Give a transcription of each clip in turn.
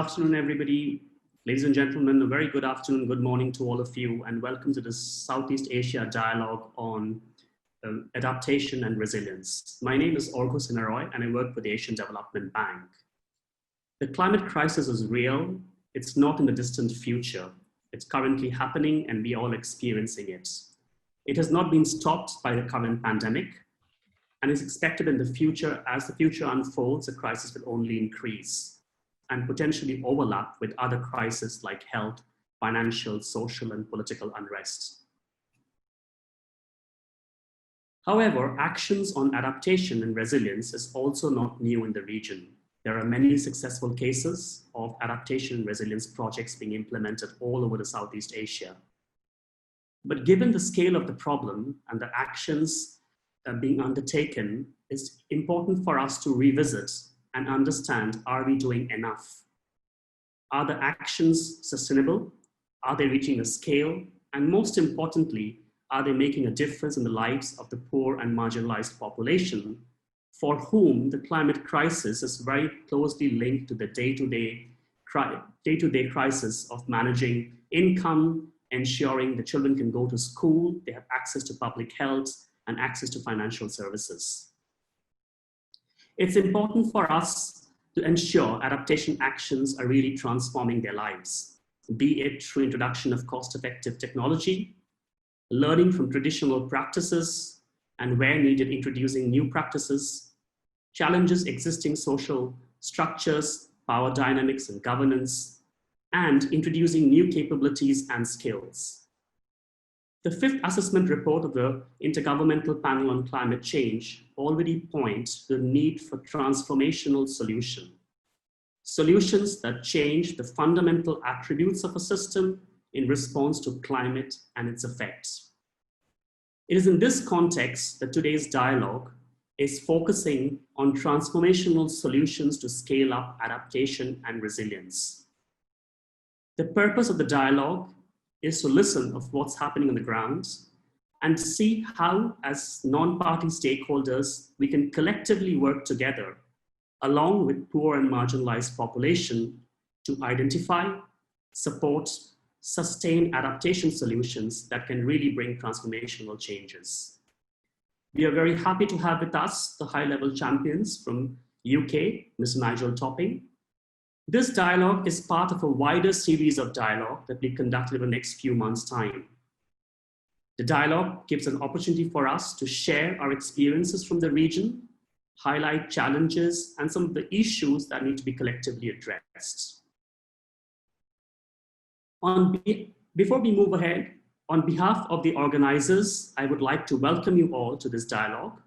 Afternoon, everybody. Ladies and gentlemen, a very good afternoon, good morning to all of you, and welcome to this Southeast Asia dialogue on adaptation and resilience. My name is Orgo Sinaroy, and I work for the Asian Development Bank. The climate crisis is real. It's not in the distant future. It's currently happening, and we are all experiencing it. It has not been stopped by the current pandemic, and is expected in the future. As the future unfolds, the crisis will only increase and potentially overlap with other crises like health, financial, social, and political unrest. However, actions on adaptation and resilience is also not new in the region. There are many successful cases of adaptation and resilience projects being implemented all over the Southeast Asia. But given the scale of the problem and the actions being undertaken, it's important for us to revisit and understand, are we doing enough? Are the actions sustainable? Are they reaching a scale? And most importantly, are they making a difference in the lives of the poor and marginalized population, for whom the climate crisis is very closely linked to the day-to-day crisis of managing income, ensuring the children can go to school, they have access to public health, and access to financial services. It's important for us to ensure adaptation actions are really transforming their lives, be it through introduction of cost-effective technology, learning from traditional practices, and where needed, introducing new practices, challenges existing social structures, power dynamics and governance, and introducing new capabilities and skills. The fifth assessment report of the Intergovernmental Panel on Climate Change already points to the need for transformational solutions that change the fundamental attributes of a system in response to climate and its effects. It is in this context that today's dialogue is focusing on transformational solutions to scale up adaptation and resilience. The purpose of the dialogue is to listen of what's happening on the ground and see how, as non-party stakeholders, we can collectively work together along with poor and marginalized population to identify, support, sustain adaptation solutions that can really bring transformational changes. We are very happy to have with us the high-level champions from UK, Mr. Nigel Topping. This dialogue is part of a wider series of dialogue that we conducted in the next few months' time. The dialogue gives an opportunity for us to share our experiences from the region, highlight challenges and some of the issues that need to be collectively addressed. Before we move ahead, on behalf of the organizers, I would like to welcome you all to this dialogue.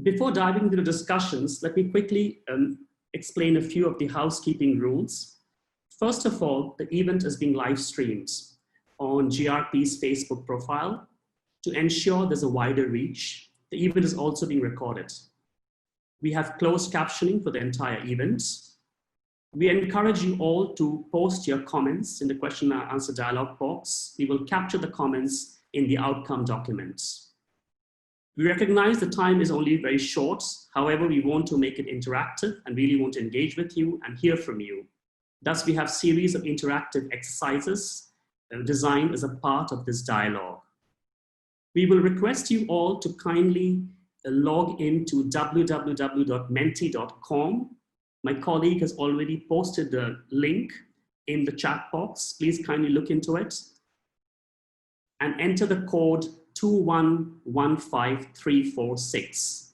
Before diving into the discussions, let me quickly explain a few of the housekeeping rules. First of all, the event is being live streamed on GRP's Facebook profile to ensure there's a wider reach. The event is also being recorded. We have closed captioning for the entire event. We encourage you all to post your comments in the question and answer dialog box. We will capture the comments in the outcome documents. We recognize the time is only very short. However, we want to make it interactive and really want to engage with you and hear from you. Thus, we have a series of interactive exercises designed as a part of this dialogue. We will request you all to kindly log into www.menti.com. My colleague has already posted the link in the chat box. Please kindly look into it and enter the code 2115346.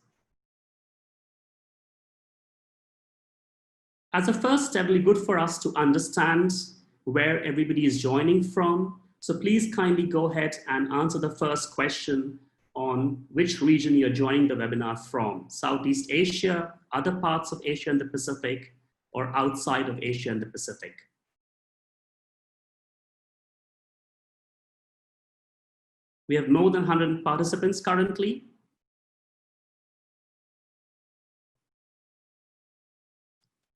As a first step, really good for us to understand where everybody is joining from. So please kindly go ahead and answer the first question on which region you're joining the webinar from: Southeast Asia, other parts of Asia and the Pacific, or outside of Asia and the Pacific. We have more than 100 participants currently.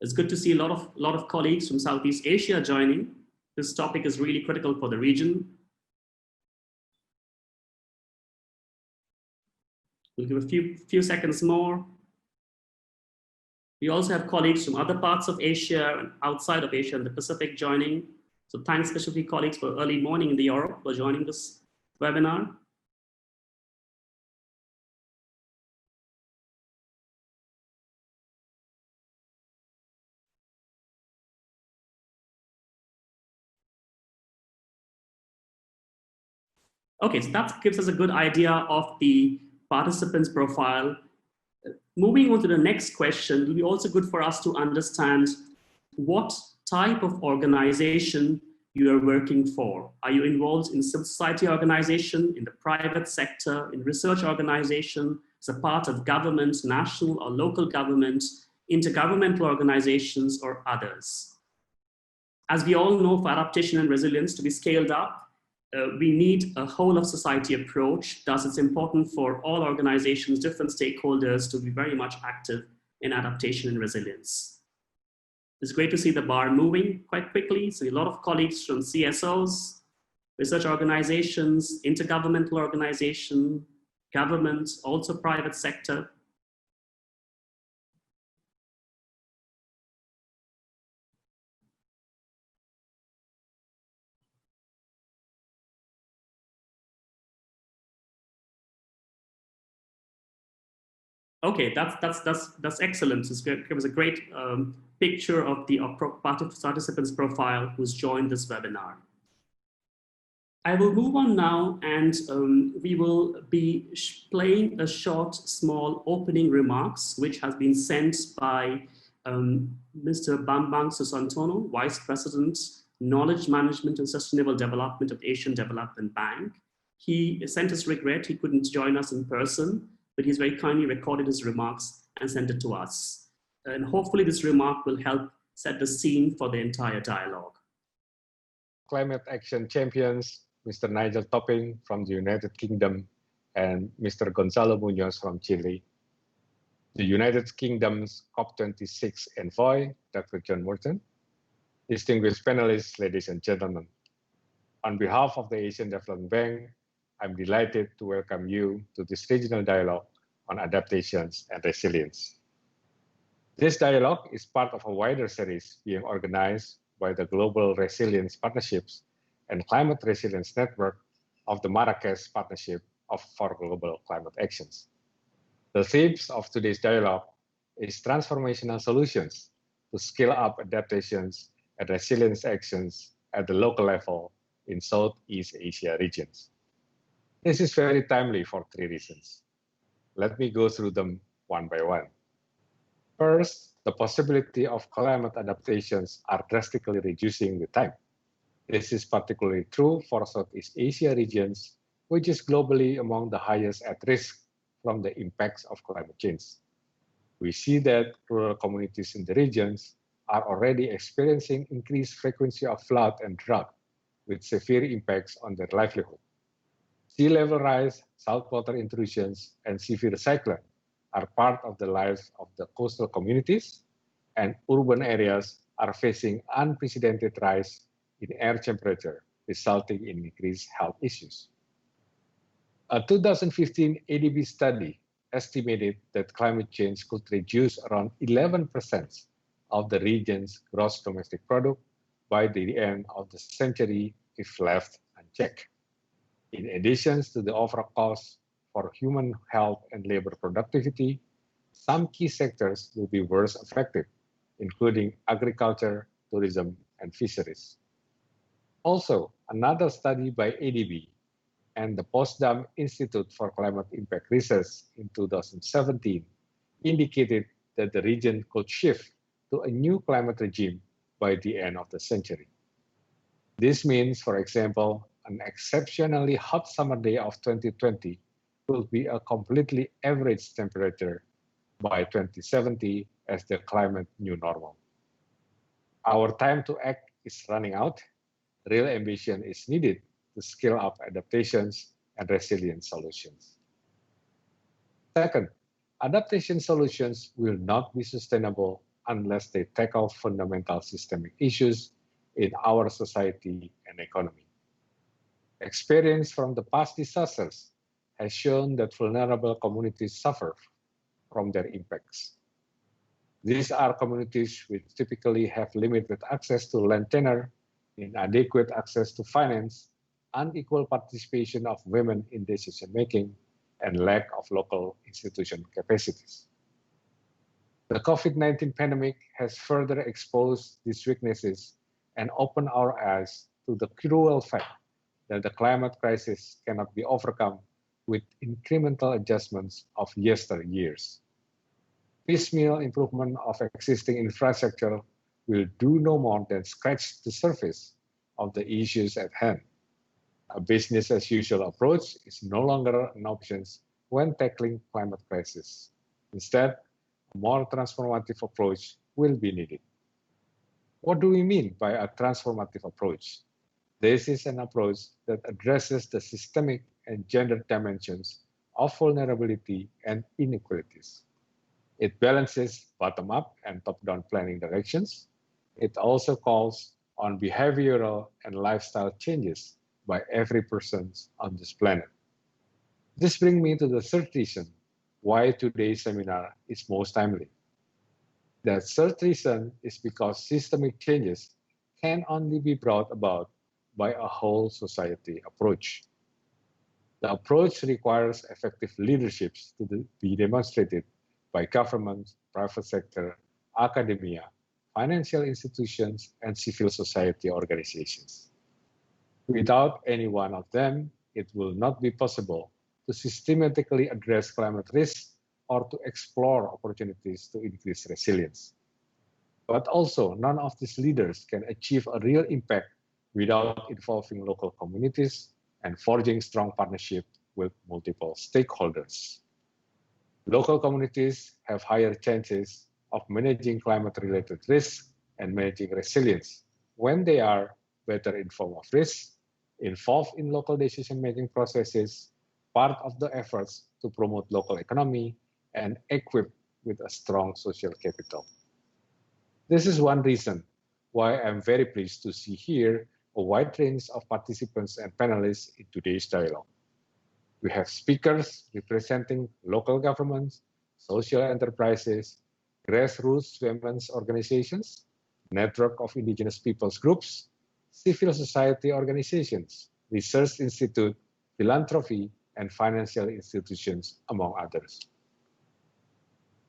It's good to see a lot of colleagues from Southeast Asia joining. This topic is really critical for the region. We'll give a few seconds more. We also have colleagues from other parts of Asia and outside of Asia and the Pacific joining. So thanks especially colleagues for early morning in the Europe for joining this webinar. Okay, so that gives us a good idea of the participants' profile. Moving on to the next question, it will be also good for us to understand what type of organization you are working for. Are you involved in civil society organization, in the private sector, in research organization, as a part of government, national or local government, intergovernmental organizations, or others? As we all know, for adaptation and resilience to be scaled up, we need a whole of society approach. Thus, it's important for all organizations, different stakeholders to be very much active in adaptation and resilience. It's great to see the bar moving quite quickly. So a lot of colleagues from CSOs, research organizations, intergovernmental organization, government, also private sector. Okay, that's excellent. It was a great picture of the participants' profile who's joined this webinar. I will move on now, and we will be playing a short, small opening remarks, which has been sent by Mr. Bambang Susantono, Vice President, Knowledge Management and Sustainable Development of Asian Development Bank. He sent his regret he couldn't join us in person, but he's very kindly recorded his remarks and sent it to us. And hopefully this remark will help set the scene for the entire dialogue. Climate action champions, Mr. Nigel Topping from the United Kingdom and Mr. Gonzalo Munoz from Chile. The United Kingdom's COP26 envoy, Dr. John Morton. Distinguished panelists, ladies and gentlemen. On behalf of the Asian Development Bank, I'm delighted to welcome you to this regional dialogue on adaptations and resilience. This dialogue is part of a wider series being organized by the Global Resilience Partnerships and Climate Resilience Network of the Marrakesh Partnership for Global Climate Actions. The themes of today's dialogue is transformational solutions to scale up adaptations and resilience actions at the local level in Southeast Asia regions. This is very timely for three reasons. Let me go through them one by one. First, the possibility of climate adaptations are drastically reducing with time. This is particularly true for Southeast Asia regions, which is globally among the highest at risk from the impacts of climate change. We see that rural communities in the regions are already experiencing increased frequency of flood and drought, with severe impacts on their livelihood. Sea level rise, saltwater intrusions, and severe cyclone are part of the lives of the coastal communities, and urban areas are facing unprecedented rise in air temperature, resulting in increased health issues. A 2015 ADB study estimated that climate change could reduce around 11% of the region's gross domestic product by the end of the century if left unchecked. In addition to the overall cost for human health and labor productivity, some key sectors will be worse affected, including agriculture, tourism, and fisheries. Also, another study by ADB and the Potsdam Institute for Climate Impact Research in 2017 indicated that the region could shift to a new climate regime by the end of the century. This means, for example, an exceptionally hot summer day of 2020 will be a completely average temperature by 2070 as the climate new normal. Our time to act is running out. Real ambition is needed to scale up adaptations and resilience solutions. Second, adaptation solutions will not be sustainable unless they tackle fundamental systemic issues in our society and economy. Experience from the past disasters has shown that vulnerable communities suffer from their impacts. These are communities which typically have limited access to land tenure, inadequate access to finance, unequal participation of women in decision-making, and lack of local institution capacities. The COVID-19 pandemic has further exposed these weaknesses and opened our eyes to the cruel fact that the climate crisis cannot be overcome with incremental adjustments of yesteryears. Piecemeal improvement of existing infrastructure will do no more than scratch the surface of the issues at hand. A business as usual approach is no longer an option when tackling climate crisis. Instead, a more transformative approach will be needed. What do we mean by a transformative approach? This is an approach that addresses the systemic and gender dimensions of vulnerability and inequalities. It balances bottom-up and top-down planning directions. It also calls on behavioral and lifestyle changes by every person on this planet. This brings me to the third reason why today's seminar is most timely. The third reason is because systemic changes can only be brought about by a whole society approach. The approach requires effective leaderships to be demonstrated by government, private sector, academia, financial institutions, and civil society organizations. Without any one of them, it will not be possible to systematically address climate risks or to explore opportunities to increase resilience. But also, none of these leaders can achieve a real impact without involving local communities and forging strong partnerships with multiple stakeholders. Local communities have higher chances of managing climate-related risks and managing resilience when they are better informed of risks, involved in local decision-making processes, part of the efforts to promote local economy, and equipped with a strong social capital. This is one reason why I'm very pleased to see here a wide range of participants and panelists in today's dialogue. We have speakers representing local governments, social enterprises, grassroots women's organizations, network of indigenous peoples groups, civil society organizations, research institute, philanthropy, and financial institutions, among others.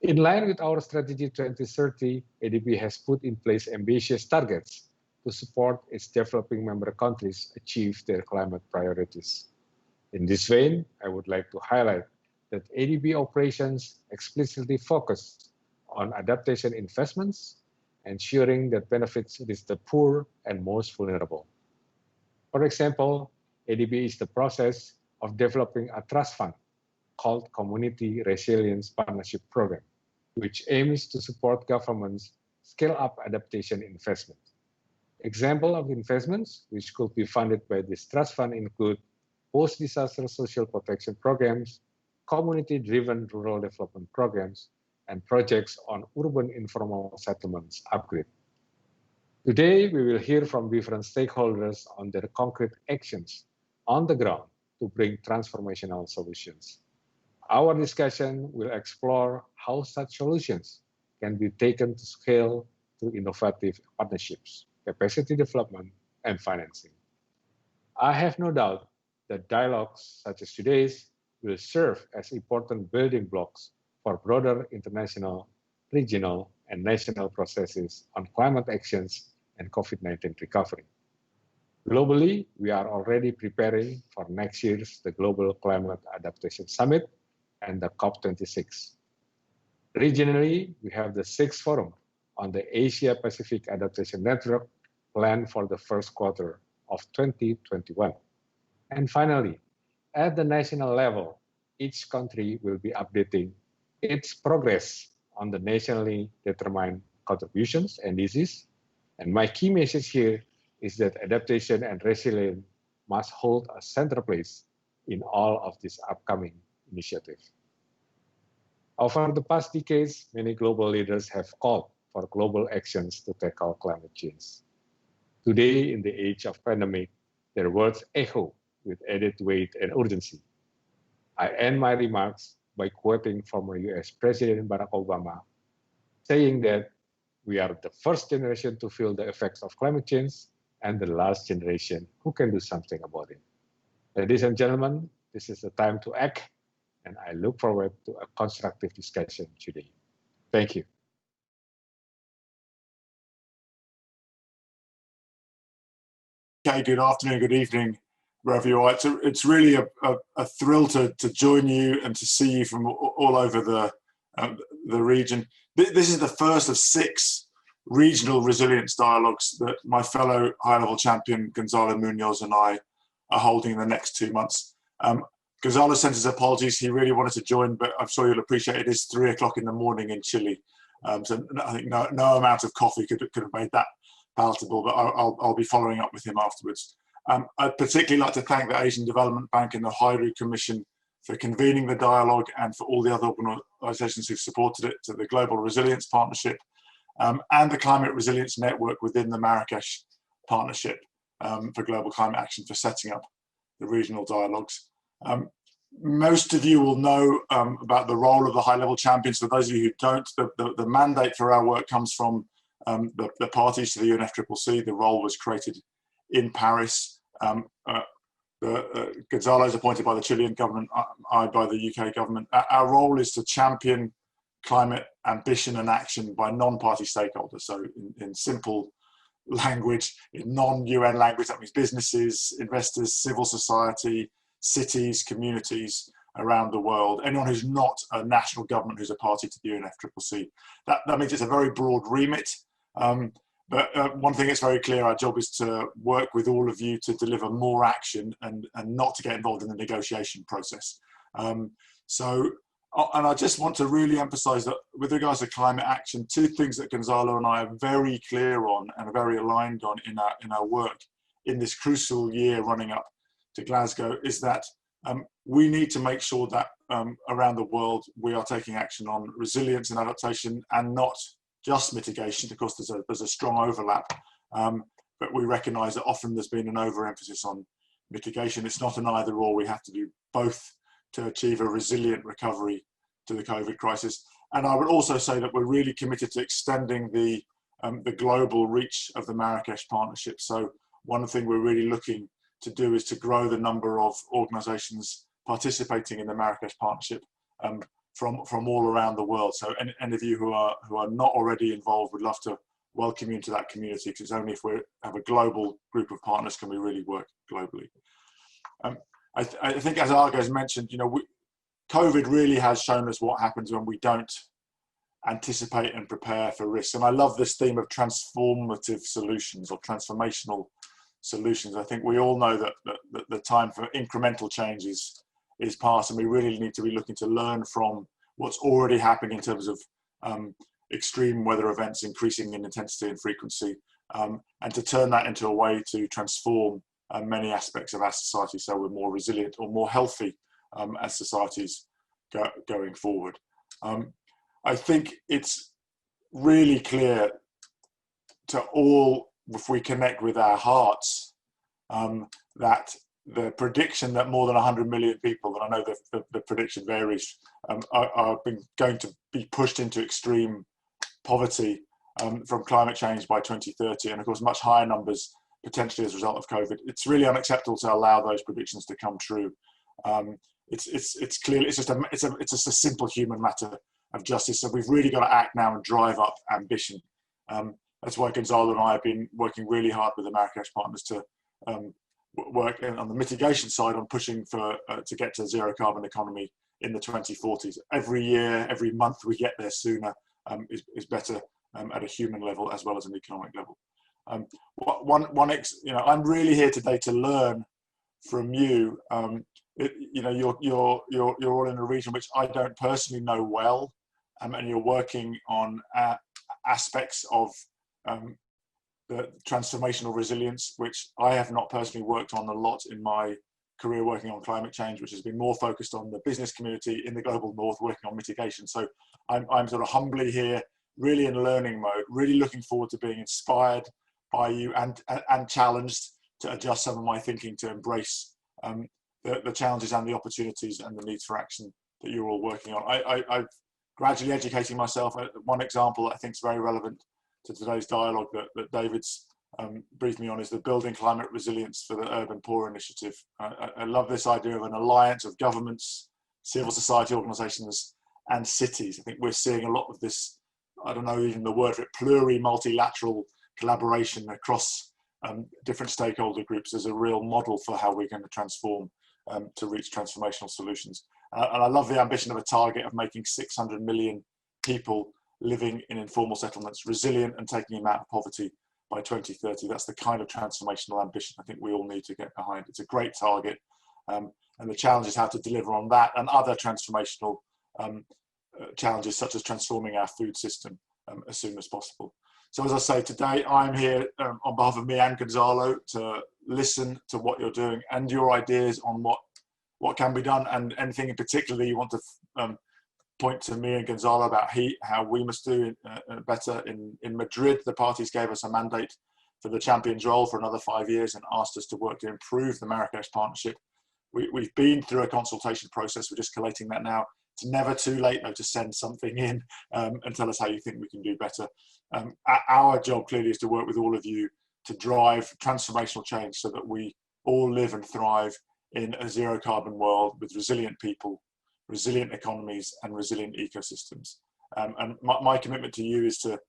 In line with our Strategy 2030, ADB has put in place ambitious targets to support its developing member countries achieve their climate priorities. In this vein, I would like to highlight that ADB operations explicitly focus on adaptation investments, ensuring that benefits reach the poor and most vulnerable. For example, ADB is the process of developing a trust fund called Community Resilience Partnership Program, which aims to support governments scale up adaptation investment. Examples of investments which could be funded by this trust fund include post-disaster social protection programs, community-driven rural development programs, and projects on urban informal settlements upgrade. Today, we will hear from different stakeholders on their concrete actions on the ground to bring transformational solutions. Our discussion will explore how such solutions can be taken to scale through innovative partnerships, capacity development, and financing. I have no doubt that dialogues such as today's will serve as important building blocks for broader international, regional, and national processes on climate actions and COVID-19 recovery. Globally, we are already preparing for next year's the Global Climate Adaptation Summit and the COP26. Regionally, we have the 6th Forum on the Asia-Pacific Adaptation Network planned for the first quarter of 2021. And finally, at the national level, each country will be updating its progress on the nationally determined contributions and NDCs. And my key message here is that adaptation and resilience must hold a central place in all of these upcoming initiatives. Over the past decades, many global leaders have called for global actions to tackle climate change. Today, in the age of pandemic, their words echo with added weight and urgency. I end my remarks by quoting former US President Barack Obama, saying that we are the first generation to feel the effects of climate change and the last generation who can do something about it. Ladies and gentlemen, this is the time to act, and I look forward to a constructive discussion today. Thank you. Okay, good afternoon, good evening, wherever you are. It's really a thrill to join you and to see you from all over the region. This is the first of 6 regional resilience dialogues that my fellow high-level champion Gonzalo Munoz and I are holding in the next 2 months. Gonzalo sent his apologies. He really wanted to join, but I'm sure you'll appreciate it is 3 o'clock in the morning in Chile. So I think no amount of coffee could have made that palatable, but I'll be following up with him afterwards. I'd particularly like to thank the Asian Development Bank and the Hairu Commission for convening the dialogue and for all the other organisations who've supported it, to the Global Resilience Partnership and the Climate Resilience Network within the Marrakesh Partnership for Global Climate Action for setting up the regional dialogues. Most of you will know about the role of the high-level champions. For those of you who don't, the mandate for our work comes from the parties to the UNFCCC. The role was created in Paris. Gonzalo is appointed by the Chilean government, I by the UK government. Our role is to champion climate ambition and action by non-party stakeholders. So in simple language, in non-UN language, that means businesses, investors, civil society, cities, communities around the world, anyone who's not a national government who's a party to the UNFCCC. That means it's a very broad remit. But one thing that's very clear, our job is to work with all of you to deliver more action and not to get involved in the negotiation process. And I just want to really emphasize that with regards to climate action, 2 things that Gonzalo and I are very clear on and are very aligned on in our work in this crucial year running up to Glasgow is that we need to make sure that around the world we are taking action on resilience and adaptation and not just mitigation. Of course, there's a strong overlap, but we recognise that often there's been an overemphasis on mitigation. It's not an either or. We have to do both to achieve a resilient recovery to the COVID crisis. And I would also say that we're really committed to extending the global reach of the Marrakesh Partnership. So one thing we're really looking to do is to grow the number of organisations participating in the Marrakesh Partnership from all around the world. So any of you who are not already involved, would love to welcome you into that community, because it's only if we have a global group of partners can we really work globally. I think, as Argo's mentioned, COVID really has shown us what happens when we don't anticipate and prepare for risks. And I love this theme of transformative solutions or transformational solutions. I think we all know that the time for incremental change is past, and we really need to be looking to learn from what's already happening in terms of extreme weather events increasing in intensity and frequency, and to turn that into a way to transform many aspects of our society so we're more resilient or more healthy as societies going forward. I think it's really clear to all, if we connect with our hearts, that the prediction that more than 100 million people, and I know the prediction varies, are going to be pushed into extreme poverty from climate change by 2030, and of course much higher numbers potentially as a result of COVID. It's really unacceptable to allow those predictions to come true. It's clearly it's just a simple human matter of justice. So we've really got to act now and drive up ambition. That's why Gonzalo and I have been working really hard with the Marrakesh partners to work on the mitigation side on pushing for to get to a zero carbon economy in the 2040s. Every year, every month we get there sooner is better at a human level as well as an economic level. I'm really here today to learn from you. You're all in a region which I don't personally know well, and you're working on aspects of the transformational resilience, which I have not personally worked on a lot in my career working on climate change, which has been more focused on the business community in the global north, working on mitigation. So I'm sort of humbly here, really in learning mode, really looking forward to being inspired by you and challenged to adjust some of my thinking to embrace the challenges and the opportunities and the needs for action that you're all working on. gradually educating myself. One example that I think is very relevant to today's dialogue that David's briefed me on is the Building Climate Resilience for the Urban Poor initiative. I love this idea of an alliance of governments, civil society organisations and cities. I think we're seeing a lot of this, I don't know even the word for it, multilateral collaboration across different stakeholder groups as a real model for how we're going to transform to reach transformational solutions. And I love the ambition of a target of making 600 million people living in informal settlements resilient and taking them out of poverty by 2030. That's the kind of transformational ambition I think we all need to get behind. It's a great target. And the challenge is how to deliver on that and other transformational challenges, such as transforming our food system as soon as possible. So as I say, today I'm here on behalf of me and Gonzalo to listen to what you're doing and your ideas on what can be done, and anything in particular you want to point to me and Gonzalo about how we must do better. In Madrid, the parties gave us a mandate for the champion's role for another 5 years and asked us to work to improve the Marrakesh partnership. We've been through a consultation process. We're just collating that now. It's never too late, though, to send something in and tell us how you think we can do better. Our job clearly is to work with all of you to drive transformational change so that we all live and thrive in a zero carbon world with resilient people, resilient economies and resilient ecosystems. And my commitment to you is to,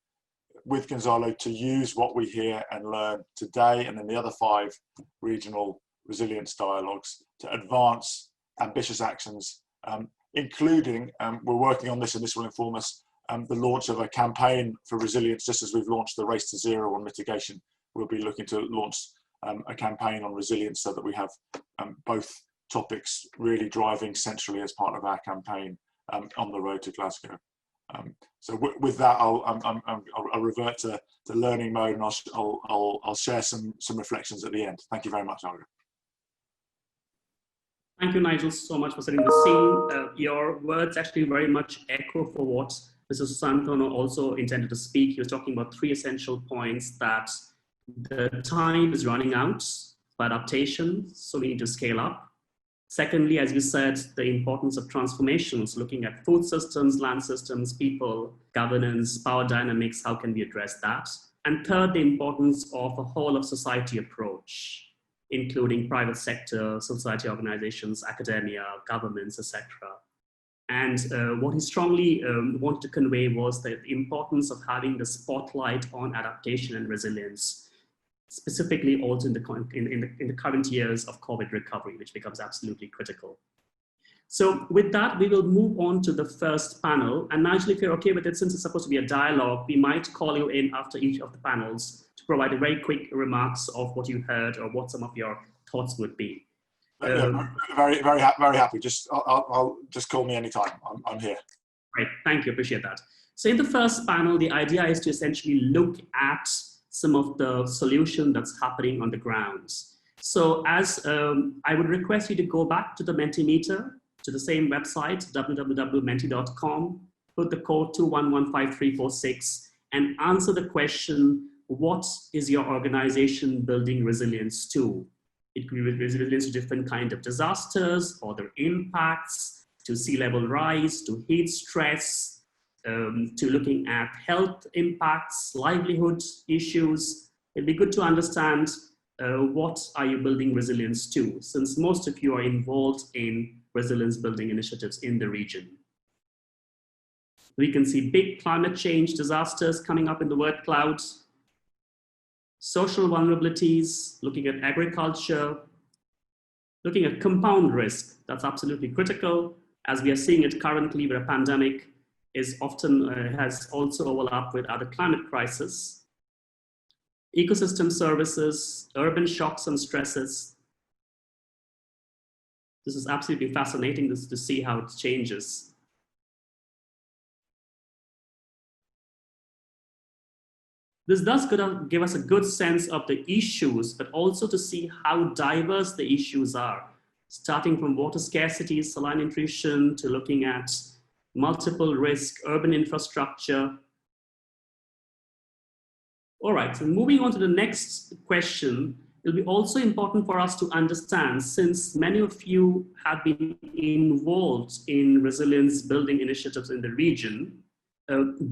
with Gonzalo, to use what we hear and learn today and in the other 5 regional resilience dialogues to advance ambitious actions, including, we're working on this and this will inform us, the launch of a campaign for resilience. Just as we've launched the Race to Zero on mitigation, we'll be looking to launch a campaign on resilience so that we have both topics really driving centrally as part of our campaign on the road to Glasgow. So with that, I'll revert to learning mode, and I'll share some reflections at the end. Thank you very much, Olga. Thank you, Nigel, so much for setting the scene. Your words actually very much echo for what Mr. Susantono also intended to speak. He was talking about 3 essential points: that the time is running out for adaptation, so we need to scale up. Secondly, as you said, the importance of transformations, looking at food systems, land systems, people, governance, power dynamics, how can we address that? And third, the importance of a whole of society approach, including private sector, society organizations, academia, governments, etc. And what he strongly wanted to convey was the importance of having the spotlight on adaptation and resilience, specifically also in the current years of COVID recovery, which becomes absolutely critical. So with that, we will move on to the first panel. And Nigel, if you're okay with it, since it's supposed to be a dialogue, we might call you in after each of the panels to provide a very quick remarks of what you heard or what some of your thoughts would be. Yeah, very happy. I'll just call me anytime. I'm here. Great, thank you, appreciate that. So in the first panel, the idea is to essentially look at some of the solution that's happening on the grounds. So as I would request you to go back to the Mentimeter, to the same website, www.menti.com, put the code 2115346 and answer the question, what is your organization building resilience to? It could be resilience to different kinds of disasters or their impacts, to sea level rise, to heat stress, to looking at health impacts, livelihood issues. It'd be good to understand what are you building resilience to, since most of you are involved in resilience building initiatives in the region. We can see big climate change disasters coming up in the word cloud, social vulnerabilities, looking at agriculture, looking at compound risk. That's absolutely critical, as we are seeing it currently where a pandemic is often has also overlapped with other climate crises. Ecosystem services, urban shocks and stresses. This is absolutely fascinating to see how it changes. This does give us a good sense of the issues, but also to see how diverse the issues are, starting from water scarcity, saline nutrition, to looking at multiple risk, urban infrastructure. All right, so moving on to the next question, It'll be also important for us to understand, since many of you have been involved in resilience building initiatives in the region,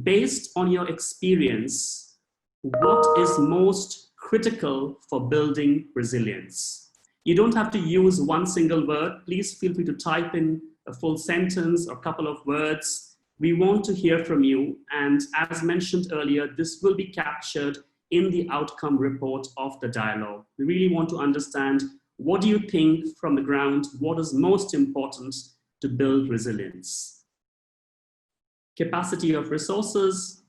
based on your experience, what is most critical for building resilience? You don't have to use one single word. Please feel free to type in a full sentence or a couple of words. We want to hear from you. And as mentioned earlier, this will be captured in the outcome report of the dialogue. We really want to understand, what do you think from the ground? What is most important to build resilience? Capacity of resources,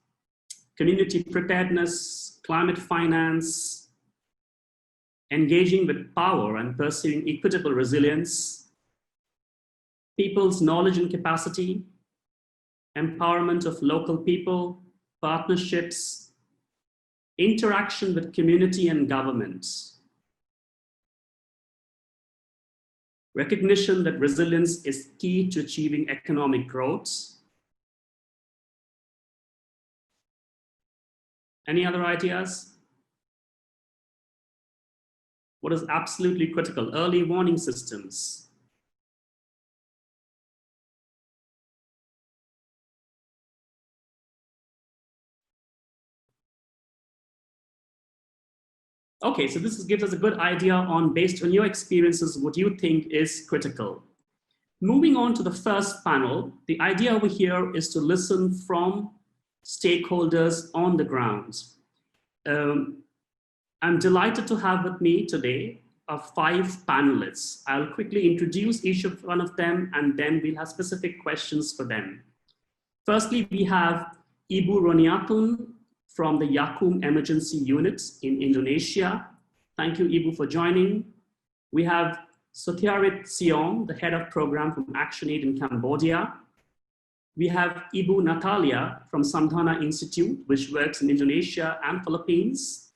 community preparedness, climate finance, engaging with power and pursuing equitable resilience, people's knowledge and capacity, empowerment of local people, partnerships, interaction with community and government, recognition that resilience is key to achieving economic growth. Any other ideas? What is absolutely critical? Early warning systems. Okay, so this gives us a good idea on, based on your experiences, what you think is critical. Moving on to the first panel, the idea over here is to listen from stakeholders on the ground. I'm delighted to have with me today 5 panelists. I'll quickly introduce each of one of them, and then we'll have specific questions for them. Firstly, we have Ibu Roniatun from the Yakum Emergency Unit in Indonesia. Thank you, Ibu, for joining. We have Sothiarit Siong, the head of program from ActionAid in Cambodia. We have Ibu Natalia from Samdhana Institute, which works in Indonesia and Philippines.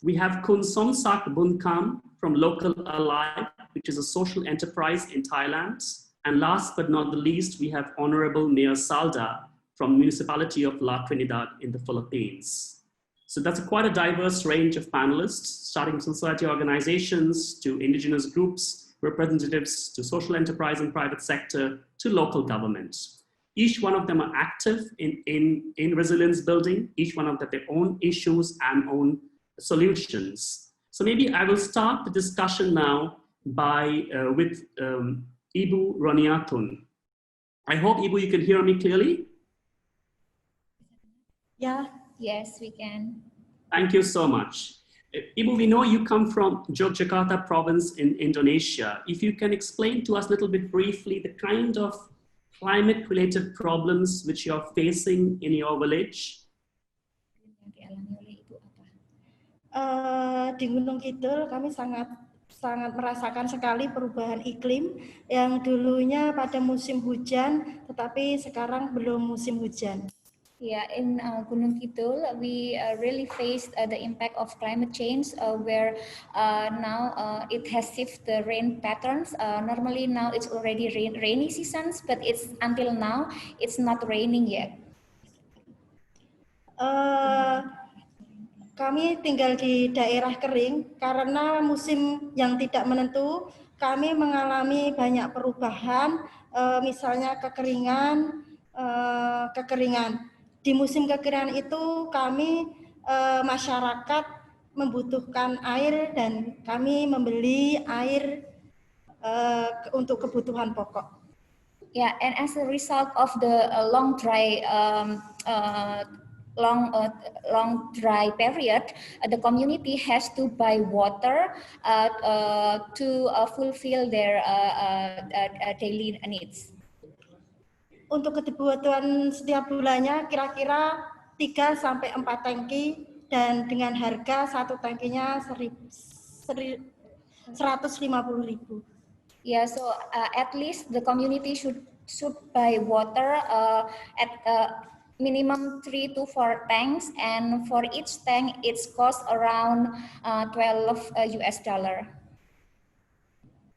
We have Kun Somsak Bunkam from Local Alive, which is a social enterprise in Thailand. And last but not the least, we have Honorable Mayor Salda from Municipality of La Trinidad in the Philippines. So that's quite a diverse range of panelists, starting from society organizations to indigenous groups, representatives to social enterprise and private sector to local government. Each one of them are active in resilience building. Each one of them have their own issues and own solutions. So maybe I will start the discussion now with Ibu Roniatun. I hope, Ibu, you can hear me clearly. Yeah. Yes, we can. Thank you so much. Ibu, we know you come from Yogyakarta province in Indonesia. If you can explain to us a little bit briefly the kind of climate-related problems which you're facing in your village. Di Gunung Kidul kami sangat merasakan sekali perubahan iklim yang dulunya pada musim hujan, tetapi sekarang belum musim hujan. Yeah, in Gunung Kidul, we really faced the impact of climate change, where now it has shifted the rain patterns. Normally now it's already rainy seasons, but until now it's not raining yet. Kami tinggal di daerah kering karena musim yang tidak menentu. Kami mengalami banyak perubahan, misalnya kekeringan. Di musim kekeringan itu kami masyarakat membutuhkan air dan kami membeli air untuk kebutuhan pokok. Yeah, and as a result of the long dry period, the community has to buy water to fulfill their daily needs. Untuk kebutuhan setiap bulannya kira-kira 3 sampai 4 tangki, dan dengan harga 1 tangkinya 150.000. Yeah, so at least the community should buy water at minimum 3 to 4 tanks, and for each tank it's cost around $12.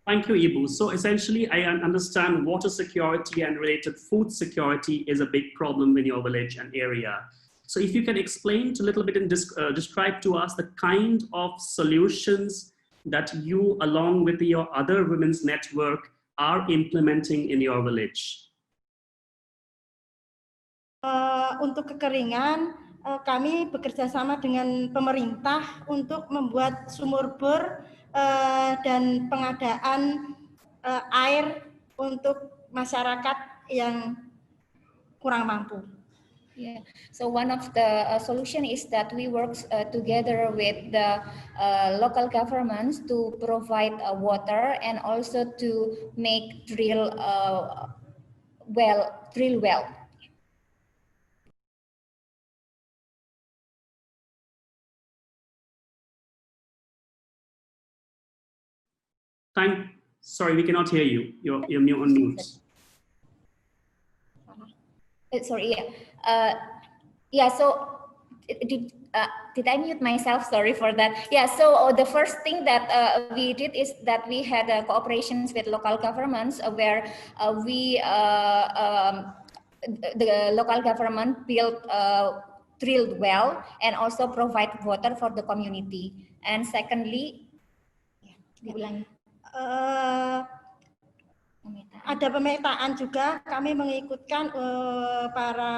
Thank you, Ibu. So essentially, I understand water security and related food security is a big problem in your village and area. So if you can explain a little bit and describe to us the kind of solutions that you, along with your other women's network, are implementing in your village? Untuk kekeringan, kami bekerja sama dengan pemerintah untuk membuat sumur bor dan pengadaan air untuk masyarakat yang kurang mampu. Yeah. So one of the solution is that we work together with the local governments to provide water and also to make drill well. Sorry, we cannot hear you. You're on mute. Sorry, yeah. Yeah, so did I mute myself? Sorry for that. Yeah, so the first thing that we did is that we had cooperations with local governments where the local government built drilled well and also provide water for the community. And secondly, ada pemetaan juga, kami mengikutkan para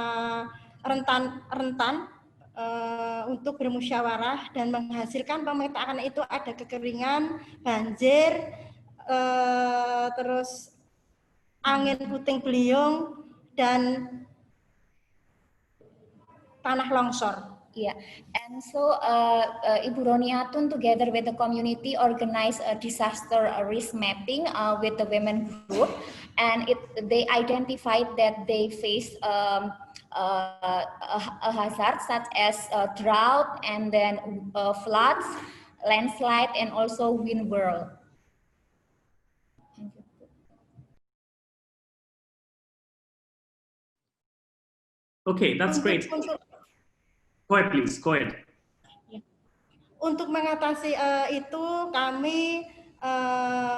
rentan untuk bermusyawarah dan menghasilkan pemetaan itu ada kekeringan, banjir, terus angin puting beliung dan tanah longsor. Yeah, and so Ibu Roniatun together with the community organized a disaster risk mapping with the women group, and they identified that they face a hazard such as drought and then floods, landslide, and also wind whirl. Okay, that's great. Go ahead, please. Go ahead. Untuk mengatasi itu, kami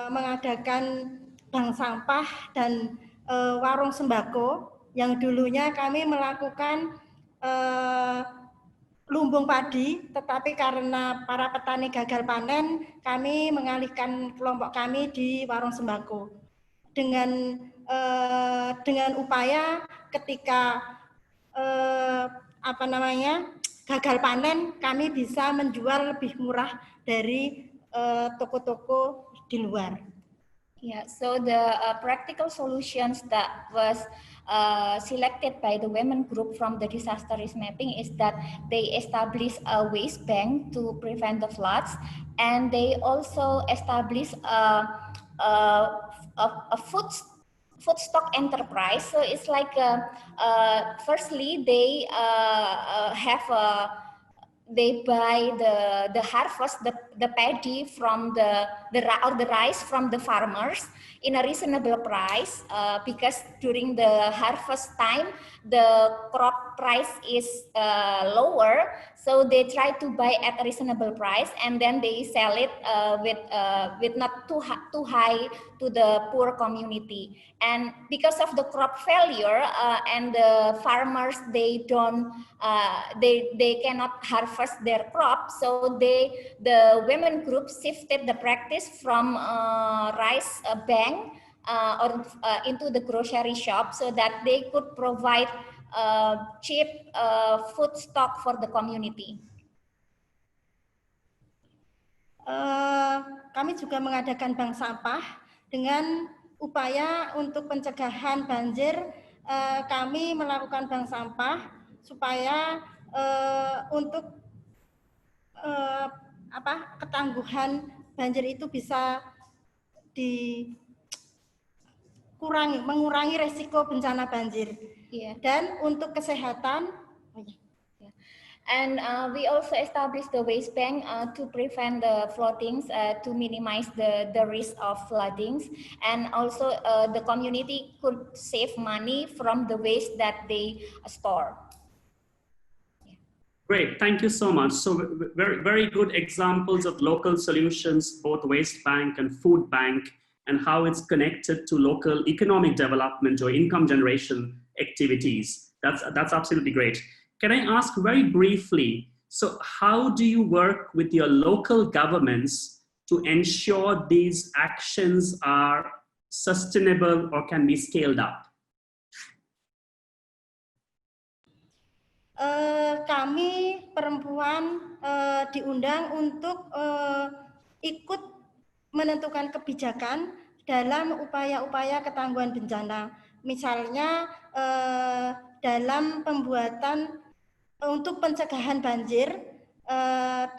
mengadakan bank sampah dan warung sembako. Yang dulunya kami melakukan lumbung padi, tetapi karena para petani gagal panen, kami mengalihkan kelompok kami di warung sembako. Dengan upaya ketika gagal panen, kami bisa menjual lebih murah dari toko-toko di luar. Yeah, so the practical solutions that was selected by the women group from the disaster risk mapping is that they establish a waste bank to prevent the floods, and they also establish a food stock enterprise. So it's like firstly they they buy the harvest the paddy from the rice from the farmers in a reasonable price, because during the harvest time the crop price is lower, so they try to buy at a reasonable price and then they sell it with not too high to the poor community. And because of the crop failure and the farmers they cannot harvest their crop, so the women group shifted the practice from rice bank or into the grocery shop so that they could provide cheap food stock for the community. Kami juga mengadakan bank sampah dengan upaya untuk pencegahan banjir. Kami melakukan bank sampah supaya untuk ketangguhan banjir itu bisa mengurangi resiko bencana banjir. Yeah. Dan untuk kesehatan, and we also established the waste bank to prevent the floodings, to minimize the risk of floodings, and also the community could save money from the waste that they store. Great, thank you so much. So very, very good examples of local solutions, both waste bank and food bank, and how it's connected to local economic development or income generation activities. That's absolutely great. Can I ask very briefly, so how do you work with your local governments to ensure these actions are sustainable or can be scaled up? Kami perempuan diundang untuk ikut menentukan kebijakan dalam upaya-upaya ketangguhan bencana. Misalnya dalam pembuatan untuk pencegahan banjir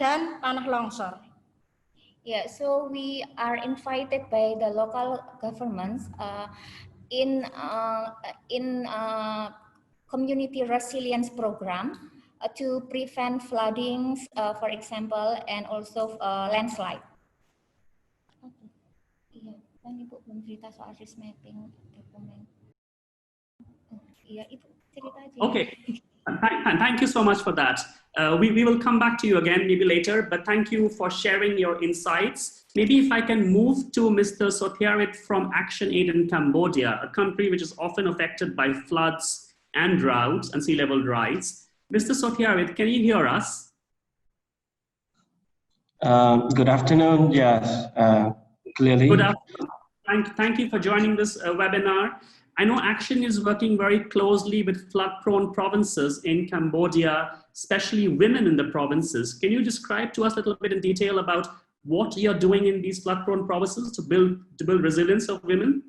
dan tanah longsor. Yeah, so we are invited by the local governments in community resilience program to prevent floodings, for example, and also landslide. Iya, kan Ibu belum cerita soal risk mapping dokumen. Iya, Ibu cerita aja. Okay, thank you so much for that. We will come back to you again maybe later, but thank you for sharing your insights. Maybe if I can move to Mr. Sothiarit from Action Aid in Cambodia, a country which is often affected by floods and droughts and sea level rise. Mr. Sothiarit, can you hear us? Good afternoon. Yes, clearly. Good afternoon. Thank you for joining this webinar. I know Action is working very closely with flood-prone provinces in Cambodia, especially women in the provinces. Can you describe to us a little bit in detail about what you're doing in these flood-prone provinces to build resilience of women?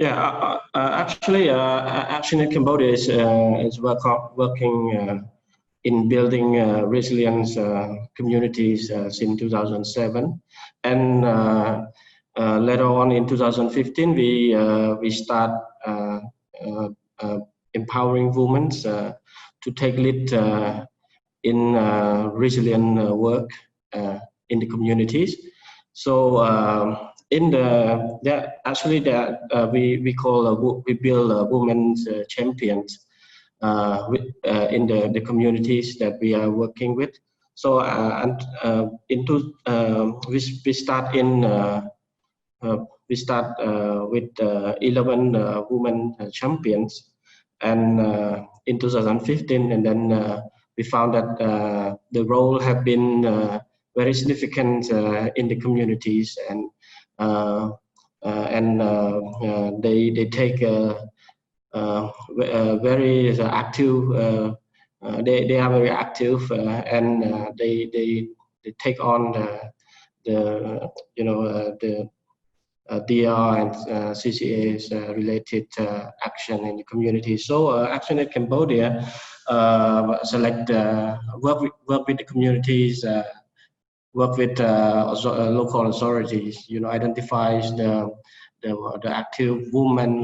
Yeah, actually, Action in Cambodia is working in building resilience communities since 2007, and later on in 2015 we start empowering women to take lead in resilient work in the communities. So in we build women's champions in the communities that we are working with. So we start with 11 women champions, and in 2015, and then we found that the role have been very significant in the communities, and they take very active. They are very active, and they take on the DR and CCA's related action in the community. So Action in Cambodia work with the communities, work with local authorities. Identifies the active women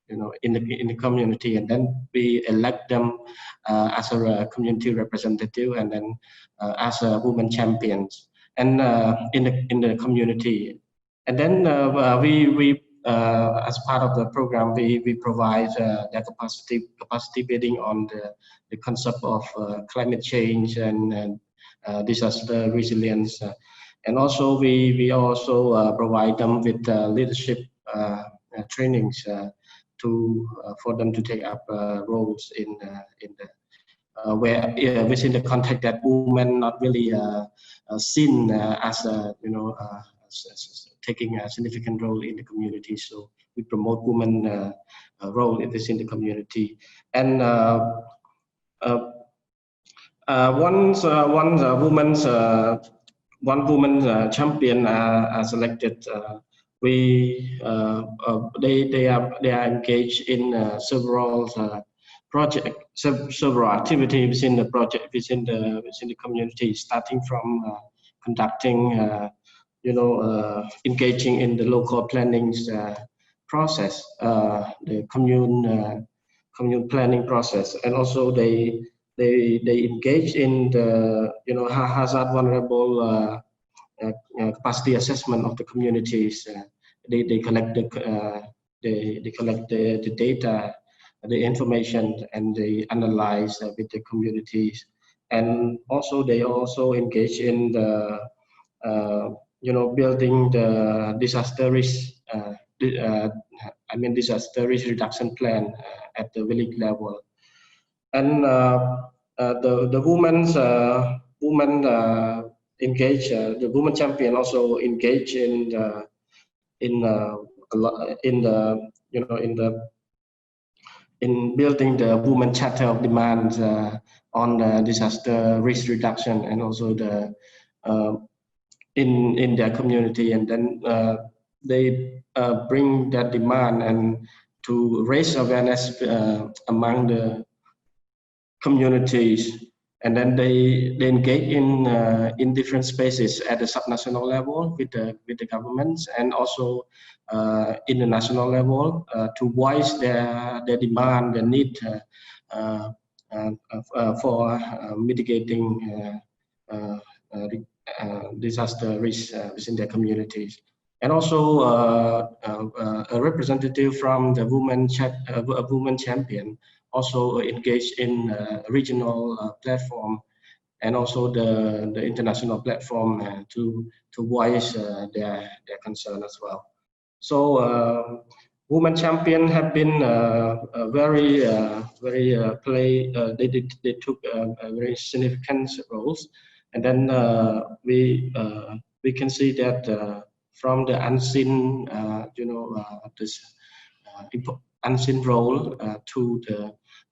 in the community, and then we elect them as a community representative, and then as a women champions, and in the community. And then we as part of the program, we provide the capacity building on the concept of climate change and disaster resilience, and also we also provide them with leadership trainings for them to take up roles in the within the context that women not really seen as taking a significant role in the community. So we promote women role within the community. And one woman champion are selected. They are engaged in several projects, several activities within the project, within the community, starting from conducting, engaging in the local planning process, the commune planning process, and also they engage in the hazard vulnerable capacity assessment of the communities. They collect the data, the information, and they analyze with the communities. And also they also engage in the building the disaster risk disaster risk reduction plan at the village level. And the women engage. The women champion also engage in in building the women charter of demand on disaster risk reduction, and also the in their community, and then they bring that demand and to raise awareness among the communities, and then they engage in different spaces at the subnational level with the governments, and also in the national level to voice their demand, their need for mitigating disaster risk within their communities. And also a representative from the women champion also engaged in regional platform, and also the international platform to voice their concern as well. So women champion have been very they took very significant roles, and then we can see that from the unseen this unseen role to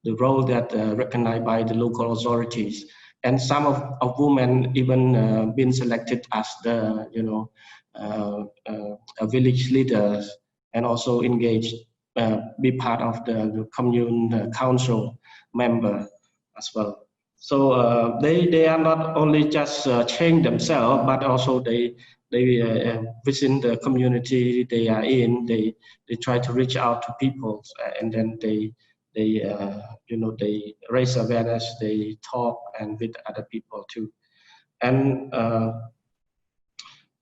the role that recognized by the local authorities, and some of women even been selected as the village leaders, and also engaged be part of the commune council member as well. So they are not only just change themselves, but also they within the community they are in, they try to reach out to people, and then they raise awareness, they talk and with other people too. And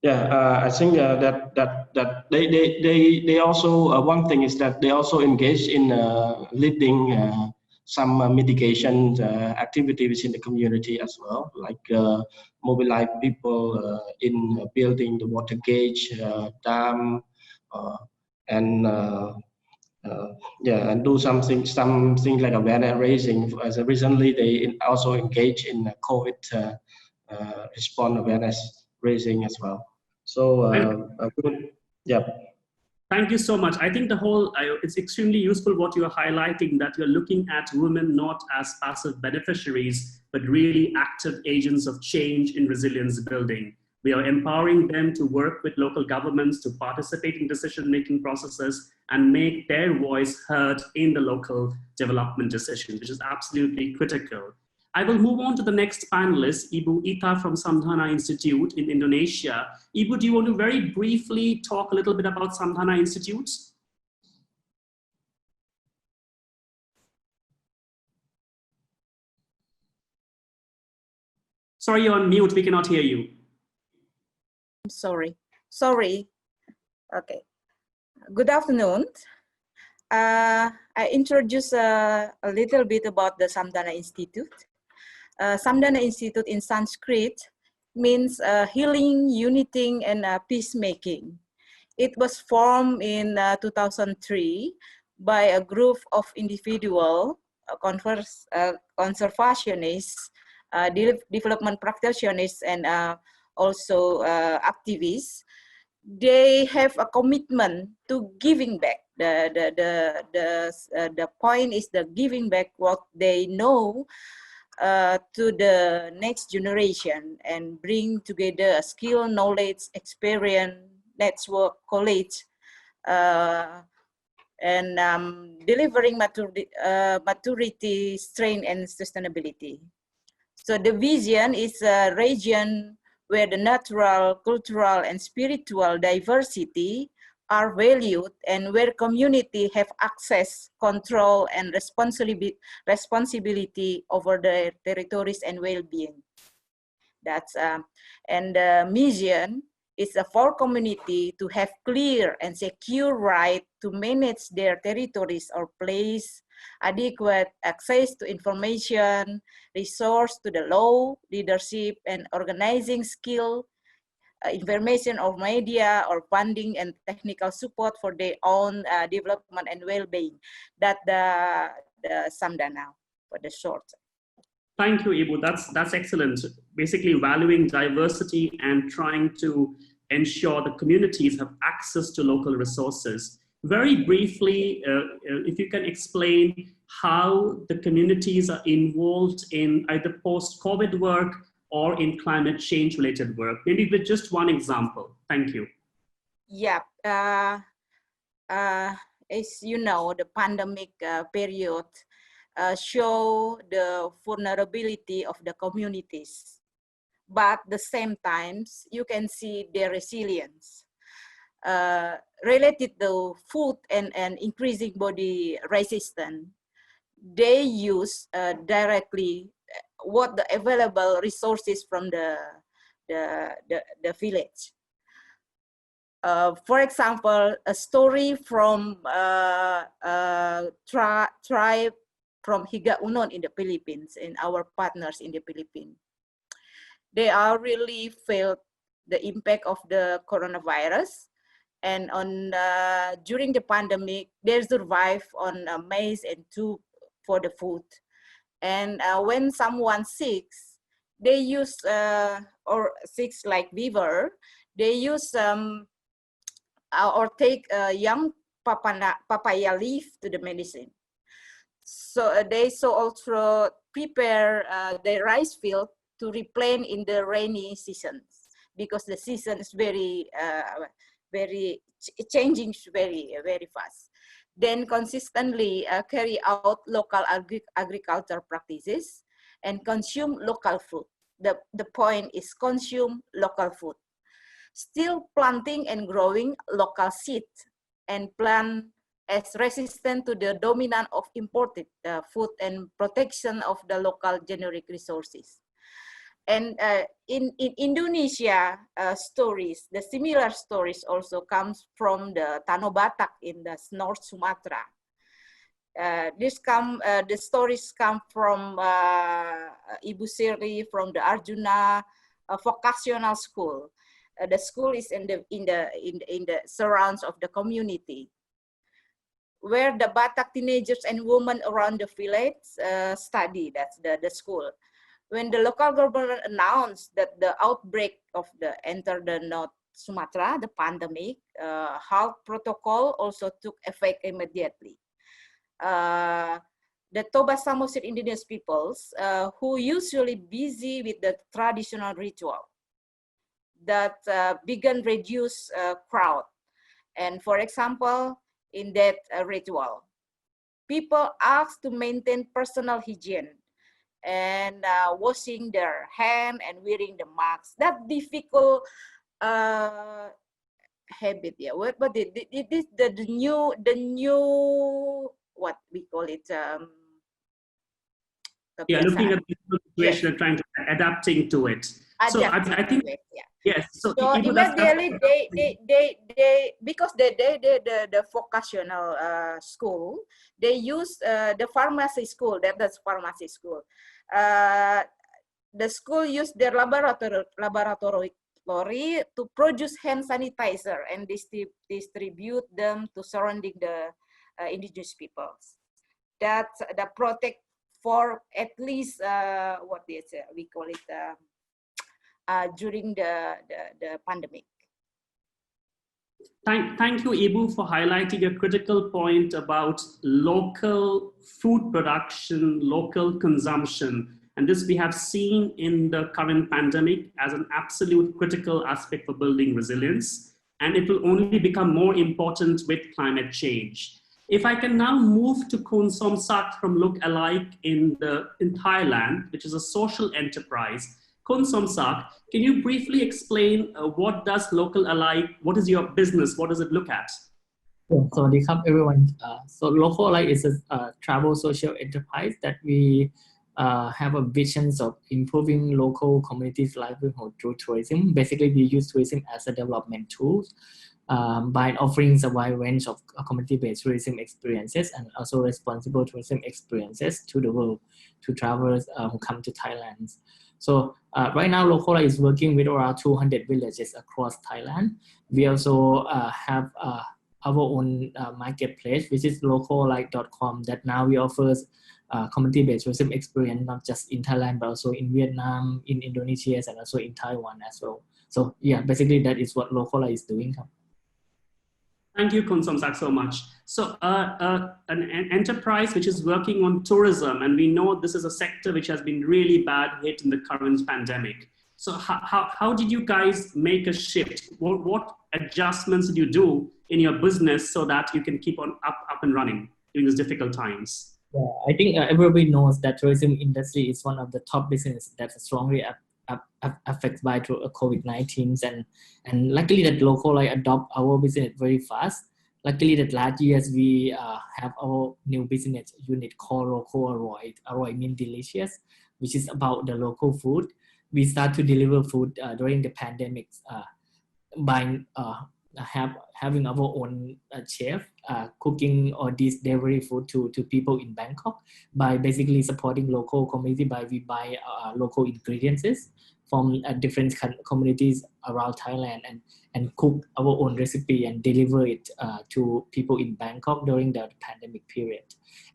I think that they also one thing is that they also engage in leading some mitigation activity within the community as well, like mobilize people in building the water gauge dam, and and do something like awareness raising. As recently, they also engage in COVID response awareness raising as well. So yeah. Thank you so much. I think the whole, it's extremely useful what you're highlighting, that you're looking at women not as passive beneficiaries, but really active agents of change in resilience building. We are empowering them to work with local governments, to participate in decision-making processes, and make their voice heard in the local development decision, which is absolutely critical. I will move on to the next panelist, Ibu Ita from Samdhana Institute in Indonesia. Ibu, do you want to very briefly talk a little bit about Samdhana Institute? Sorry, you're on mute, we cannot hear you. Sorry. Okay. Good afternoon. I introduce a little bit about the Samdhana Institute. Samdhana Institute in Sanskrit means healing, uniting, and peacemaking. It was formed in 2003 by a group of individual conservationists, development practitioners, and also activists. They have a commitment to giving back. The point is the giving back what they know to the next generation, and bring together skill, knowledge, experience, network, college, and delivering maturity, strength, and sustainability. So the vision is a region where the natural, cultural, and spiritual diversity are valued, and where community have access, control, and responsibility over their territories and well-being. That's and the mission is for community to have clear and secure right to manage their territories or place, adequate access to information, resource to the law, leadership, and organizing skill, information or media or funding and technical support for their own development and well-being. That the Samdhana for the short. Thank you, Ibu. That's excellent. Basically, valuing diversity and trying to ensure the communities have access to local resources. Very briefly, if you can explain how the communities are involved in either post-COVID work or in climate change related work, maybe with just one example. Thank you. Yeah, as you know, the pandemic period show the vulnerability of the communities, but at the same times you can see their resilience related to food and increasing body resistance. They use directly what the available resources from the village. For example, a story from tribe from Higa Unon in the Philippines and our partners in the Philippines. They are really felt the impact of the coronavirus, and on during the pandemic, they survive on maize and tube for the food. And when someone sick, they use or sick like fever, they use or take young papaya leaf to the medicine. So they also prepare the rice field to replant in the rainy seasons, because the season is very changing very fast. Then consistently carry out local agriculture practices and consume local food. The point is consume local food. Still planting and growing local seed and plant as resistant to the dominance of imported food and protection of the local generic resources. And in Indonesia, stories, the similar stories also comes from the Tanah Batak in the North Sumatra. The stories come from Ibu Siri from the Arjuna Vocational School. The school is in the surrounds of the community, where the Batak teenagers and women around the village study. That's the school. When the local government announced that the outbreak of entered the North Sumatra, the pandemic, health protocol also took effect immediately. The Toba Samosir indigenous peoples, who usually busy with the traditional ritual, that began reduce crowd. And for example, in that ritual, people asked to maintain personal hygiene and washing their hand and wearing the masks. That difficult habit, yeah. But it is the new what we call it. Yeah, looking at the situation, yes, and trying to adapting to it. So I think it, yeah. Yes. So immediately they because the vocational school, they use the pharmacy school. That's pharmacy school. The school used their laboratory to produce hand sanitizer and distribute them to surrounding the indigenous peoples. That protect for at least what is we call it. During the pandemic. Thank you, Ibu, for highlighting a critical point about local food production, local consumption. And this we have seen in the current pandemic as an absolute critical aspect for building resilience. And it will only become more important with climate change. If I can now move to Konsom Sak from Look Alike in Thailand, which is a social enterprise. Konsom Sak, can you briefly explain what does Local Alike, what is your business, what does it look at? So everyone. So Local Alike is a travel social enterprise that we have a vision of improving local communities' livelihood through tourism. Basically, we use tourism as a development tool by offering a wide range of community-based tourism experiences and also responsible tourism experiences to the world, to travelers who come to Thailand. So right now, Local Alike is working with around 200 villages across Thailand. We also have our own marketplace, which is locallight.com, that now we offers community-based tourism experience, not just in Thailand, but also in Vietnam, in Indonesia, and also in Taiwan as well. So yeah, basically that is what Localight is doing. Thank you, Khonsomsak, so much. So an enterprise which is working on tourism, and we know this is a sector which has been really bad hit in the current pandemic. So how did you guys make a shift? What adjustments did you do in your business so that you can keep on up and running during these difficult times? Yeah, I think everybody knows that tourism industry is one of the top business that's strongly affected by COVID-19, and luckily that Localight adopt our business very fast. Luckily that last years we have our new business unit called Local Aroy. Aroy means delicious, which is about the local food. We start to deliver food during the pandemic by having our own chef cooking or this delivery food to people in Bangkok, by basically supporting local community, by we buy local ingredients from different communities around Thailand and cook our own recipe and deliver it to people in Bangkok during the pandemic period.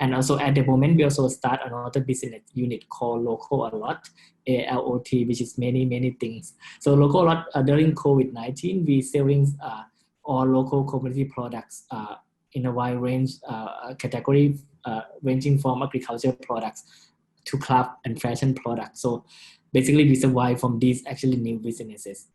And also at the moment, we also start another business unit called Local Alot, ALOT, which is many things. So Local Alot during COVID-19, we selling all local community products in a wide range category, ranging from agricultural products to craft and fashion products. So basically we survive from these actually new businesses.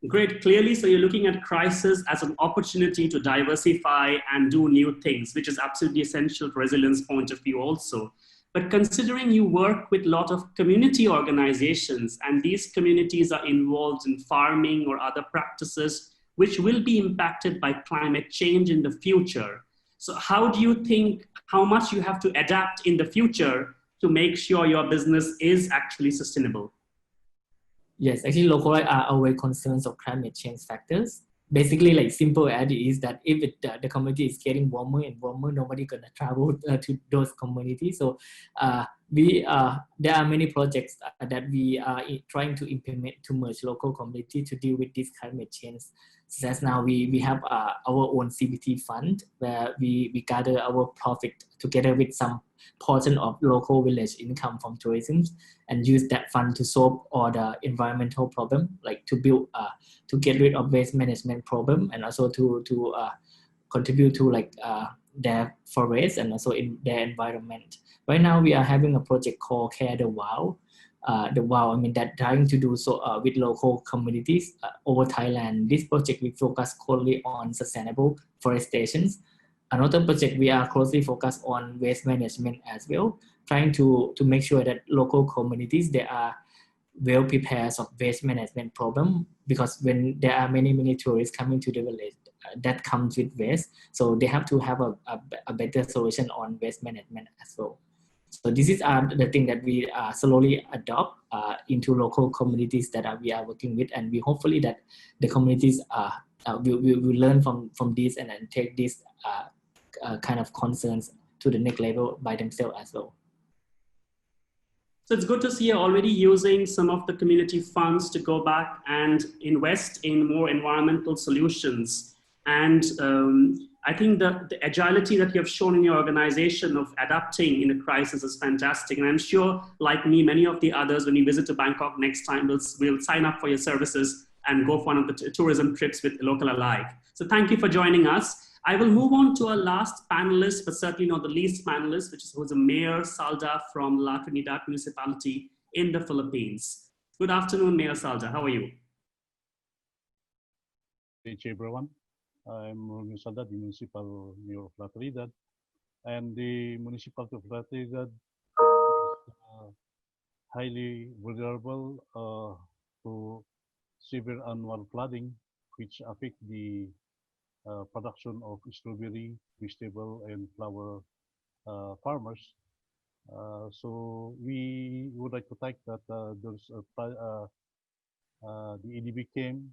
Great, clearly, so you're looking at crisis as an opportunity to diversify and do new things, which is absolutely essential for resilience point of view also. But considering you work with a lot of community organizations, and these communities are involved in farming or other practices which will be impacted by climate change in the future. So how do you think, how much you have to adapt in the future to make sure your business is actually sustainable? Yes, actually Localight are always concerned of climate change factors. Basically, like simple as it is that if the community is getting warmer and warmer, nobody gonna travel to those communities. So there are many projects that we are trying to implement to merge local community to deal with this climate change. So that's now we have our own CBT fund where we gather our profit together with some portion of local village income from tourism, and use that fund to solve all the environmental problem, like to build to get rid of waste management problem, and also to contribute to like their forest and also in their environment. Right now we are having a project called Care the Wow. The Wow, I mean that trying to do so with local communities over Thailand. This project we focus closely on sustainable forestations. Another project we are closely focused on waste management as well, trying to make sure that local communities, they are well prepared of waste management problem, because when there are many tourists coming to the village, that comes with waste, so they have to have a better solution on waste management as well. So this is the thing that we slowly adopt into local communities that we are working with, and we hopefully that the communities will learn from this and then take this kind of concerns to the next level by themselves as well. So it's good to see you're already using some of the community funds to go back and invest in more environmental solutions. And I think the agility that you have shown in your organization of adapting in a crisis is fantastic. And I'm sure, like me, many of the others, when you visit to Bangkok next time, will sign up for your services and go for one of the tourism trips with Local Alike. So thank you for joining us. I will move on to our last panelist, but certainly not the least panelist, who's Mayor Salda from La Trinidad Municipality in the Philippines. Good afternoon, Mayor Salda. How are you? Hey, everyone. I'm Mayor Salda, the Municipal Mayor of La Trinidad. And the Municipality of La Trinidad is highly vulnerable to severe annual flooding, which affect the production of strawberry, vegetable, and flower farmers. So we would like to thank that the EDB came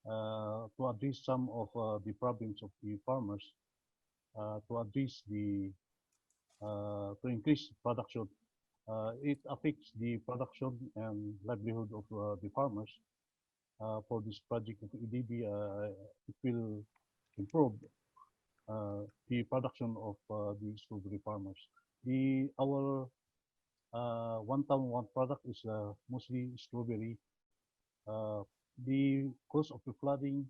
to address some of the problems of the farmers, to address the to increase production. It affects the production and livelihood of the farmers. for this project of EDB, it will improve the production of the strawberry farmers. Our one town one product is mostly strawberry. The cause of the flooding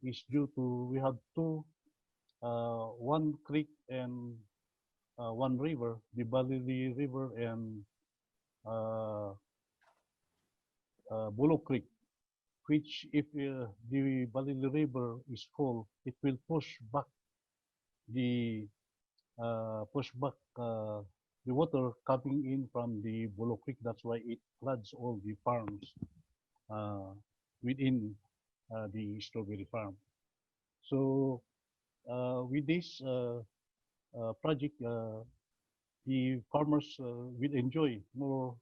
is due to we have one creek and one river, the Balili River and Bulo Creek, which if the Balili River is full, it will push back the water coming in from the Bulo Creek. That's why it floods all the farms within the strawberry farm. So with this project, the farmers will enjoy more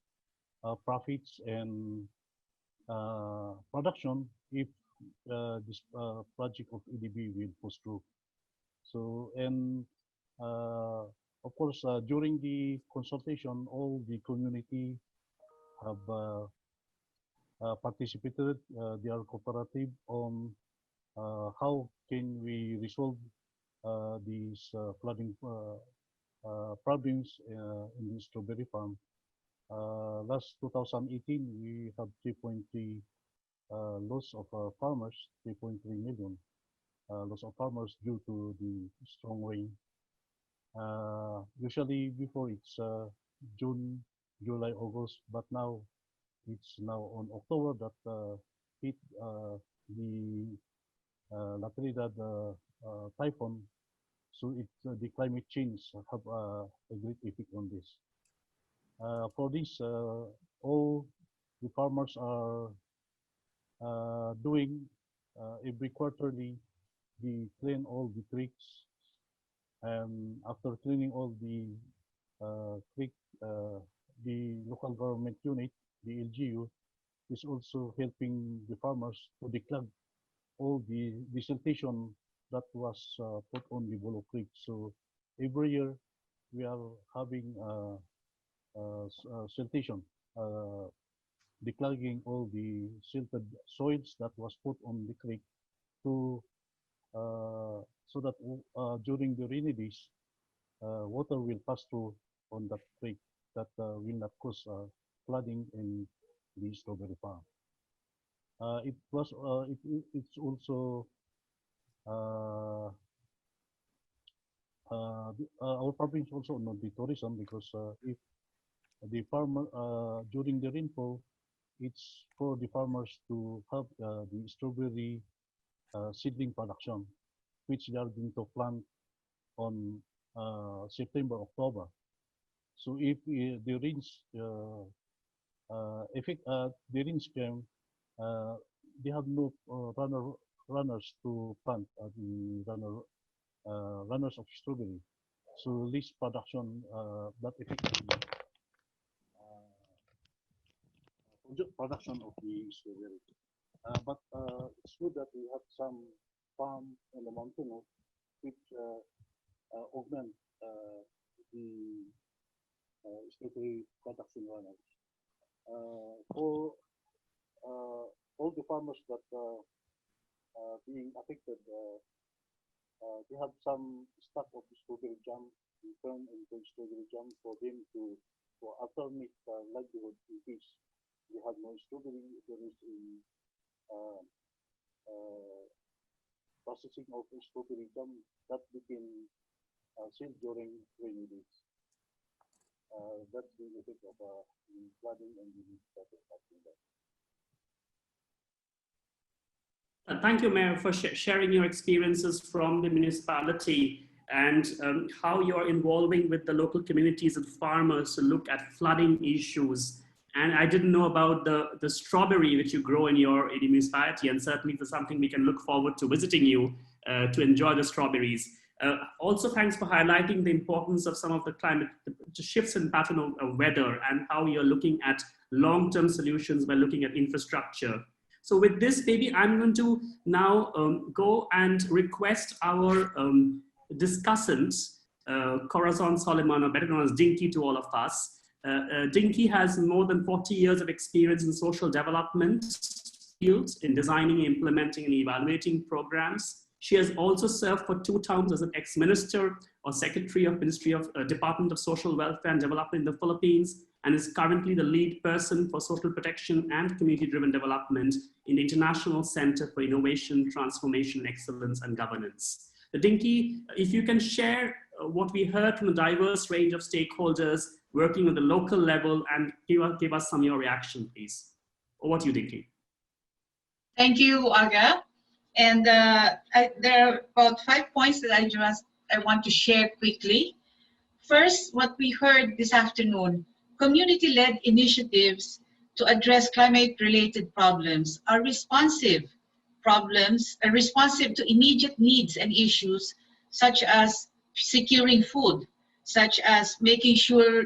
profits and production if this project of EDB will push through. So, and of course, during the consultation, all the community have participated. They are cooperative on how can we resolve these flooding problems in the strawberry farm. Last 2018, we have 3.3 loss of farmers, 3.3 million loss of farmers due to the strong rain. Usually before it's June, July, August, but now it's now on October that hit the La Trinidad typhoon. So the climate change have a great effect on this. For this, all the farmers are doing every quarterly, they clean all the creeks, and after cleaning all the creek, the local government unit, the LGU, is also helping the farmers to declug all the siltation that was put on the Bulo Creek. So every year we are having siltation, declogging all the silted soils that was put on the creek to so that during the rainy days, water will pass through on that creek that will not cause flooding in the strawberry farm. It's also our province also on the tourism, because if the farmer during the rainfall, it's for the farmers to have the strawberry seedling production, which they are going to plant on September, October. So if the rains the rains came, they have no runners to plant the runners of strawberry. So this production that affects production of the strawberry. But it's good that we have some farm in the mountain which augment the strawberry production runners. For all the farmers that being affected, they have some stock of strawberry jam, turn into strawberry jam for them to for alternate livelihood in case they have no strawberry. There is in processing of strawberry jam that we can sell during rainy days. That's the effect of flooding and the Thank you, Mayor, for sharing your experiences from the municipality and how you're involving with the local communities and farmers to look at flooding issues. And I didn't know about the strawberry which you grow in your municipality, and certainly it's something we can look forward to visiting you to enjoy the strawberries. Also, thanks for highlighting the importance of some of the climate the shifts in pattern of weather and how you're looking at long-term solutions by looking at infrastructure. So with this, maybe I'm going to now go and request our discussants, Corazon Solomon, or better known as Dinky to all of us. Dinky has more than 40 years of experience in social development fields in designing, implementing, and evaluating programs. She has also served for 2 terms as an ex-minister or secretary of Ministry of Department of Social Welfare and Development in the Philippines, and is currently the lead person for social protection and community-driven development in the International Center for Innovation, Transformation, Excellence, and Governance. Dinky, if you can share what we heard from a diverse range of stakeholders working on the local level and give us some of your reaction, please. Over to you, Dinky. Thank you, Aga. And there are about 5 points that I want to share quickly. First, what we heard this afternoon, community-led initiatives to address climate-related problems are responsive to immediate needs and issues, such as securing food, such as making sure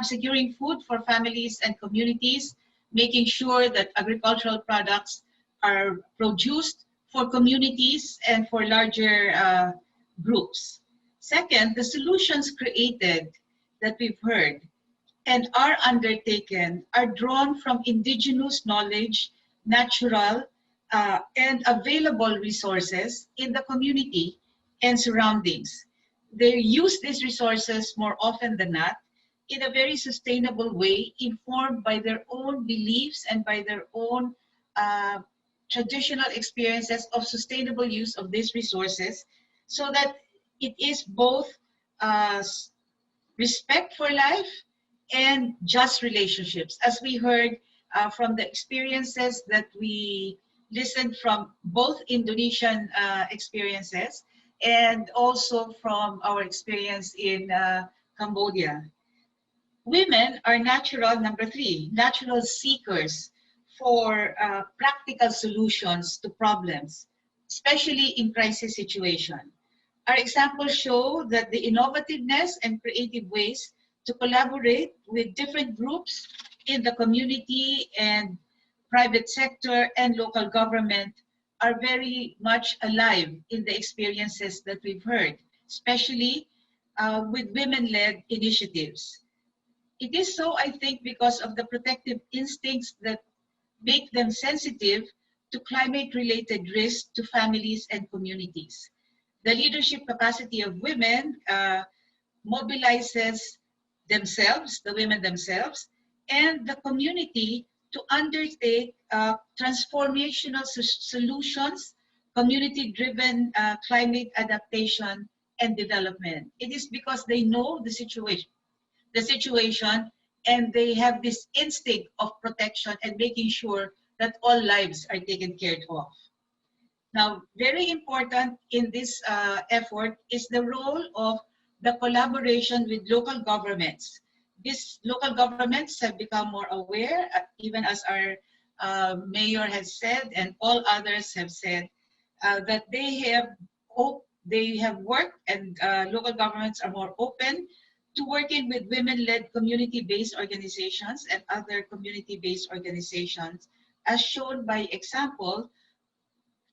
securing food for families and communities, making sure that agricultural products are produced for communities and for larger groups. Second, the solutions created that we've heard and are undertaken are drawn from indigenous knowledge, natural and available resources in the community and surroundings. They use these resources more often than not in a very sustainable way, informed by their own beliefs and by their own traditional experiences of sustainable use of these resources, so that it is both respect for life and just relationships. As we heard from the experiences that we listened from, both Indonesian experiences and also from our experience in Cambodia. Women are number 3, natural seekers for practical solutions to problems, especially in crisis situation. Our examples show that the innovativeness and creative ways to collaborate with different groups in the community and private sector and local government are very much alive in the experiences that we've heard, especially with women-led initiatives. It is so, I think, because of the protective instincts that make them sensitive to climate-related risks to families and communities. The leadership capacity of women mobilizes themselves, the women themselves, and the community to undertake transformational solutions, community-driven climate adaptation and development. It is because they know the situation, and they have this instinct of protection and making sure that all lives are taken care of. Now, very important in this effort is the role of the collaboration with local governments. These local governments have become more aware, even as our mayor has said and all others have said, that they have worked, and local governments are more open to working with women-led community-based organizations and other community-based organizations, as shown by example,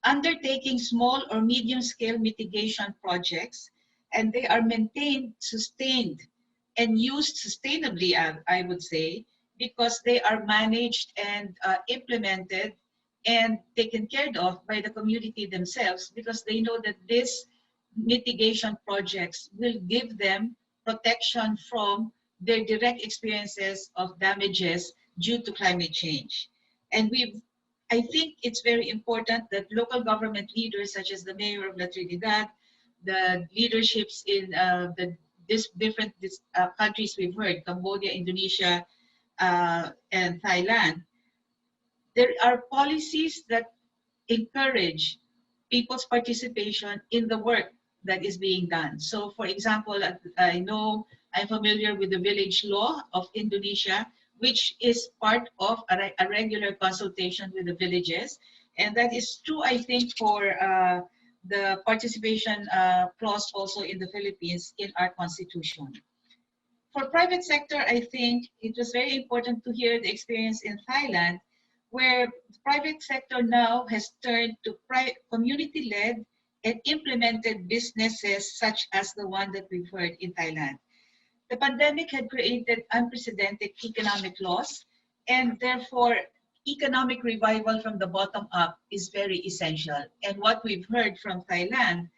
undertaking small or medium-scale mitigation projects, and they are maintained, sustained, and used sustainably, I would say, because they are managed and implemented and taken care of by the community themselves, because they know that these mitigation projects will give them protection from their direct experiences of damages due to climate change. And I think it's very important that local government leaders, such as the mayor of La Trinidad, the leaderships in different countries we've heard, Cambodia, Indonesia, and Thailand, there are policies that encourage people's participation in the work that is being done. So for example, I'm familiar with the village law of Indonesia, which is part of a regular consultation with the villages. And that is true, I think, for the participation clause also in the Philippines in our constitution. For private sector, I think it was very important to hear the experience in Thailand, where the private sector now has turned to community-led and implemented businesses such as the one that we've heard in Thailand. The pandemic had created unprecedented economic loss, and therefore economic revival from the bottom up is very essential. And what we've heard from Thailand,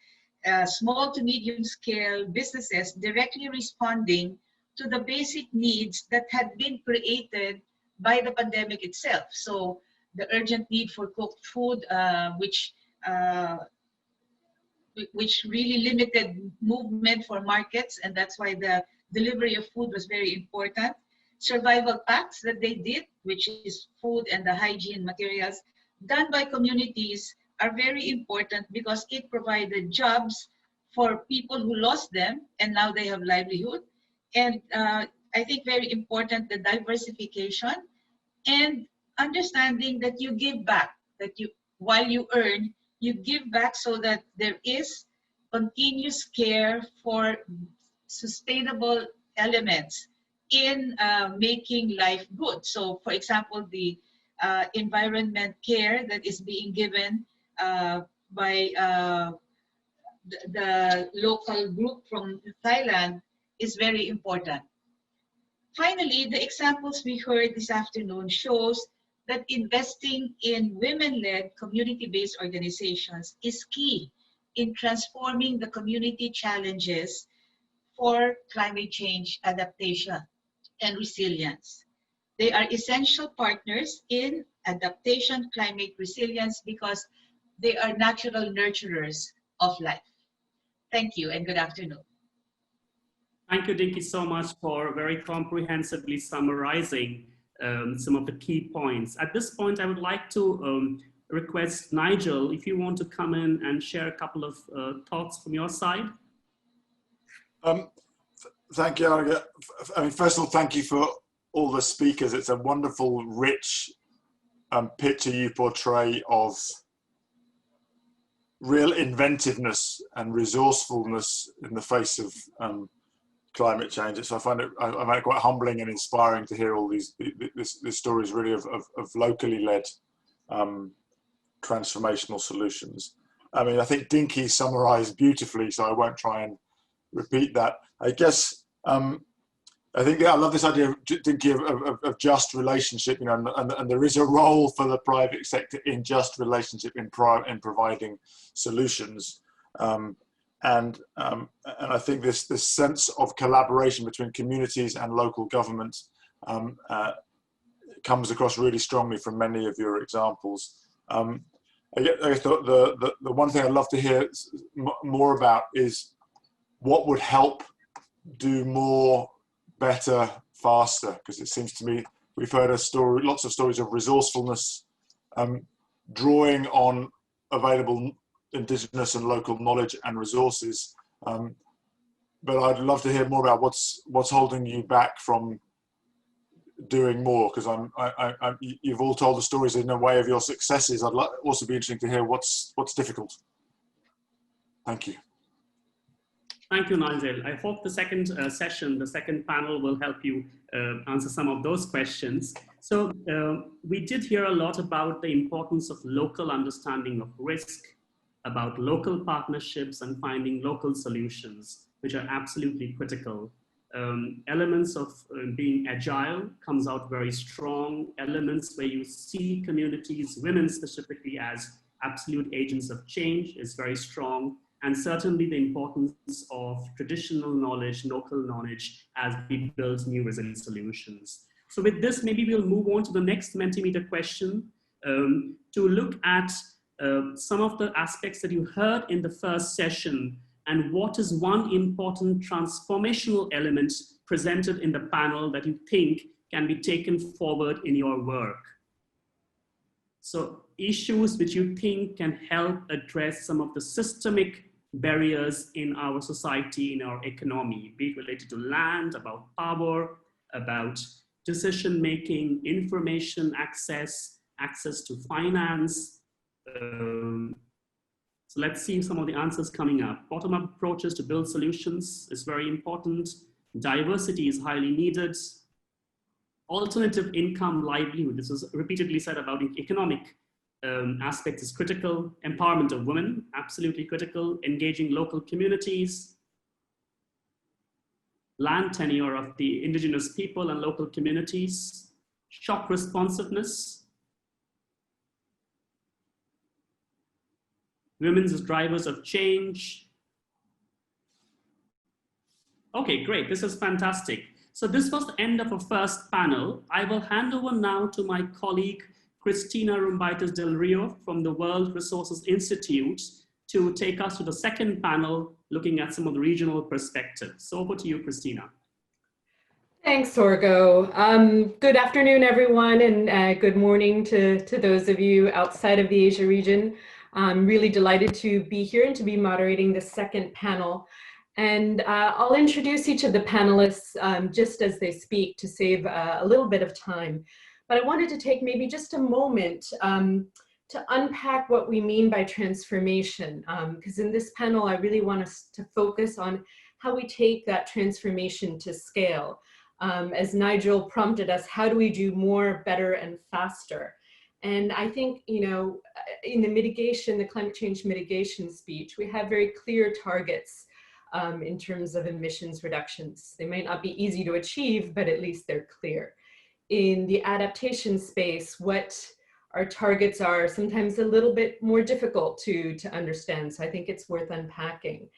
small to medium scale businesses directly responding to the basic needs that had been created by the pandemic itself. So the urgent need for cooked food, which really limited movement for markets, and that's why the delivery of food was very important. Survival packs that they did, which is food and the hygiene materials, done by communities are very important because it provided jobs for people who lost them and now they have livelihood. And I think very important, the diversification and understanding that you give back, that you, while you earn, you give back so that there is continuous care for sustainable elements in making life good. So for example, the environment care that is being given by the local group from Thailand is very important. Finally, the examples we heard this afternoon shows that investing in women-led community-based organizations is key in transforming the community challenges for climate change adaptation and resilience. They are essential partners in adaptation, climate resilience, because they are natural nurturers of life. Thank you and good afternoon. Thank you, Dinky, so much for very comprehensively summarizing some of the key points. At this point, I would like to request Nigel, if you want to come in and share a couple of thoughts from your side. Thank you, Arga. I mean, first of all, thank you for all the speakers. It's a wonderful, rich picture you portray of real inventiveness and resourcefulness in the face of climate change. So I find it quite humbling and inspiring to hear all these stories really of locally led transformational solutions. I mean, I think Dinky summarized beautifully, so I won't try and repeat that. I guess I think, yeah, I love this idea, Dinky, of just relationship, you know, and there is a role for the private sector in just relationship in providing solutions. And I think this sense of collaboration between communities and local governments comes across really strongly from many of your examples. I guess the one thing I'd love to hear more about is what would help do more, better, faster, because it seems to me we've heard lots of stories of resourcefulness, drawing on available indigenous and local knowledge and resources, but I'd love to hear more about what's holding you back from doing more, because you've all told the stories in a way of your successes. I'd also be interesting to hear what's difficult. Thank you. Thank you, Nigel. I hope the second session, the second panel, will help you answer some of those questions. So we did hear a lot about the importance of local understanding of risk, about local partnerships and finding local solutions, which are absolutely critical. Elements of being agile comes out very strong. Elements where you see communities, women specifically, as absolute agents of change is very strong. And certainly the importance of traditional knowledge, local knowledge, as we build new resilient solutions. So with this, maybe we'll move on to the next Mentimeter question to look at some of the aspects that you heard in the first session, and what is one important transformational element presented in the panel that you think can be taken forward in your work. So issues which you think can help address some of the systemic barriers in our society, in our economy, be it related to land, about power, about decision-making, information access, access to finance. So let's see some of the answers coming up. Bottom-up approaches to build solutions is very important. Diversity is highly needed. Alternative income livelihood, this was repeatedly said about economic aspects, is critical. Empowerment of women, absolutely critical. Engaging local communities. Land tenure of the indigenous people and local communities. Shock responsiveness. women as drivers of change. Okay, great, this is fantastic. So this was the end of our first panel. I will hand over now to my colleague, Cristina Rumbaitis del Rio from the World Resources Institute to take us to the second panel, looking at some of the regional perspectives. So over to you, Cristina. Thanks, Sorgo. Good afternoon, everyone, and good morning to those of you outside of the Asia region. I'm really delighted to be here and to be moderating the second panel. And I'll introduce each of the panelists just as they speak to save a little bit of time. But I wanted to take maybe just a moment to unpack what we mean by transformation, because in this panel, I really want us to focus on how we take that transformation to scale. As Nigel prompted us, how do we do more, better, and faster? And I think, you know, in the mitigation, the climate change mitigation speech, we have very clear targets in terms of emissions reductions. They might not be easy to achieve, but at least they're clear. In the adaptation space, what our targets are sometimes a little bit more difficult to understand. So I think it's worth unpacking.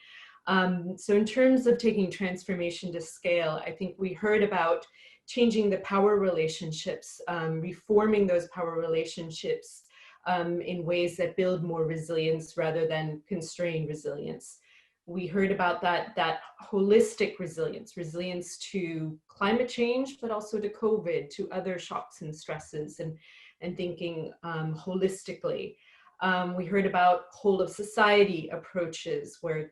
So in terms of taking transformation to scale, I think we heard about changing the power relationships, reforming those power relationships in ways that build more resilience rather than constrain resilience. We heard about that holistic resilience, resilience to climate change, but also to COVID, to other shocks and stresses, and thinking holistically. We heard about whole of society approaches where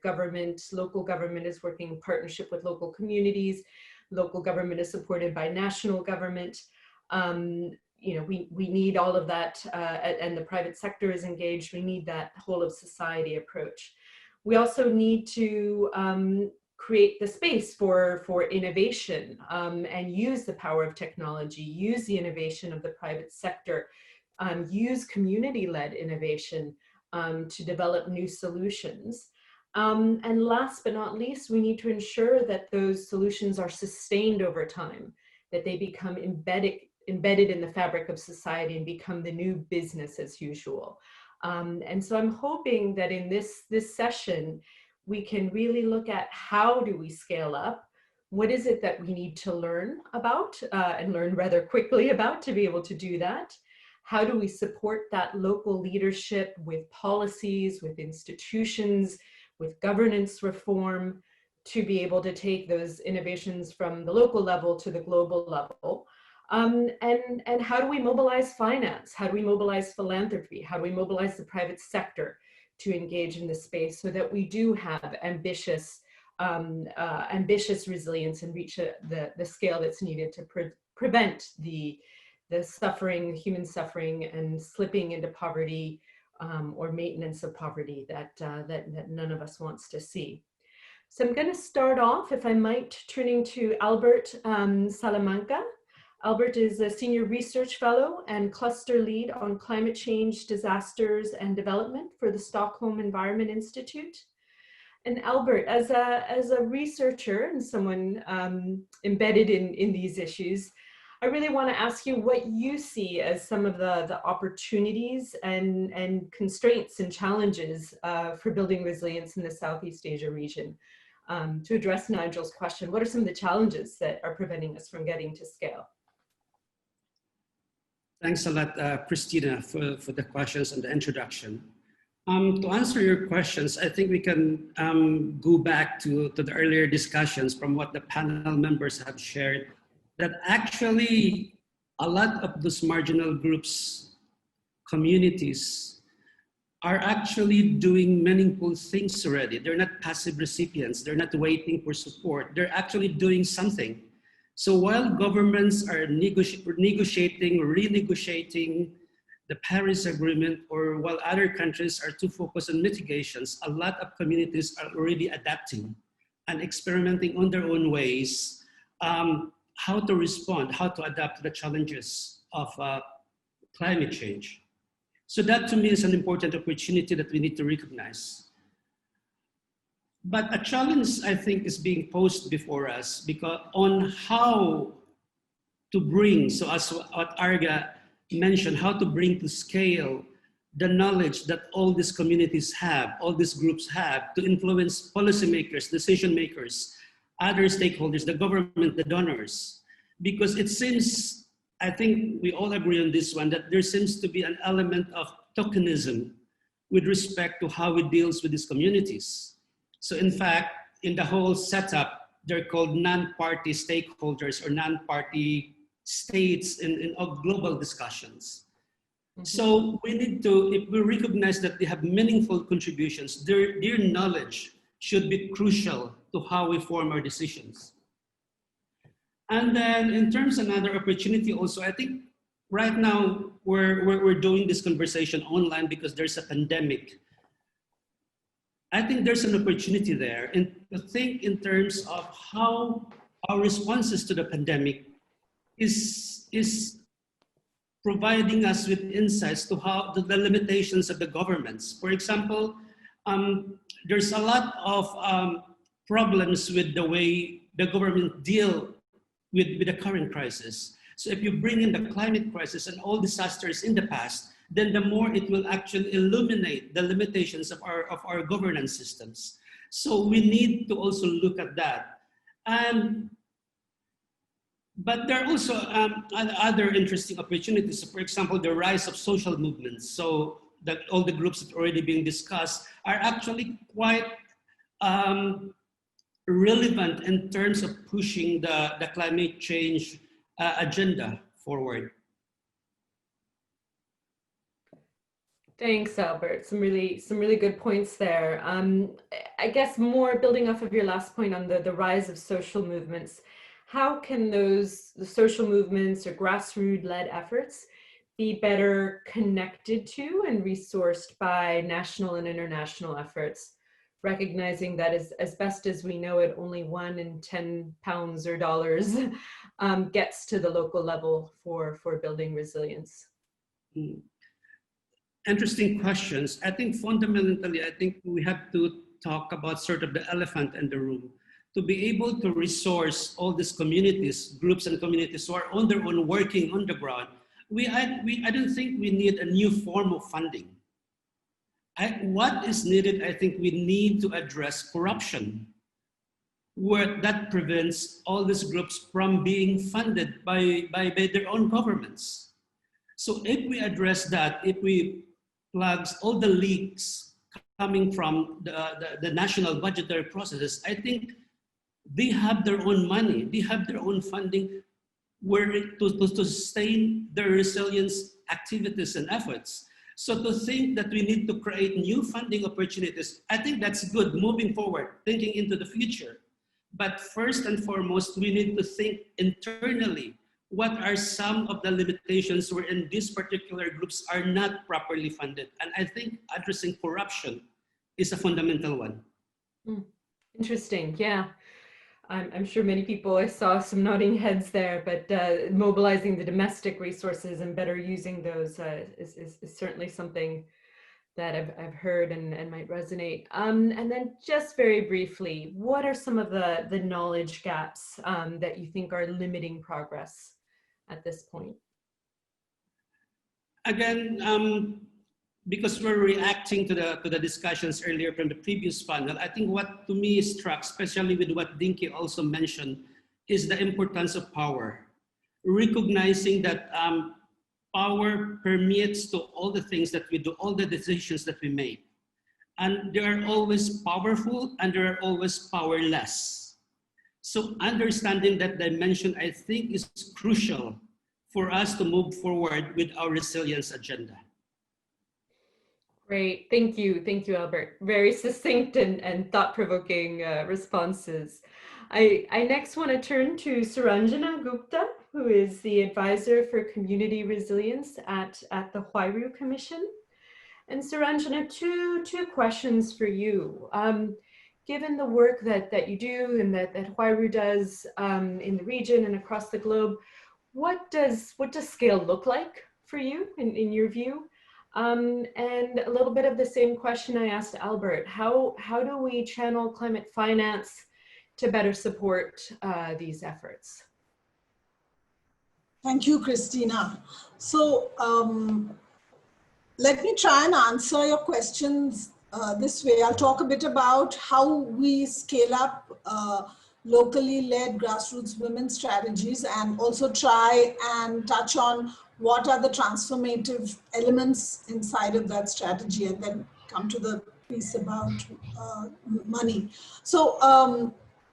local government is working in partnership with local communities, local government is supported by national government. You know, we need all of that, and the private sector is engaged. We need that whole of society approach. We also need to create the space for innovation and use the power of technology, use the innovation of the private sector, use community-led innovation to develop new solutions. And last but not least, we need to ensure that those solutions are sustained over time, that they become embedded in the fabric of society and become the new business as usual. And so I'm hoping that in this session, we can really look at how do we scale up? What is it that we need to learn about and learn rather quickly about to be able to do that? How do we support that local leadership with policies, with institutions, with governance reform to be able to take those innovations from the local level to the global level? And how do we mobilize finance? How do we mobilize philanthropy? How do we mobilize the private sector to engage in this space so that we do have ambitious resilience and reach the scale that's needed to prevent the suffering, human suffering, and slipping into poverty or maintenance of poverty that none of us wants to see. So I'm going to start off, if I might, turning to Albert Salamanca. Albert is a senior research fellow and cluster lead on climate change, disasters, and development for the Stockholm Environment Institute. And Albert, as a researcher and someone embedded in these issues, I really want to ask you what you see as some of the opportunities and constraints and challenges for building resilience in the Southeast Asia region. To address Nigel's question, what are some of the challenges that are preventing us from getting to scale? Thanks a lot, Christina, for the questions and the introduction. To answer your questions, I think we can go back to the earlier discussions from what the panel members have shared, that actually a lot of those marginal groups, communities, are actually doing meaningful things already. They're not passive recipients. They're not waiting for support. They're actually doing something. So while governments are renegotiating the Paris Agreement, or while other countries are too focused on mitigations, a lot of communities are already adapting and experimenting on their own ways, how to respond, how to adapt to the challenges of climate change. So that to me is an important opportunity that we need to recognize. But a challenge, I think, is being posed before us because on how to bring, so as what Arga mentioned, how to bring to scale the knowledge that all these communities have, all these groups have to influence policymakers, decision makers, other stakeholders, the government, the donors. Because it seems, I think we all agree on this one, that there seems to be an element of tokenism with respect to how it deals with these communities. So in fact, in the whole setup, they're called non-party stakeholders or non-party states in global discussions. Mm-hmm. So we need to, if we recognize that they have meaningful contributions, their knowledge should be crucial to how we form our decisions. And then in terms of another opportunity also, I think right now we're doing this conversation online because there's a pandemic. I think there's an opportunity there and to think in terms of how our responses to the pandemic is providing us with insights to how the limitations of the governments. For example, there's a lot of problems with the way the government deal with the current crisis. So if you bring in the climate crisis and all disasters in the past, then the more it will actually illuminate the limitations of our governance systems. So we need to also look at that. But there are also other interesting opportunities. So for example, the rise of social movements. So that all the groups that are already being discussed are actually quite relevant in terms of pushing the climate change agenda forward. Thanks, Albert. Some really good points there. I guess more building off of your last point on the rise of social movements. How can the social movements or grassroots-led efforts be better connected to and resourced by national and international efforts, recognizing that as best as we know it, only 1 in 10 pounds or dollars gets to the local level for building resilience? Interesting questions. I think fundamentally, I think we have to talk about sort of the elephant in the room. To be able to resource all these communities, groups and communities who are on their own working on the ground, I don't think we need a new form of funding. What is needed, I think we need to address corruption, where that prevents all these groups from being funded by their own governments. So if we address that, if we plug all the leaks coming from the national budgetary processes, I think they have their own money, they have their own funding to sustain their resilience activities and efforts. So to think that we need to create new funding opportunities, I think that's good moving forward, thinking into the future. But first and foremost, we need to think internally, what are some of the limitations wherein these particular groups are not properly funded? And I think addressing corruption is a fundamental one. Interesting, yeah. I'm sure many people, I saw some nodding heads there, but mobilizing the domestic resources and better using those is certainly something that I've heard and might resonate. And then just very briefly, what are some of the knowledge gaps that you think are limiting progress at this point? Again, because we're reacting to the discussions earlier from the previous panel, I think what to me struck, especially with what Dinky also mentioned, is the importance of power. Recognizing that power permeates to all the things that we do, all the decisions that we make. And there are always powerful and there are always powerless. So understanding that dimension, I think, is crucial for us to move forward with our resilience agenda. Great, thank you, Albert. Very succinct and thought-provoking responses. I next want to turn to Suranjana Gupta, who is the advisor for community resilience at the Huayru Commission. And Suranjana, two questions for you. Given the work that you do and that Huayru does in the region and across the globe, what does scale look like for you in your view? And a little bit of the same question I asked Albert. How do we channel climate finance to better support these efforts? Thank you, Christina. So let me try and answer your questions this way. I'll talk a bit about how we scale up locally led grassroots women's strategies, and also try and touch on what are the transformative elements inside of that strategy, and then come to the piece about money. So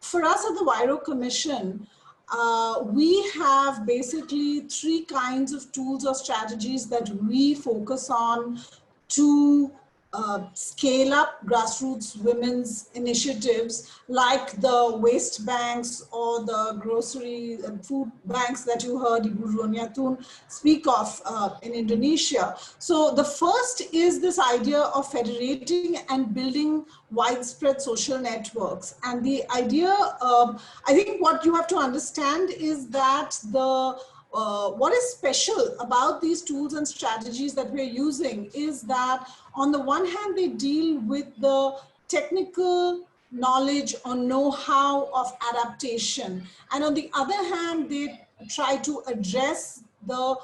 for us at the Vairo Commission, we have basically 3 kinds of tools or strategies that we focus on to scale up grassroots women's initiatives, like the waste banks or the grocery and food banks that you heard Ibu Roniatun speak of in Indonesia. So the first is this idea of federating and building widespread social networks. And the idea, I think what you have to understand is that what is special about these tools and strategies that we're using is that on the one hand, they deal with the technical knowledge or know-how of adaptation. And on the other hand, they try to address the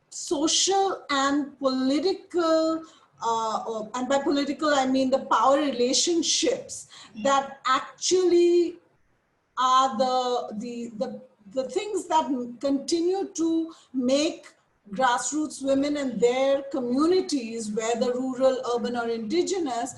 social and political, and by political, I mean the power relationships that actually are the things that continue to make grassroots women and their communities, whether rural, urban, or indigenous,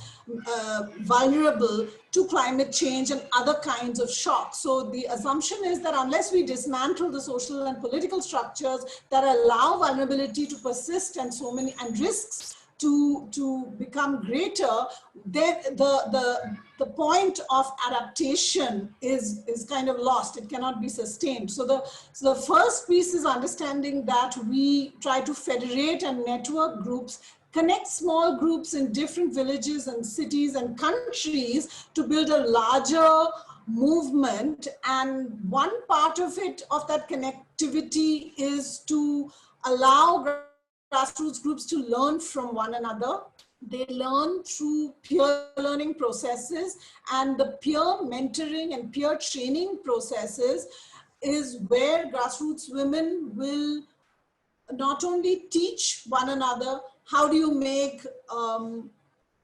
vulnerable to climate change and other kinds of shocks. So the assumption is that unless we dismantle the social and political structures that allow vulnerability to persist and risks to become greater, then the point of adaptation is kind of lost. It cannot be sustained. So the first piece is understanding that we try to federate and network groups, connect small groups in different villages and cities and countries to build a larger movement. And one part of it, of that connectivity, is to allow grassroots groups to learn from one another. They learn through peer learning processes, and the peer mentoring and peer training processes is where grassroots women will not only teach one another how do you make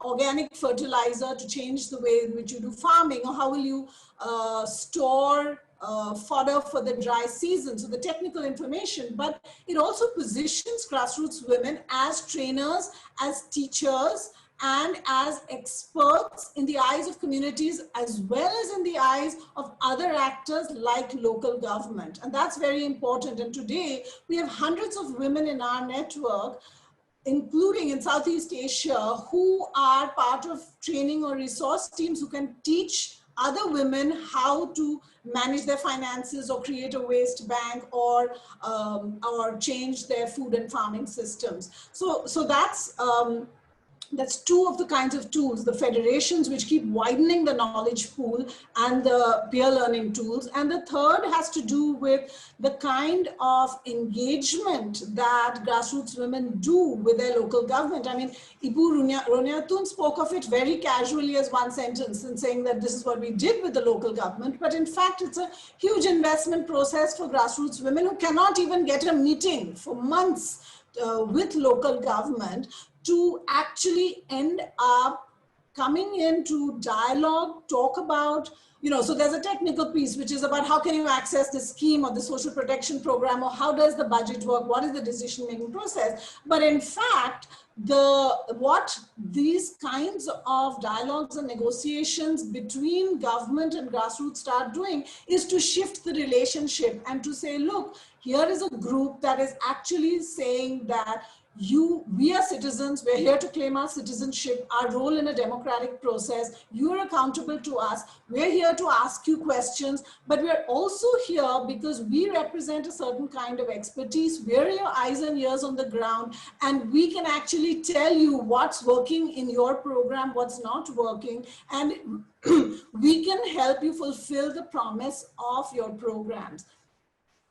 organic fertilizer to change the way in which you do farming, or how will you store fodder for the dry season, so the technical information, but it also positions grassroots women as trainers, as teachers, and as experts in the eyes of communities, as well as in the eyes of other actors like local government. And that's very important. And today we have hundreds of women in our network, including in Southeast Asia, who are part of training or resource teams who can teach other women how to manage their finances, or create a waste bank, or change their food and farming systems. So that's 2 of the kinds of tools, the federations, which keep widening the knowledge pool, and the peer learning tools. And the third has to do with the kind of engagement that grassroots women do with their local government. I mean, Ibu Roniatun spoke of it very casually as one sentence and saying that this is what we did with the local government. But in fact, it's a huge investment process for grassroots women who cannot even get a meeting for months with local government to actually end up coming into dialogue, talk about, so there's a technical piece, which is about how can you access the scheme or the social protection program, or how does the budget work, what is the decision-making process. But in fact, what these kinds of dialogues and negotiations between government and grassroots start doing is to shift the relationship and to say, look, here is a group that is actually saying that we are citizens, we're here to claim our citizenship, our role in a democratic process, you're accountable to us, we're here to ask you questions, but we're also here because we represent a certain kind of expertise, we're your eyes and ears on the ground, and we can actually tell you what's working in your program, what's not working, and we can help you fulfill the promise of your programs.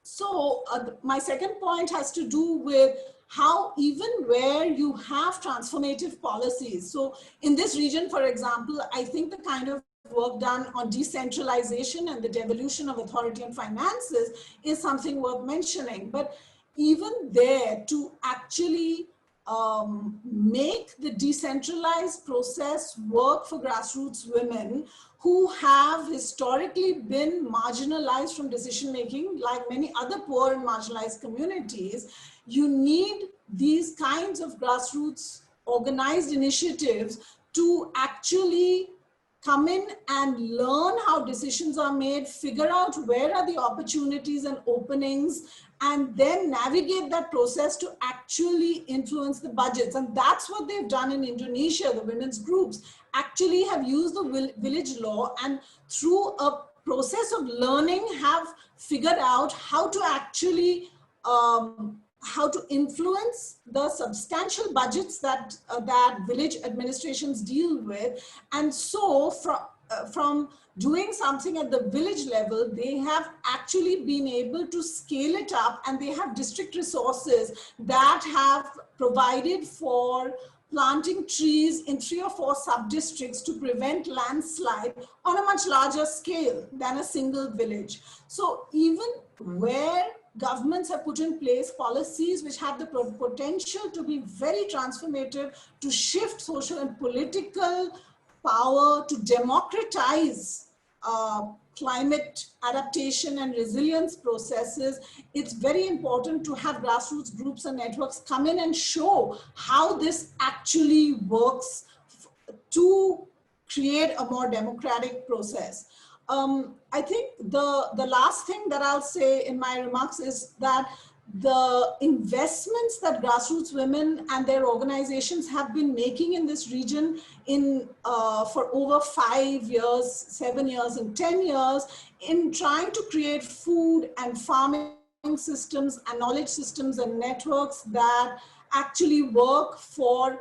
So my second point has to do with how even where you have transformative policies. So in this region, for example, I think the kind of work done on decentralization and the devolution of authority and finances is something worth mentioning. But even there, to actually make the decentralized process work for grassroots women who have historically been marginalized from decision making, like many other poor and marginalized communities. You need these kinds of grassroots organized initiatives to actually come in and learn how decisions are made, figure out where are the opportunities and openings, and then navigate that process to actually influence the budgets. And that's what they've done in Indonesia. The women's groups actually have used the village law, and through a process of learning have figured out how to actually how to influence the substantial budgets that that village administrations deal with. And so from doing something at the village level, they have actually been able to scale it up, and they have district resources that have provided for planting trees in 3 or 4 sub-districts to prevent landslide on a much larger scale than a single village. So even where governments have put in place policies which have the potential to be very transformative, to shift social and political power, to democratize climate adaptation and resilience processes, it's very important to have grassroots groups and networks come in and show how this actually works to create a more democratic process. I think the last thing that I'll say in my remarks is that the investments that grassroots women and their organizations have been making in this region for over 5 years, 7 years, and 10 years in trying to create food and farming systems and knowledge systems and networks that actually work for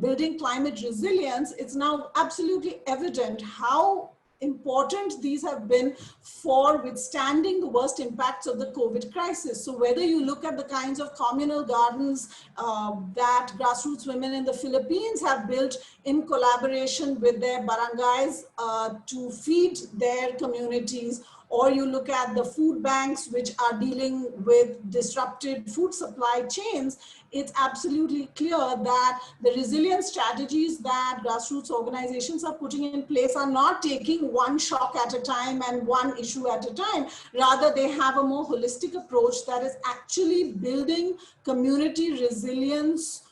building climate resilience, it's now absolutely evident how important these have been for withstanding the worst impacts of the COVID crisis. So whether you look at the kinds of communal gardens that grassroots women in the Philippines have built in collaboration with their barangays to feed their communities, or you look at the food banks which are dealing with disrupted food supply chains, it's absolutely clear that the resilience strategies that grassroots organizations are putting in place are not taking one shock at a time and one issue at a time. Rather, they have a more holistic approach that is actually building community resilience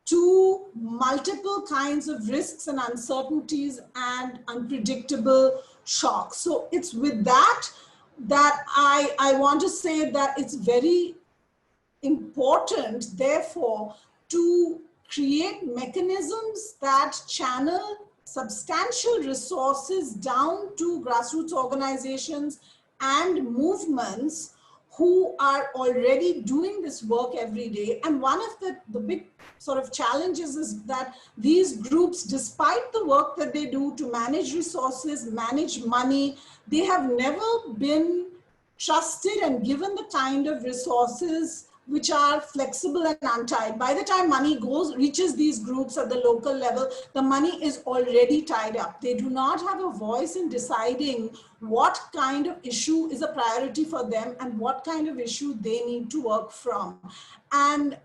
to multiple kinds of risks and uncertainties and unpredictable shocks. So it's with that I want to say that it's very important, therefore, to create mechanisms that channel substantial resources down to grassroots organizations and movements who are already doing this work every day. And one of the big sort of challenges is that these groups, despite the work that they do to manage resources, manage money, they have never been trusted and given the kind of resources which are flexible and untied. By the time money reaches these groups at the local level, the money is already tied up. They do not have a voice in deciding what kind of issue is a priority for them and what kind of issue they need to work from. And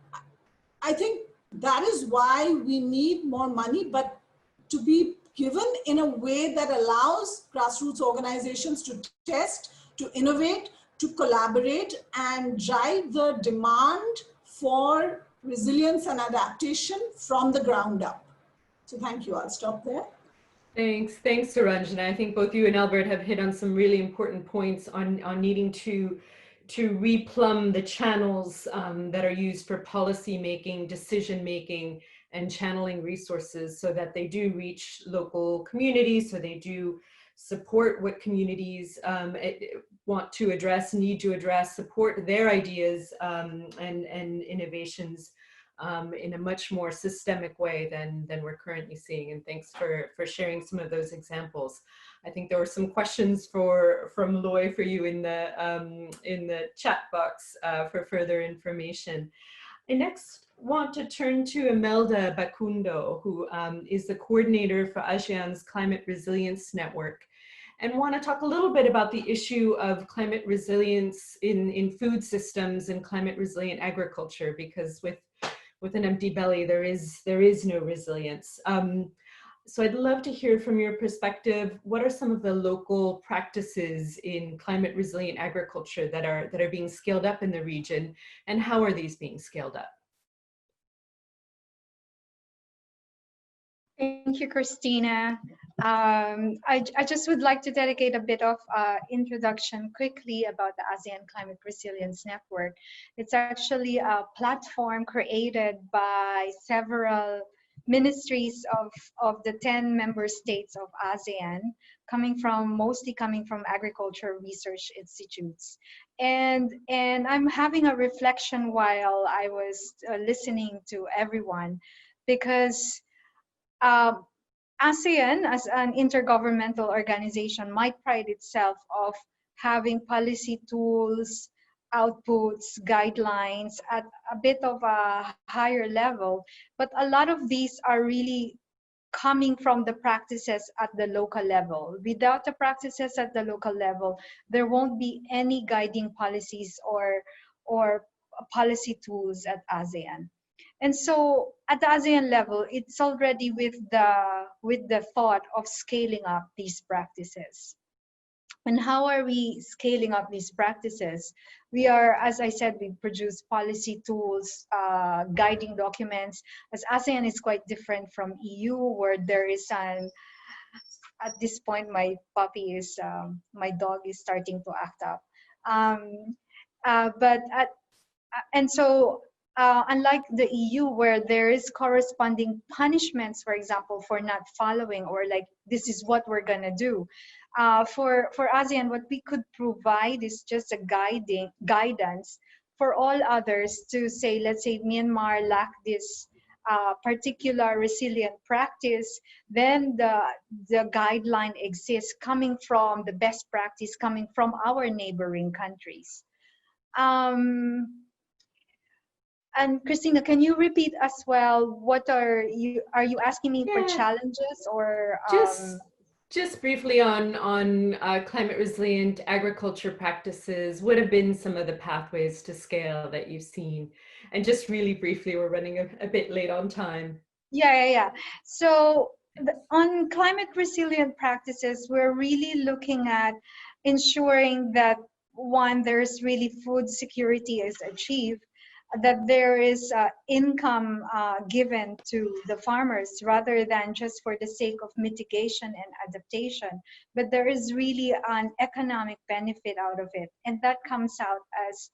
I think that is why we need more money, but to be given in a way that allows grassroots organizations to test, to innovate, to collaborate and drive the demand for resilience and adaptation from the ground up. So thank you, I'll stop there. Thanks, Suranjana. I think both you and Albert have hit on some really important points on needing to replumb the channels that are used for policy making, decision making, and channeling resources so that they do reach local communities, so they do support what communities want to address, need to address, support their ideas and innovations in a much more systemic way than we're currently seeing. And thanks for sharing some of those examples. I think there were some questions from Loy for you in the chat box for further information. I next want to turn to Imelda Bakundo, who is the coordinator for ASEAN's Climate Resilience Network, and want to talk a little bit about the issue of climate resilience in food systems and climate resilient agriculture, because with with an empty belly, there is no resilience. So I'd love to hear from your perspective, what are some of the local practices in climate resilient agriculture that are being scaled up in the region, and how are these being scaled up? Thank you, Christina. I just would like to dedicate a bit of introduction quickly about the ASEAN Climate Resilience Network. It's actually a platform created by several ministries of the 10 member states of ASEAN, mostly coming from agriculture research institutes. And I'm having a reflection while I was listening to everyone, because ASEAN as an intergovernmental organization might pride itself of having policy tools, outputs, guidelines at a bit of a higher level, but a lot of these are really coming from the practices at the local level. Without the practices at the local level, there won't be any guiding policies or policy tools at ASEAN. And so at the ASEAN level, it's already with the thought of scaling up these practices. And how are we scaling up these practices? We are, as I said, we produce policy tools, guiding documents, as ASEAN is quite different from EU, where there is at this point, my dog is starting to act up. Unlike the EU, where there is corresponding punishments, for example, for not following, or like, this is what we're gonna do. For ASEAN, what we could provide is just a guidance for all others to say, let's say Myanmar lack this particular resilient practice, then the guideline exists coming from the best practice coming from our neighboring countries. And Christina, can you repeat as well, what are you asking me for challenges, or just briefly on climate resilient agriculture practices? What have been some of the pathways to scale that you've seen? And just really briefly, we're running a bit late on time. Yeah. So on climate resilient practices, we're really looking at ensuring that, one, there's really food security is achieved, that there is income given to the farmers, rather than just for the sake of mitigation and adaptation, but there is really an economic benefit out of it. And that comes out as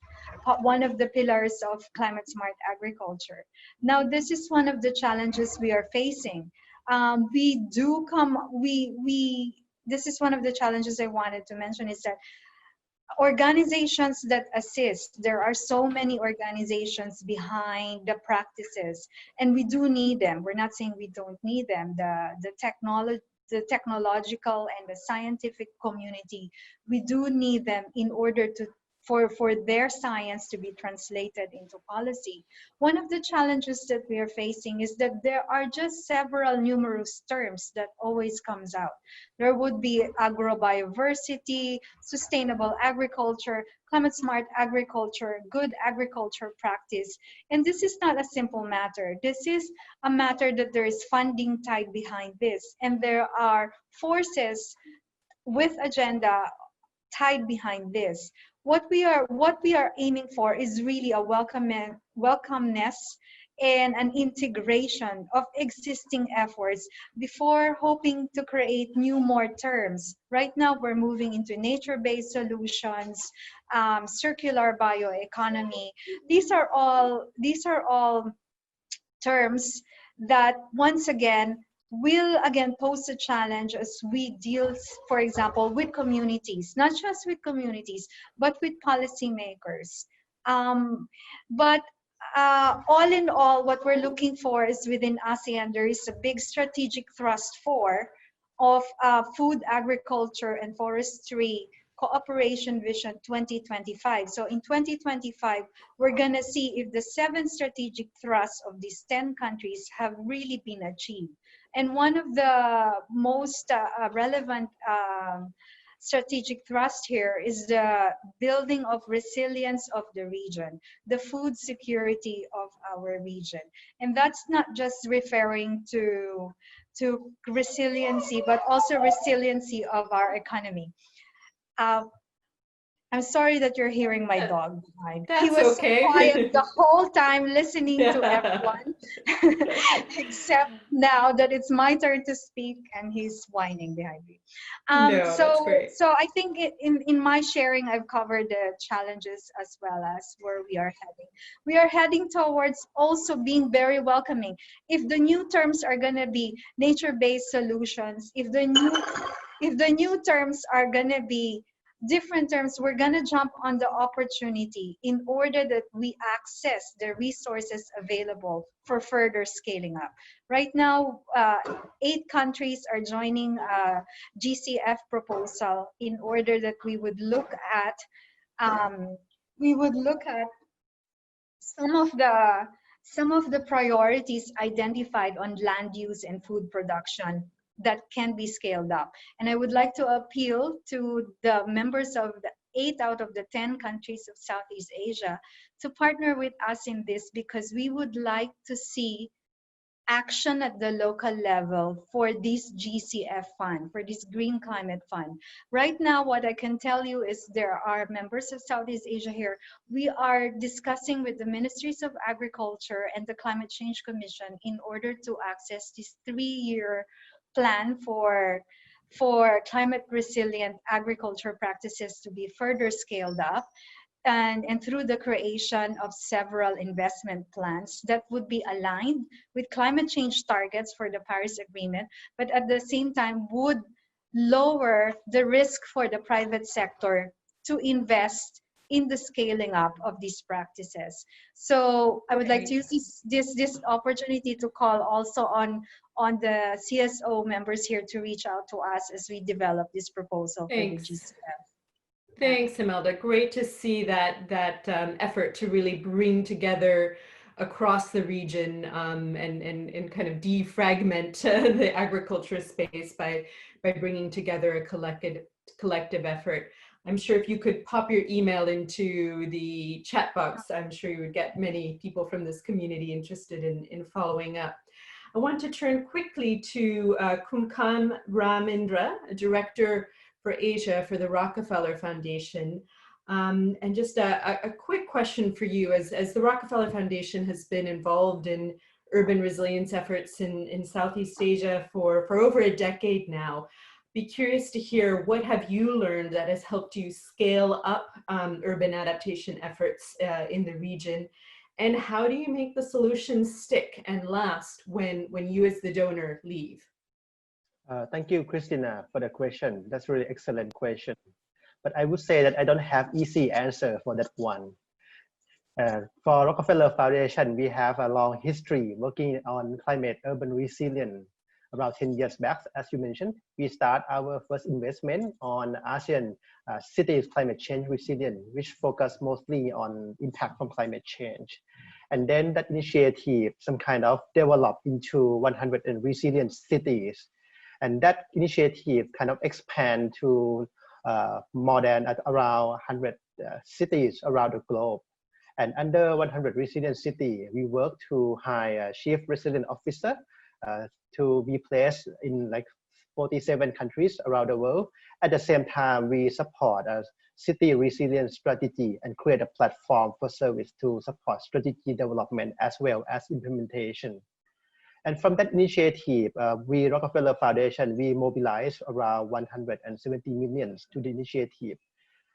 one of the pillars of climate smart agriculture. Now, this is one of the challenges we are facing. This is one of the challenges I wanted to mention, is that organizations that assist, there are so many organizations behind the practices, and we do need them. We're not saying we don't need them. The technological and the scientific community, we do need them in order for their science to be translated into policy. One of the challenges that we are facing is that there are just several numerous terms that always comes out. There would be agrobiodiversity, sustainable agriculture, climate smart agriculture, good agriculture practice. And this is not a simple matter. This is a matter that there is funding tied behind this. And there are forces with agenda tied behind this. What we are aiming for is really a welcomeness and an integration of existing efforts before hoping to create more terms. Right now, we're moving into nature-based solutions, circular bioeconomy. These are all terms that, once again, will pose a challenge as we deal, for example, with communities, not just with communities, but with policymakers. But all in all, what we're looking for is, within ASEAN, there is a big strategic thrust of food, agriculture, and forestry Cooperation Vision 2025. So in 2025, we're going to see if the 7 strategic thrusts of these 10 countries have really been achieved. And one of the most relevant strategic thrust here is the building of resilience of the region, the food security of our region. And that's not just referring to resiliency, but also resiliency of our economy. I'm sorry that you're hearing my dog behind. He That's was okay. so quiet the whole time listening to everyone, except now that it's my turn to speak and he's whining behind me. No, that's great. So I think in my sharing, I've covered the challenges as well as where we are heading. We are heading towards also being very welcoming. If the new terms are going to be nature-based solutions, if the new terms are going to be different terms, we're going to jump on the opportunity in order that we access the resources available for further scaling up. Right now, 8 countries are joining a GCF proposal in order that we would look at some of the priorities identified on land use and food production that can be scaled up. And I would like to appeal to the members of the 8 out of the 10 countries of Southeast Asia to partner with us in this, because we would like to see action at the local level for this GCF fund, for this Green Climate Fund. Right now, what I can tell you is there are members of Southeast Asia here. We are discussing with the Ministries of Agriculture and the Climate Change Commission in order to access this 3-year plan for climate resilient agriculture practices to be further scaled up, and through the creation of several investment plans that would be aligned with climate change targets for the Paris Agreement, but at the same time would lower the risk for the private sector to invest in the scaling up of these practices. So I would like to use this opportunity to call also on the CSO members here to reach out to us as we develop this proposal for the GCF. Thanks, Imelda. Great to see that effort to really bring together across the region and kind of defragment the agriculture space by bringing together a collective effort. I'm sure if you could pop your email into the chat box, I'm sure you would get many people from this community interested in following up. I want to turn quickly to Kumkan Ramindra, Director for Asia for the Rockefeller Foundation. And just a quick question for you, as the Rockefeller Foundation has been involved in urban resilience efforts in Southeast Asia for over a decade now. Be curious to hear, what have you learned that has helped you scale up urban adaptation efforts in the region? And how do you make the solutions stick and last when you as the donor leave? Thank you, Christina, for the question. That's a really excellent question. But I would say that I don't have easy answer for that one. For Rockefeller Foundation, we have a long history working on climate urban resilience. About 10 years back, as you mentioned, we start our first investment on ASEAN cities climate change resilience, which focus mostly on impact from climate change. And then that initiative, some kind of developed into 100 resilient cities. And that initiative kind of expand to more than around 100 cities around the globe. And under 100 resilient city, we work to hire a chief resilient officer to be placed in like 47 countries around the world. At the same time, we support a city resilience strategy and create a platform for service to support strategy development as well as implementation. And from that initiative, we Rockefeller Foundation, we mobilized around 170 million to the initiative.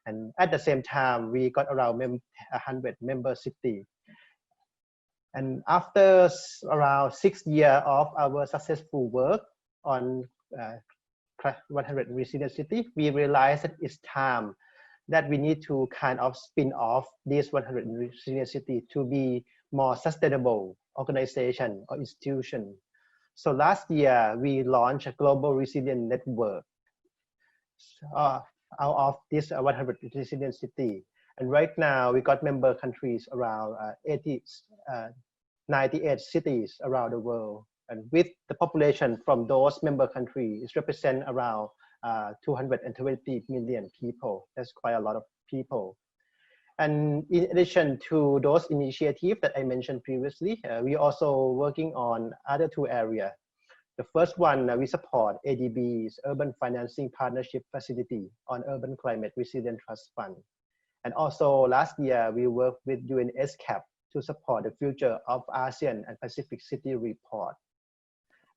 And at the same time, we got around 100 member cities. And after around 6 years of our successful work on 100 resilient cities, we realized that it's time that we need to kind of spin off this 100 resilient city to be more sustainable organization or institution. So last year, we launched a global resilient network out of this 100 resilient city. And right now, we got member countries around 98 cities around the world. And with the population from those member countries, represent around 220 million people. That's quite a lot of people. And in addition to those initiatives that I mentioned previously, we're also working on other two areas. The first one, we support ADB's Urban Financing Partnership Facility on Urban Climate Resilient Trust Fund. And also last year, we worked with UNESCAP to support the Future of ASEAN and Pacific City report.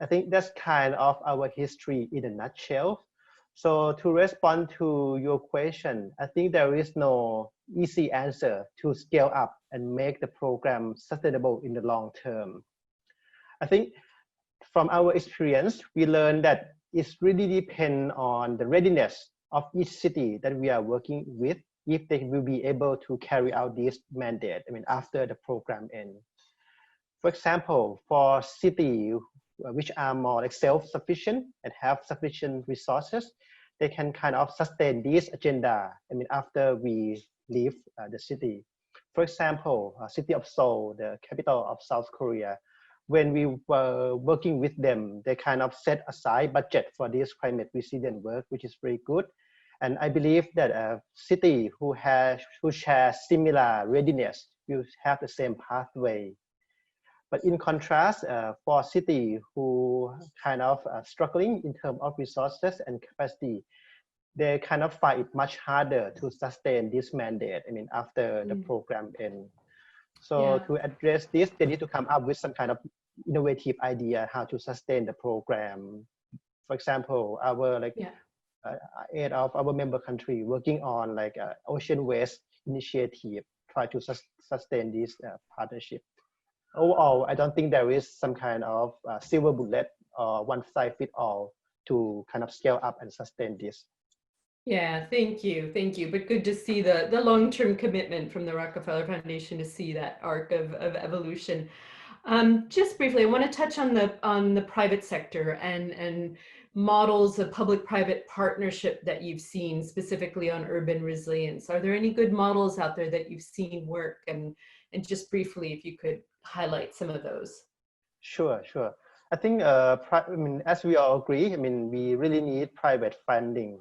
I think that's kind of our history in a nutshell. So to respond to your question, I think there is no easy answer to scale up and make the program sustainable in the long term. I think from our experience, we learned that it really depends on the readiness of each city that we are working with, if they will be able to carry out this mandate, after the program ends. For example, for cities which are more like self-sufficient and have sufficient resources, they can kind of sustain this agenda, after we leave the city. For example, city of Seoul, the capital of South Korea, when we were working with them, they kind of set aside budget for this climate resilient work, which is very good. And I believe that a city who shares similar readiness will have the same pathway. But in contrast, for cities who kind of struggling in terms of resources and capacity, they kind of find it much harder to sustain this mandate, after the program ends. So to address this, they need to come up with some kind of innovative idea how to sustain the program. For example, our 8 of our member country working on ocean waste initiative, try to sustain this partnership. Overall, I don't think there is some kind of silver bullet or one size fits all to kind of scale up and sustain this. Yeah, thank you. But good to see the long-term commitment from the Rockefeller Foundation to see that arc of evolution. Just briefly, I want to touch on the private sector and models of public-private partnership that you've seen specifically on urban resilience. Are there any good models out there that you've seen work? And just briefly, if you could highlight some of those. Sure. I think, as we all agree, we really need private funding.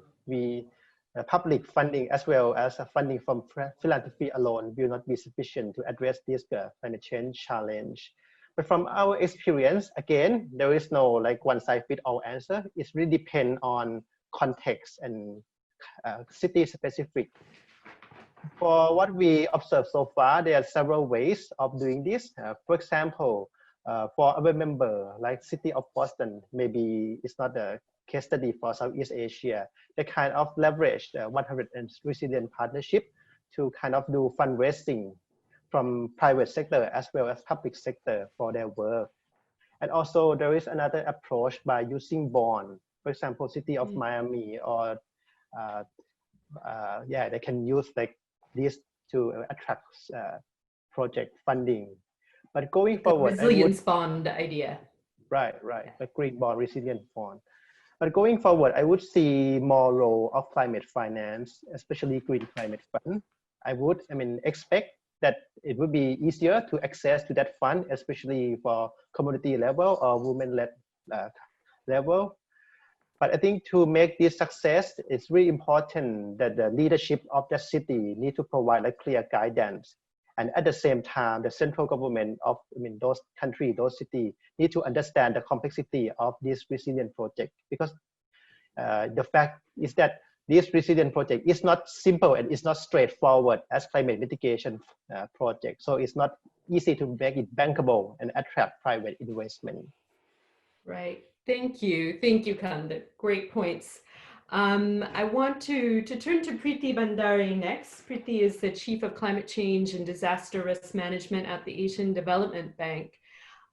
Public funding as well as funding from philanthropy alone will not be sufficient to address this climate change challenge. But from our experience, again, there is no one size fits all answer. It really depends on context and city specific. For what we observed so far, there are several ways of doing this. For example, for our member, like city of Boston, maybe it's not a case study for Southeast Asia. They kind of leverage the 100 Resilient Partnership to kind of do fundraising from private sector as well as public sector for their work. And also there is another approach by using bond. For example, city of Miami or they can use this to attract project funding. But going forward, resilience bond idea. Right. The green bond, resilient bond. But going forward, I would see more role of climate finance, especially green climate fund. I would, expect that it would be easier to access to that fund, especially for community level or women-led level. But I think to make this success, it's really important that the leadership of the city need to provide clear guidance. And at the same time, the central government of those countries, those cities need to understand the complexity of this resilient project, because the fact is that this resilient project is not simple and it's not straightforward as climate mitigation project. So it's not easy to make it bankable and attract private investment. Right. Thank you, Kand. Great points. I want to turn to Preeti Bhandari next. Preeti is the Chief of Climate Change and Disaster Risk Management at the Asian Development Bank.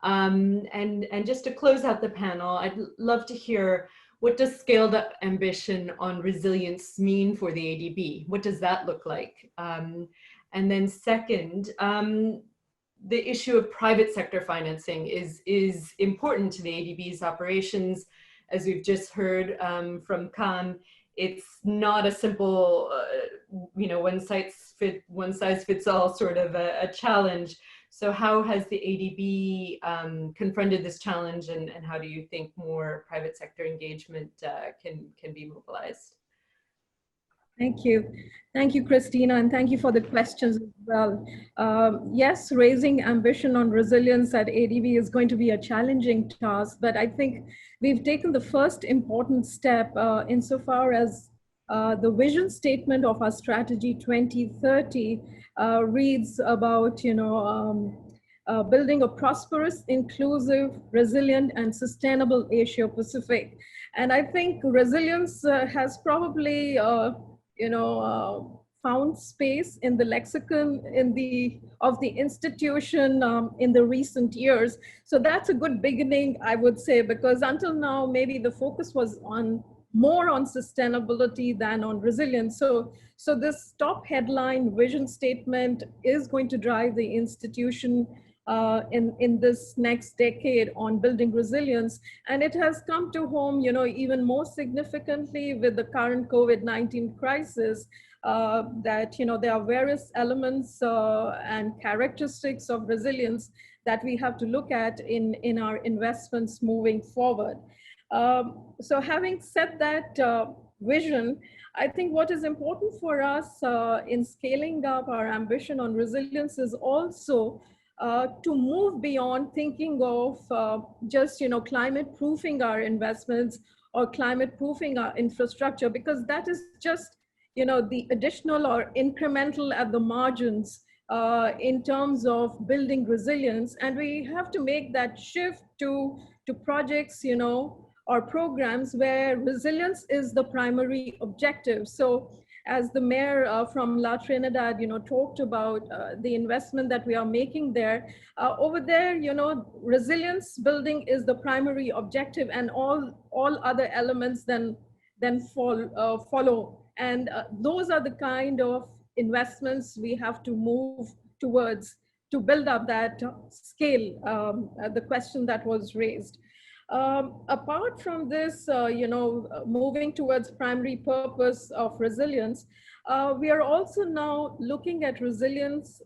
And just to close out the panel, I'd love to hear, what does scaled up ambition on resilience mean for the ADB? What does that look like? And then second, the issue of private sector financing is important to the ADB's operations. As we've just heard from Khan, it's not a simple, one size fits all sort of a challenge. So how has the ADB confronted this challenge, and how do you think more private sector engagement can be mobilized? Thank you. Thank you, Christina, and thank you for the questions as well. Yes, raising ambition on resilience at ADB is going to be a challenging task, but I think we've taken the first important step insofar as the vision statement of our strategy 2030 reads about, building a prosperous, inclusive, resilient, and sustainable Asia Pacific. And I think resilience has probably found space in the lexicon of the institution in the recent years. So that's a good beginning, I would say, because until now, maybe the focus was more on sustainability than on resilience. So this top headline vision statement is going to drive the institution in this next decade on building resilience. And it has come to home, even more significantly with the current COVID-19 crisis, that, there are various elements and characteristics of resilience that we have to look at in our investments moving forward. So having said that vision, I think what is important for us in scaling up our ambition on resilience is also to move beyond thinking of just, climate proofing our investments or climate proofing our infrastructure, because that is just, the additional or incremental at the margins in terms of building resilience. And we have to make that shift to projects, or programs where resilience is the primary objective. So as the mayor from La Trinidad, talked about the investment that we are making there, over there, resilience building is the primary objective, and all other elements then follow. And those are the kind of investments we have to move towards to build up that scale, the question that was raised. Apart from this, moving towards primary purpose of resilience, we are also now looking at resilience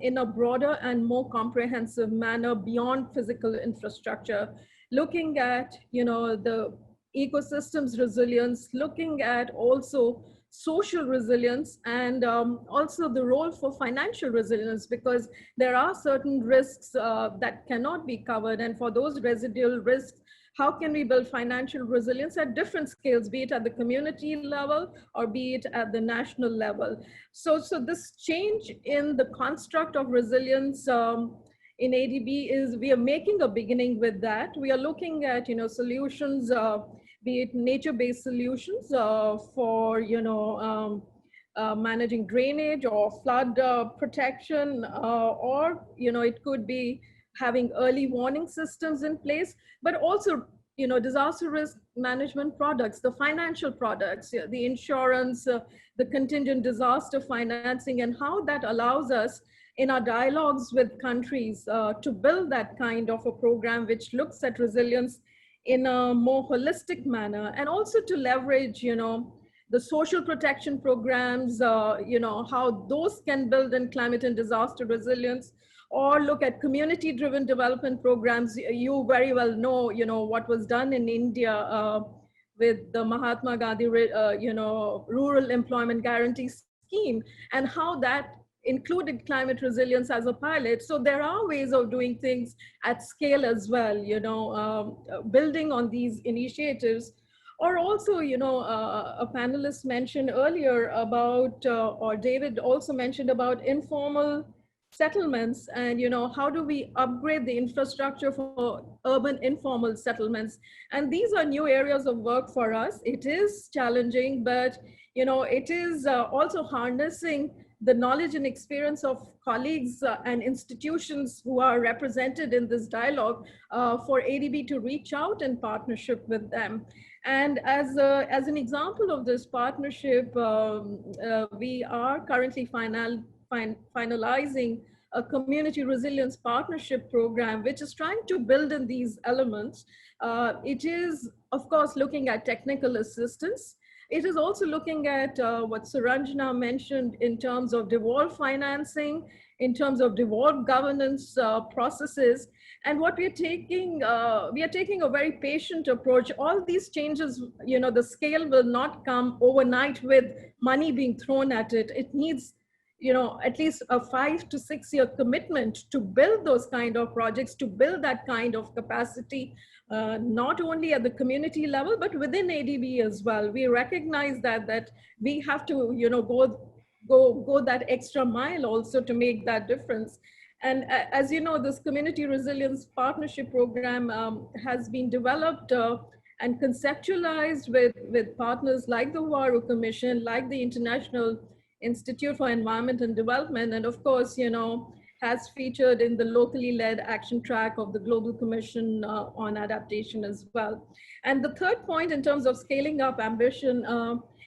in a broader and more comprehensive manner beyond physical infrastructure, looking at, the ecosystems resilience, looking at also social resilience, and also the role for financial resilience, because there are certain risks that cannot be covered. And for those residual risks, how can we build financial resilience at different scales, be it at the community level or be it at the national level? So this change in the construct of resilience in ADB is, we are making a beginning with that. We are looking at, solutions, be it nature-based solutions for, managing drainage or flood protection, or, it could be having early warning systems in place, but also, disaster risk management products, the financial products, the insurance, the contingent disaster financing, and how that allows us in our dialogues with countries to build that kind of a program which looks at resilience in a more holistic manner, and also to leverage, the social protection programs, how those can build in climate and disaster resilience, or look at community-driven development programs. You very well know, what was done in India with the Mahatma Gandhi, Rural Employment Guarantee Scheme, and how that included climate resilience as a pilot. So there are ways of doing things at scale as well, building on these initiatives. Or also, a panelist mentioned earlier about, or David also mentioned about informal settlements, and how do we upgrade the infrastructure for urban informal settlements? And these are new areas of work for us. It is challenging, but it is also harnessing the knowledge and experience of colleagues and institutions who are represented in this dialogue for ADB to reach out in partnership with them. And as an example of this partnership, we are currently finalizing a community resilience partnership program, which is trying to build in these elements. It is, of course, looking at technical assistance, It is also looking at what Suranjana mentioned in terms of devolved financing, in terms of devolved governance processes. And what we are taking a very patient approach. All these changes, the scale will not come overnight with money being thrown at it. It needs at least a 5 to 6 year commitment to build those kind of projects, to build that kind of capacity, not only at the community level, but within ADB as well. We recognize that we have to, go that extra mile also to make that difference. And as you know, this Community Resilience Partnership Program has been developed and conceptualized with partners like the Waru Commission, like the International Institute for Environment and Development, and of course, has featured in the locally led action track of the Global Commission on Adaptation as well. And the third point in terms of scaling up ambition,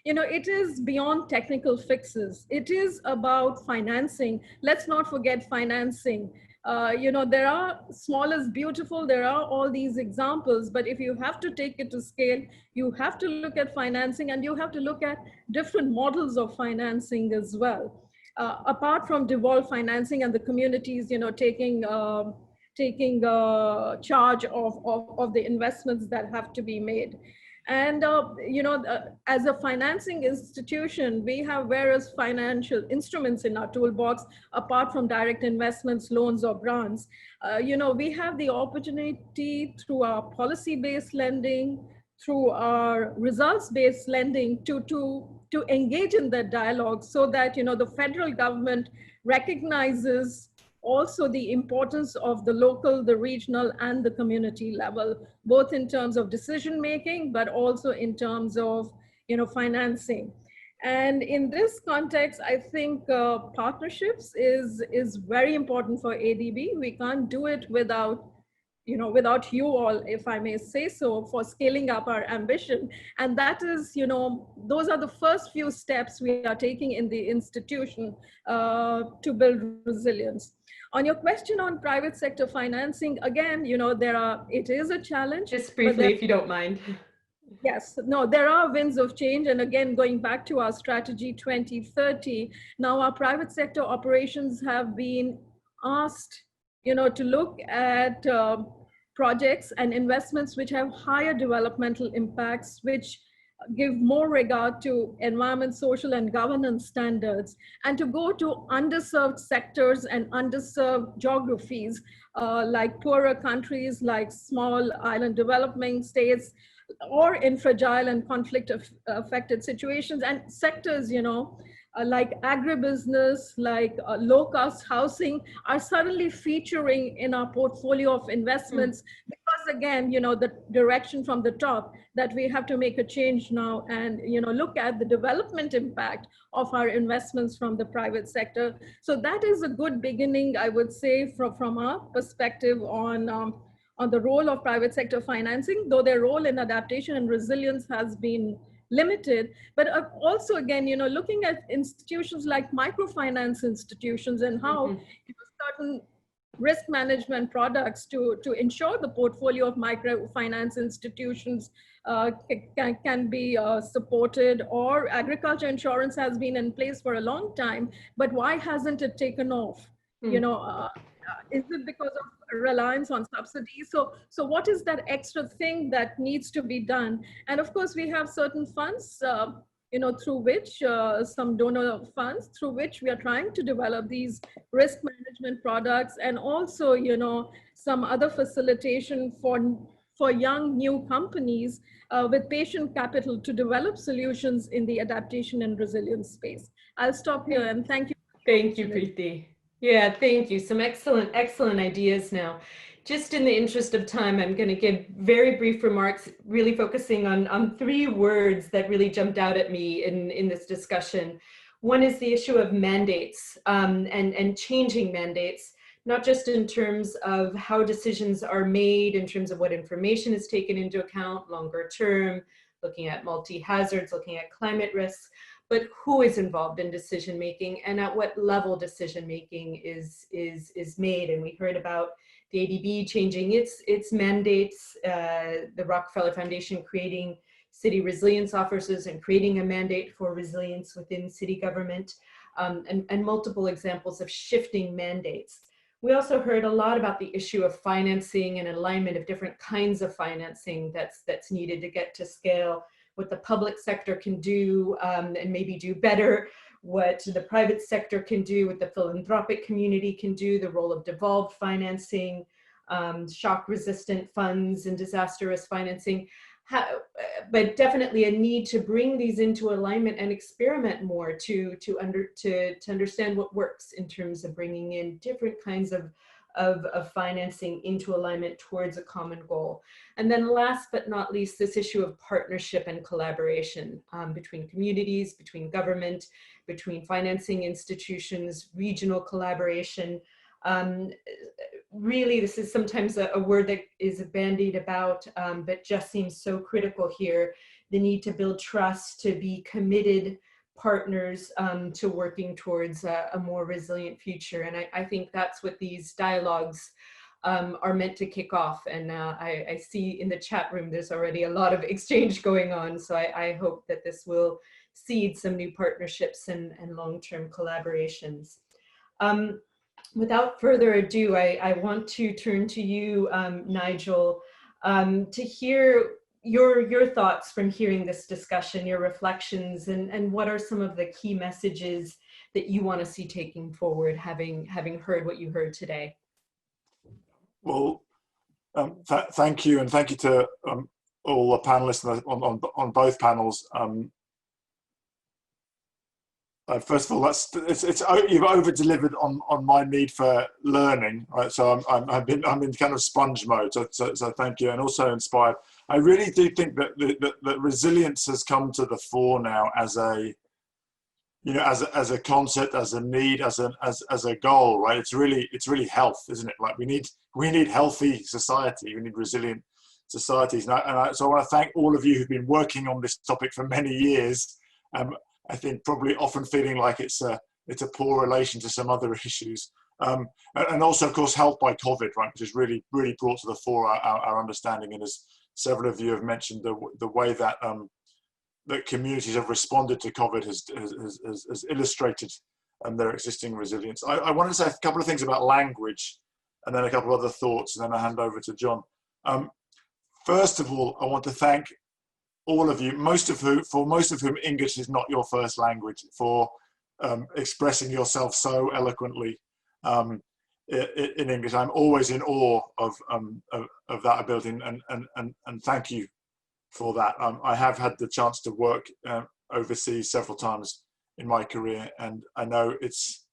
it is beyond technical fixes. It is about financing. Let's not forget financing. There are small is beautiful. There are all these examples, but if you have to take it to scale, you have to look at financing, and you have to look at different models of financing as well. Apart from devolved financing and the communities, taking charge of the investments that have to be made. And, as a financing institution, we have various financial instruments in our toolbox, apart from direct investments, loans, or grants. We have the opportunity through our policy-based lending, through our results-based lending to engage in that dialogue, so that, the federal government recognizes also the importance of the local, the regional, and the community level, both in terms of decision making, but also in terms of financing. And in this context, I think partnerships is very important for ADB. We can't do it without you all, if I may say so, for scaling up our ambition. And that is, those are the first few steps we are taking in the institution to build resilience. On your question on private sector financing, again, it is a challenge. Just briefly, if you don't mind. Yes, no, there are winds of change. And again, going back to our strategy 2030, now our private sector operations have been asked, to look at projects and investments which have higher developmental impacts, which give more regard to environment, social, and governance standards, and to go to underserved sectors and underserved geographies, like poorer countries, like small island developing states, or in fragile and conflict affected situations, and sectors, like agribusiness, like low-cost housing, are suddenly featuring in our portfolio of investments. Because again, the direction from the top that we have to make a change now and, look at the development impact of our investments from the private sector. So that is a good beginning, I would say, from our perspective on the role of private sector financing, though their role in adaptation and resilience has been limited. But also, again, looking at institutions like microfinance institutions and how certain risk management products to ensure the portfolio of microfinance institutions can be supported, or agriculture insurance has been in place for a long time, but why hasn't it taken off? Is it because of reliance on subsidies? So what is that extra thing that needs to be done? And of course, we have certain funds, through which, some donor funds, through which we are trying to develop these risk management products, and also, some other facilitation for young new companies with patient capital to develop solutions in the adaptation and resilience space. I'll stop here and thank you. Thank you, Preeti. Yeah, thank you. Some excellent ideas now. Just in the interest of time, I'm going to give very brief remarks, really focusing on three words that really jumped out at me in this discussion. One is the issue of mandates and changing mandates, not just in terms of how decisions are made, in terms of what information is taken into account, longer term, looking at multi-hazards, looking at climate risks, but who is involved in decision making and at what level decision making is made. And we heard about the ADB changing its mandates, the Rockefeller Foundation creating city resilience officers and creating a mandate for resilience within city government, and multiple examples of shifting mandates. We also heard a lot about the issue of financing and alignment of different kinds of financing that's needed to get to scale, what the public sector can do and maybe do better, what the private sector can do, what the philanthropic community can do, the role of devolved financing, shock-resistant funds and disaster risk financing. But definitely a need to bring these into alignment and experiment more to understand what works in terms of bringing in different kinds of financing into alignment towards a common goal. And then last but not least, this issue of partnership and collaboration between communities, between government, between financing institutions, regional collaboration. Really, this is sometimes a word that is bandied about, but just seems so critical here. The need to build trust, to be committed partners to working towards a more resilient future. And I think that's what these dialogues are meant to kick off. And I see in the chat room, there's already a lot of exchange going on. So I hope that this will seed some new partnerships and long-term collaborations. Without further ado, I want to turn to you, Nigel, to hear your thoughts from hearing this discussion, your reflections, and what are some of the key messages that you want to see taking forward, having heard what you heard today. Well, thank you, and thank you to all the panelists on both panels. First of all, you've over-delivered on my need for learning, right? So I'm in kind of sponge mode. So thank you, and also inspired. I really do think that resilience has come to the fore now as a, as a concept, as a need, as a goal, right? It's really health, isn't it? Like we need healthy society. We need resilient societies. So I want to thank all of you who've been working on this topic for many years. I think probably often feeling like it's a poor relation to some other issues, and also of course helped by COVID, right, which has really brought to the fore our understanding. And as several of you have mentioned, the way that that communities have responded to COVID has illustrated their existing resilience. I want to say a couple of things about language, and then a couple of other thoughts, and then I hand over to John. First of all, I want to thank all of you, for most of whom English is not your first language, for expressing yourself so eloquently in English. I'm always in awe of that ability, and thank you for that. I have had the chance to work overseas several times in my career, and I know it's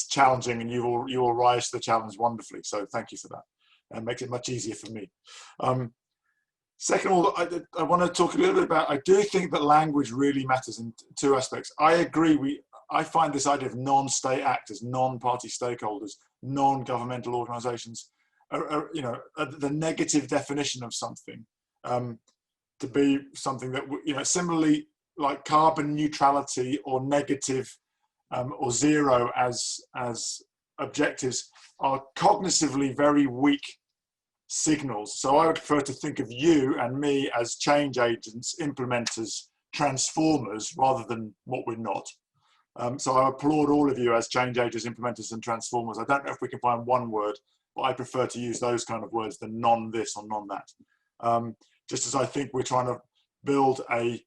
challenging, and you will rise to the challenge wonderfully. So thank you for that, and makes it much easier for me. Second of all, I want to talk a little bit about, I do think that language really matters in two aspects. I agree, I find this idea of non-state actors, non-party stakeholders, non-governmental organizations, the negative definition of something, to be something that, similarly like carbon neutrality or negative or zero as objectives are cognitively very weak signals. So I would prefer to think of you and me as change agents, implementers, transformers, rather than what we're not. So I applaud all of you as change agents, implementers, and transformers. I don't know if we can find one word, but I prefer to use those kind of words than non this or non that. Just as I think we're trying to build a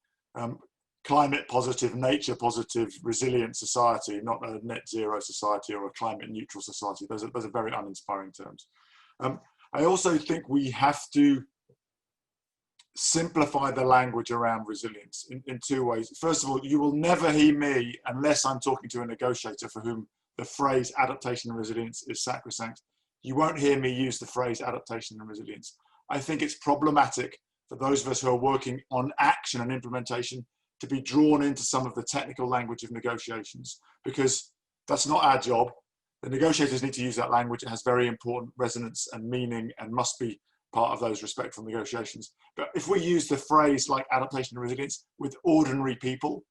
climate positive, nature positive, resilient society, not a net zero society or a climate neutral society. Those are very uninspiring terms. I also think we have to simplify the language around resilience in two ways. First of all, you will never hear me, unless I'm talking to a negotiator for whom the phrase adaptation and resilience is sacrosanct, you won't hear me use the phrase adaptation and resilience. I think it's problematic for those of us who are working on action and implementation to be drawn into some of the technical language of negotiations, because that's not our job. The negotiators need to use that language. It has very important resonance and meaning and must be part of those respectful negotiations. But if we use the phrase like adaptation and resilience with ordinary people,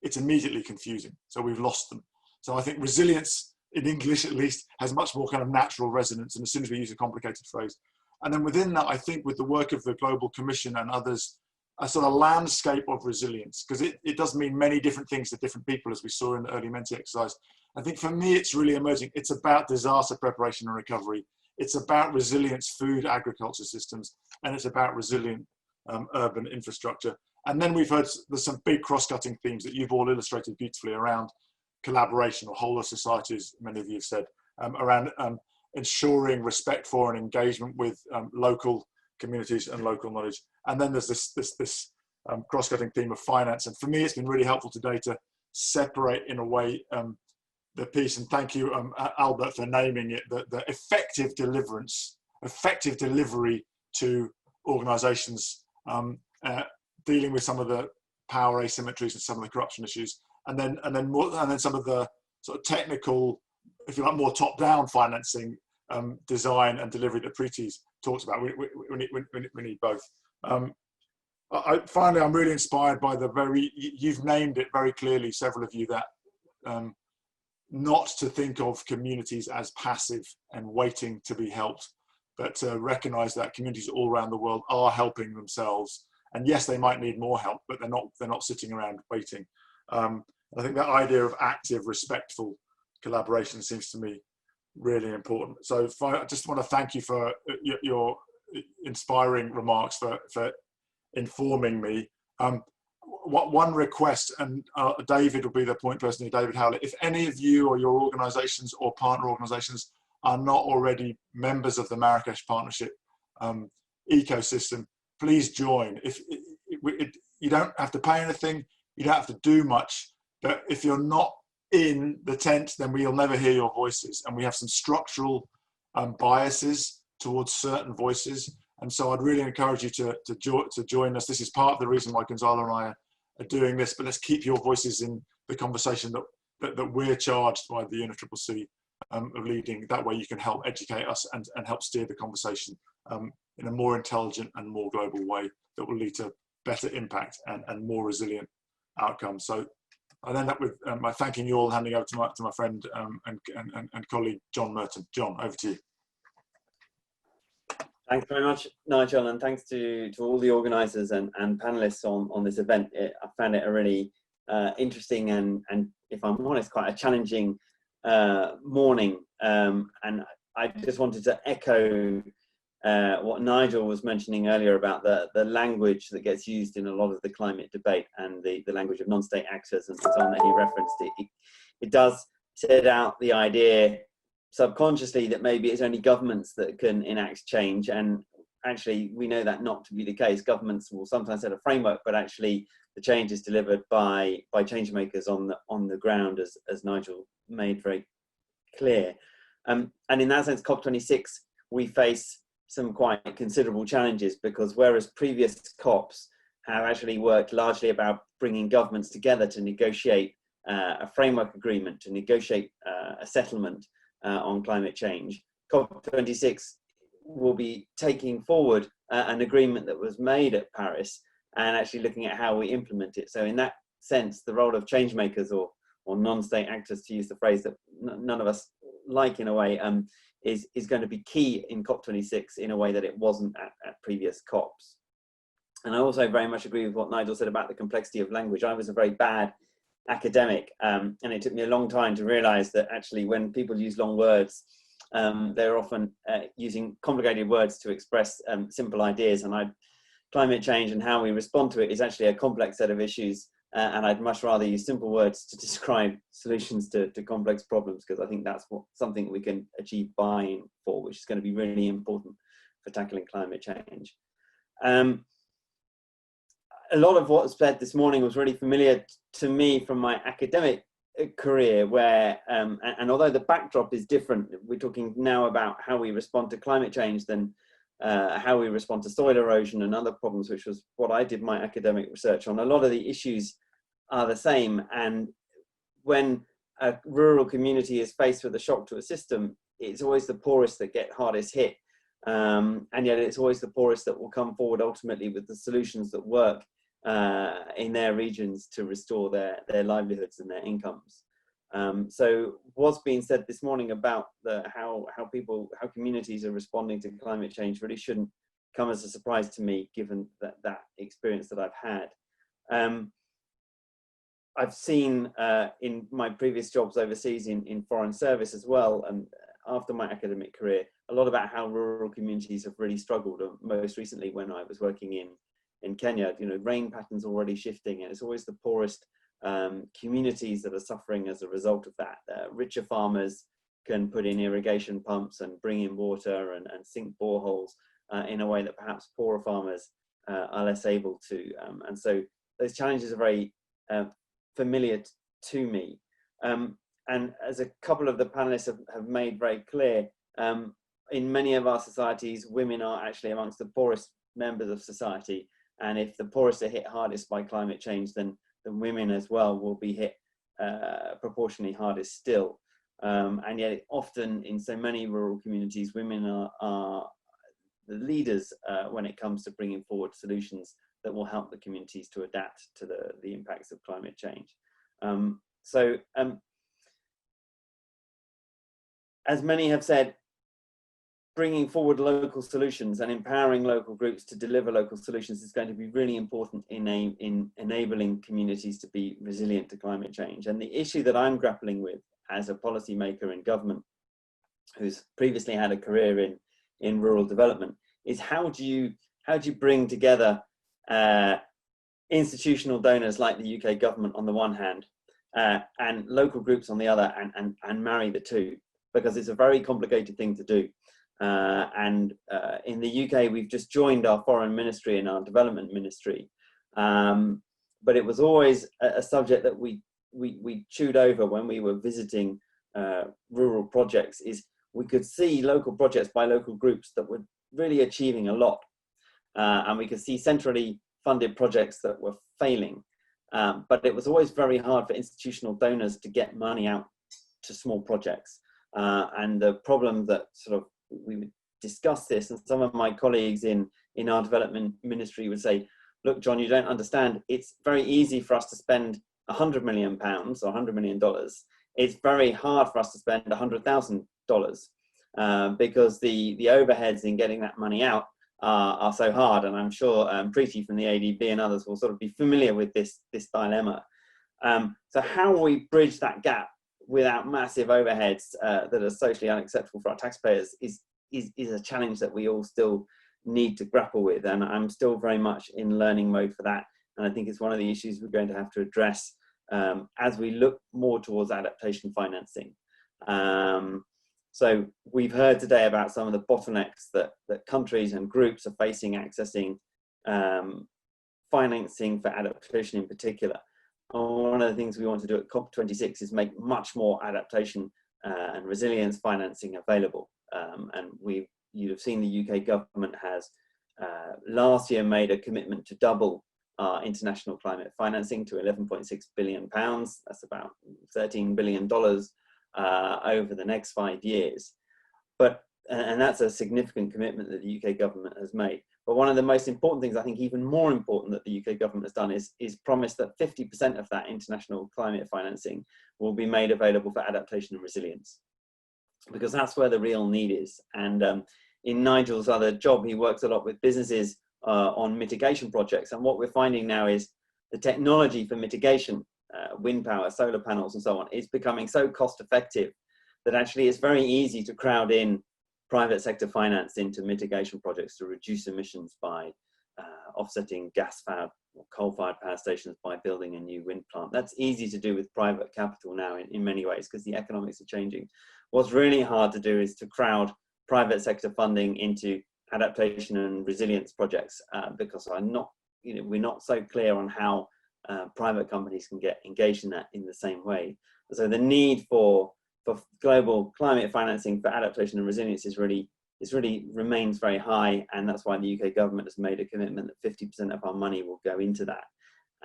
it's immediately confusing. So we've lost them. So I think resilience, in English at least, has much more kind of natural resonance. And as soon as we use a complicated phrase, And then within that, I think with the work of the Global Commission and others, a sort of landscape of resilience, because it does mean many different things to different people, as we saw in the early Menti exercise. I think for me, it's really emerging. It's about disaster preparation and recovery. It's about resilience, food, agriculture systems, and it's about resilient urban infrastructure. And then we've heard there's some big cross-cutting themes that you've all illustrated beautifully around collaboration or whole of society, as many of you have said, around ensuring respect for and engagement with local communities and local knowledge. And then there's this cross-cutting theme of finance. And for me, it's been really helpful today to separate in a way the piece, and thank you, Albert, for naming it, the effective delivery to organizations dealing with some of the power asymmetries and some of the corruption issues, and then some of the sort of technical, if you like, more top-down financing, design and delivery that Preeti's talks about. We need both. Finally, I'm really inspired by you've named it very clearly, several of you, that not to think of communities as passive and waiting to be helped, but to recognize that communities all around the world are helping themselves. And yes, they might need more help, but they're not sitting around waiting. I think that idea of active, respectful collaboration seems to me really important. So I just want to thank you for your inspiring remarks, for informing me. One request, and David will be the point person here, David Howlett. If any of you or your organizations or partner organizations are not already members of the Marrakesh Partnership ecosystem, please join. You don't have to pay anything, you don't have to do much, but if you're not in the tent, then we'll never hear your voices. And we have some structural biases towards certain voices. And so I'd really encourage you to join us. This is part of the reason why Gonzalo and I are doing this, but let's keep your voices in the conversation that we're charged by the UNFCCC of leading. That way you can help educate us and help steer the conversation in a more intelligent and more global way that will lead to better impact and more resilient outcomes. So I'll end up with my thanking you all, handing over to my friend and colleague, John Merton. John, over to you. Thanks very much, Nigel, and thanks to all the organisers and panellists on this event. I found it a really interesting and, if I'm honest, quite a challenging morning. And I just wanted to echo what Nigel was mentioning earlier about the language that gets used in a lot of the climate debate and the language of non-state actors and so on that he referenced. It does set out the idea subconsciously that maybe it's only governments that can enact change, and actually we know that not to be the case. Governments will sometimes set a framework, but actually the change is delivered by change makers on the ground, as Nigel made very clear. And in that sense, COP26, we face some quite considerable challenges, because whereas previous COPs have actually worked largely about bringing governments together to negotiate a framework agreement, to negotiate a settlement on climate change, COP26 will be taking forward an agreement that was made at Paris and actually looking at how we implement it. So in that sense, the role of change makers or non-state actors, to use the phrase that none of us like in a way, is going to be key in COP26 in a way that it wasn't at previous COPs. And I also very much agree with what Nigel said about the complexity of language. I was a very bad academic, and it took me a long time to realize that actually when people use long words, they're often using complicated words to express simple ideas. And climate change and how we respond to it is actually a complex set of issues, and I'd much rather use simple words to describe solutions to complex problems, because I think that's something we can achieve buy-in for, which is going to be really important for tackling climate change. A lot of what was said this morning was really familiar to me from my academic career, where, and although the backdrop is different, we're talking now about how we respond to climate change than how we respond to soil erosion and other problems, which was what I did my academic research on. A lot of the issues are the same, and when a rural community is faced with a shock to a system, it's always the poorest that get hardest hit, and yet it's always the poorest that will come forward ultimately with the solutions that work in their regions to restore their livelihoods and their incomes. So what's being said this morning about how communities are responding to climate change really shouldn't come as a surprise to me, given that experience that I've had. I've seen in my previous jobs overseas in foreign service as well, and after my academic career, a lot about how rural communities have really struggled. Most recently, when I was working in Kenya, rain patterns already shifting, and it's always the poorest communities that are suffering as a result of that. Richer farmers can put in irrigation pumps and bring in water and sink boreholes in a way that perhaps poorer farmers are less able to. And so those challenges are very familiar to me. And as a couple of the panelists have made very clear, in many of our societies, women are actually amongst the poorest members of society. And if the poorest are hit hardest by climate change, then women as well will be hit proportionally hardest still. And yet often in so many rural communities, women are the leaders when it comes to bringing forward solutions that will help the communities to adapt to the impacts of climate change. As many have said, bringing forward local solutions and empowering local groups to deliver local solutions is going to be really important in enabling communities to be resilient to climate change. And the issue that I'm grappling with as a policymaker in government, who's previously had a career in rural development, is how do you bring together institutional donors like the UK government on the one hand, and local groups on the other, and marry the two, because it's a very complicated thing to do. In the UK, we've just joined our foreign ministry and our development ministry, but it was always a subject that we chewed over when we were visiting rural projects. Is we could see local projects by local groups that were really achieving a lot, and we could see centrally funded projects that were failing, but it was always very hard for institutional donors to get money out to small projects. And the problem that we would discuss this, and some of my colleagues in our development ministry would say, look, John, you don't understand. It's very easy for us to spend £100 million or $100 million. It's very hard for us to spend $100,000 because the overheads in getting that money out are so hard. And I'm sure Preeti from the ADB and others will sort of be familiar with this dilemma. So how will we bridge that gap without massive overheads that are socially unacceptable for our taxpayers is a challenge that we all still need to grapple with. And I'm still very much in learning mode for that. And I think it's one of the issues we're going to have to address as we look more towards adaptation financing. So we've heard today about some of the bottlenecks that countries and groups are facing accessing financing for adaptation in particular. One of the things we want to do at COP26 is make much more adaptation and resilience financing available. And you'd have seen the UK government has last year made a commitment to double our international climate financing to £11.6 billion. That's about $13 billion over the next 5 years. And that's a significant commitment that the UK government has made. But one of the most important things, I think even more important, that the UK government has done is promise that 50% of that international climate financing will be made available for adaptation and resilience, because that's where the real need is. And in Nigel's other job, he works a lot with businesses on mitigation projects. And what we're finding now is the technology for mitigation, wind power, solar panels and so on, is becoming so cost effective that actually it's very easy to crowd in private sector finance into mitigation projects to reduce emissions by offsetting gas-fired or coal-fired power stations by building a new wind plant. That's easy to do with private capital now in many ways, because the economics are changing. What's really hard to do is to crowd private sector funding into adaptation and resilience projects because we're not so clear on how private companies can get engaged in that in the same way. So the need for global climate financing for adaptation and resilience is really remains very high, and that's why the UK government has made a commitment that 50% of our money will go into that.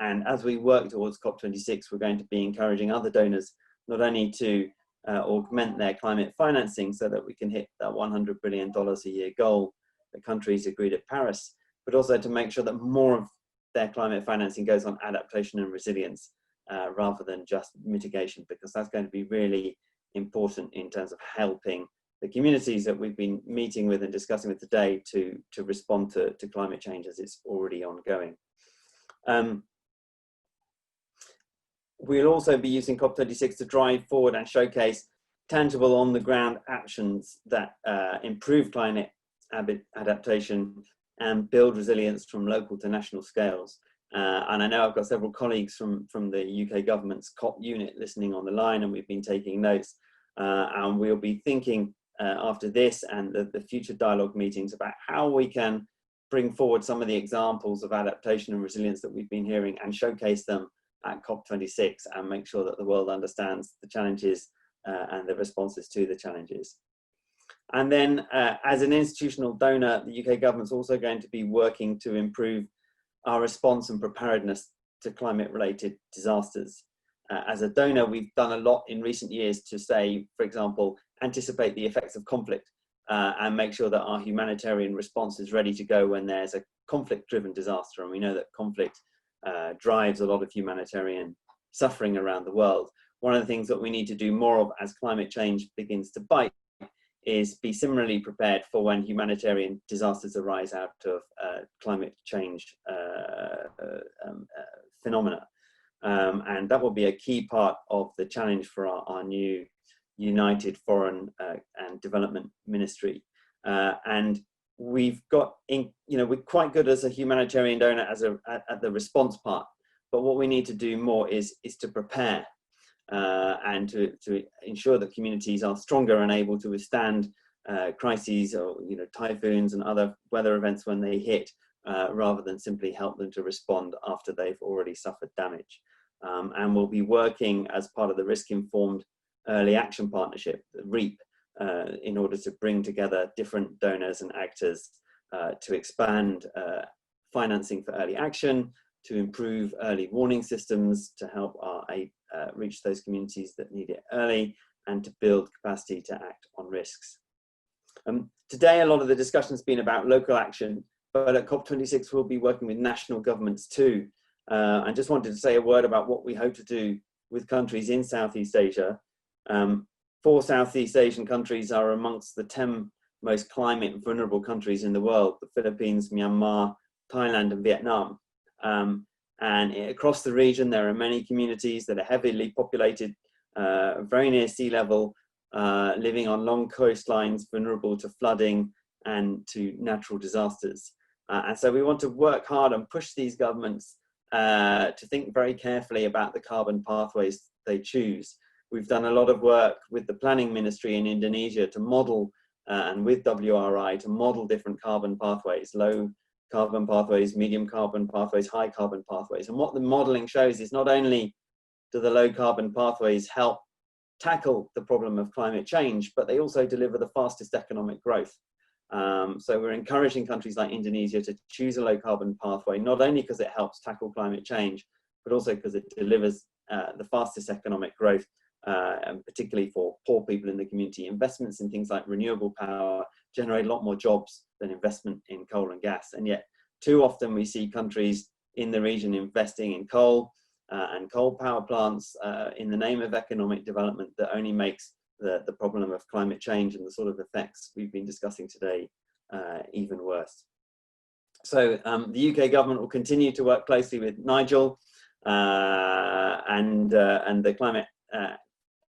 And as we work towards COP26, we're going to be encouraging other donors not only to augment their climate financing so that we can hit that $100 billion a year goal that countries agreed at Paris, but also to make sure that more of their climate financing goes on adaptation and resilience, rather than just mitigation, because that's going to be really important in terms of helping the communities that we've been meeting with and discussing with today to respond to climate change as it's already ongoing. We'll also be using COP26 to drive forward and showcase tangible on-the-ground actions that improve climate adaptation and build resilience from local to national scales. And I know I've got several colleagues from the UK government's COP unit listening on the line, and we've been taking notes. And we'll be thinking after this and the future dialogue meetings about how we can bring forward some of the examples of adaptation and resilience that we've been hearing and showcase them at COP26 and make sure that the world understands the challenges and the responses to the challenges. And then as an institutional donor, the UK government's also going to be working to improve our response and preparedness to climate-related disasters. As a donor, we've done a lot in recent years to say, for example, anticipate the effects of conflict and make sure that our humanitarian response is ready to go when there's a conflict-driven disaster. And we know that conflict drives a lot of humanitarian suffering around the world. One of the things that we need to do more of as climate change begins to bite is be similarly prepared for when humanitarian disasters arise out of climate change phenomena. And that will be a key part of the challenge for our new United Foreign and Development Ministry. And we've got, we're quite good as a humanitarian donor at the response part, but what we need to do more is to prepare and to ensure that communities are stronger and able to withstand crises or typhoons and other weather events when they hit, rather than simply help them to respond after they've already suffered damage. And we'll be working as part of the Risk-Informed Early Action Partnership, the REAP, in order to bring together different donors and actors to expand financing for early action, to improve early warning systems, to help our aid reach those communities that need it early, and to build capacity to act on risks. Today, a lot of the discussion has been about local action, but at COP26 we'll be working with national governments too. I just wanted to say a word about what we hope to do with countries in Southeast Asia. 4 Southeast Asian countries are amongst the 10 most climate vulnerable countries in the world: the Philippines, Myanmar, Thailand, and Vietnam. And across the region, there are many communities that are heavily populated, very near sea level, living on long coastlines, vulnerable to flooding and to natural disasters. And so we want to work hard and push these governments to think very carefully about the carbon pathways they choose. We've done a lot of work with the Planning Ministry in Indonesia to model, and with WRI, to model different carbon pathways: low carbon pathways, medium carbon pathways, high carbon pathways. And what the modeling shows is not only do the low carbon pathways help tackle the problem of climate change, but they also deliver the fastest economic growth. So we're encouraging countries like Indonesia to choose a low carbon pathway, not only because it helps tackle climate change, but also because it delivers the fastest economic growth, and particularly for poor people in the community. Investments in things like renewable power generate a lot more jobs than investment in coal and gas. And yet too often we see countries in the region investing in coal and coal power plants in the name of economic development that only makes the problem of climate change and the sort of effects we've been discussing today even worse. So the UK government will continue to work closely with Nigel and the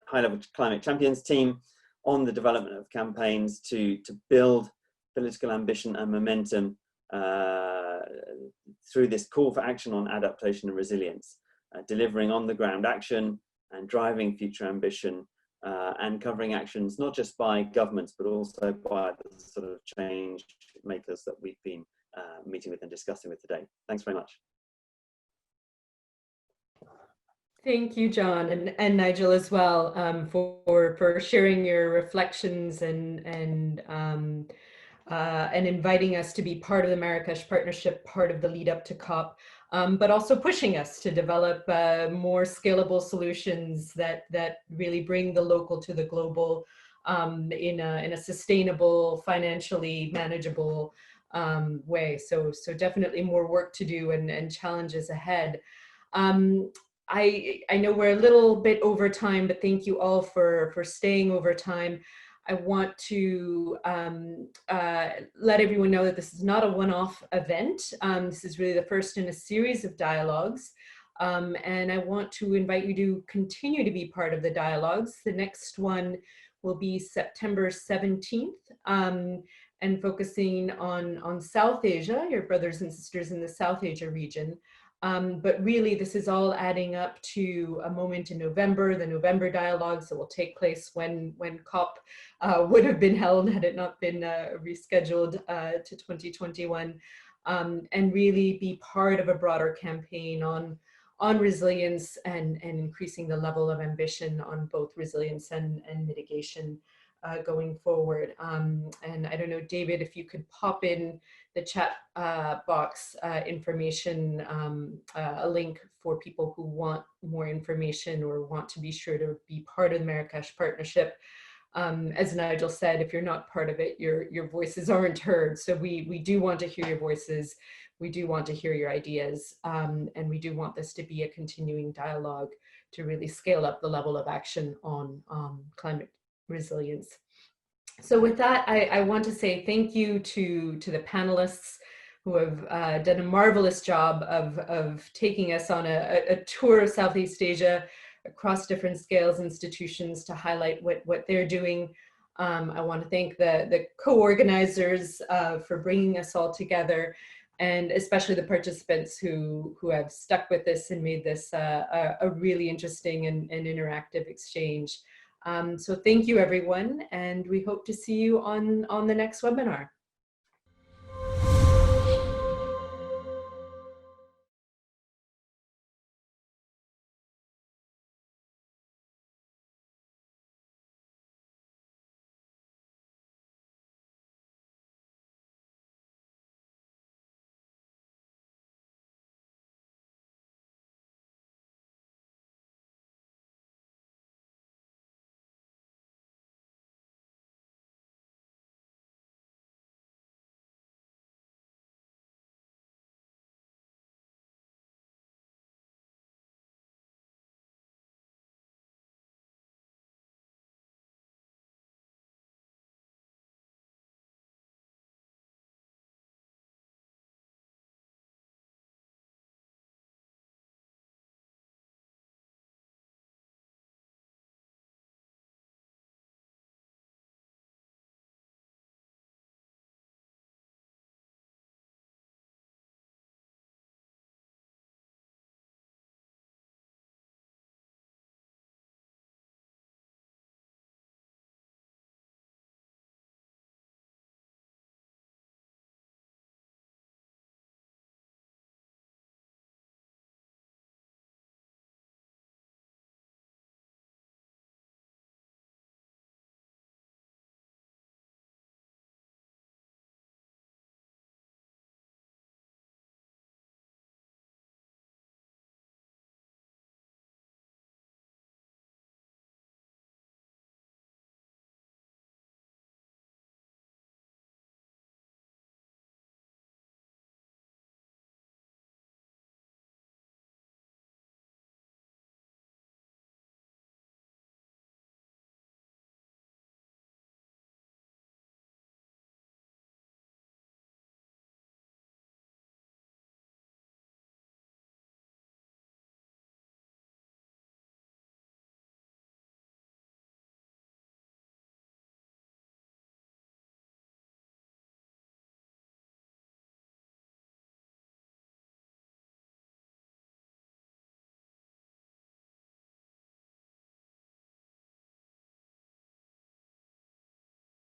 high-level climate champions team on the development of campaigns to build political ambition and momentum through this call for action on adaptation and resilience, delivering on-the-ground action and driving future ambition, and covering actions not just by governments but also by the sort of change makers that we've been meeting with and discussing with today. Thanks very much. Thank you, John, and Nigel as well, for sharing your reflections and inviting us to be part of the Marrakesh Partnership, part of the lead up to COP, but also pushing us to develop more scalable solutions that really bring the local to the global in a sustainable, financially manageable way. So definitely more work to do and challenges ahead. I know we're a little bit over time, but thank you all for staying over time. I want to let everyone know that this is not a one-off event. This is really the first in a series of dialogues. And I want to invite you to continue to be part of the dialogues. The next one will be September 17th, and focusing on South Asia, your brothers and sisters in the South Asia region. But really, this is all adding up to a moment in November, the November dialogues that will take place when COP would have been held had it not been rescheduled to 2021, and really be part of a broader campaign on resilience and increasing the level of ambition on both resilience and mitigation going forward. And I don't know, David, if you could pop in the chat box information, a link for people who want more information or want to be sure to be part of the Marrakesh Partnership. As Nigel said, if you're not part of it, your voices aren't heard. So we do want to hear your voices. We do want to hear your ideas. And we do want this to be a continuing dialogue to really scale up the level of action on climate resilience. So with that, I want to say thank you to the panelists who have done a marvelous job of taking us on a tour of Southeast Asia across different scales, institutions, to highlight what they're doing. I want to thank the co-organizers for bringing us all together, and especially the participants who have stuck with this and made this a really interesting and interactive exchange. So thank you, everyone, and we hope to see you on the next webinar.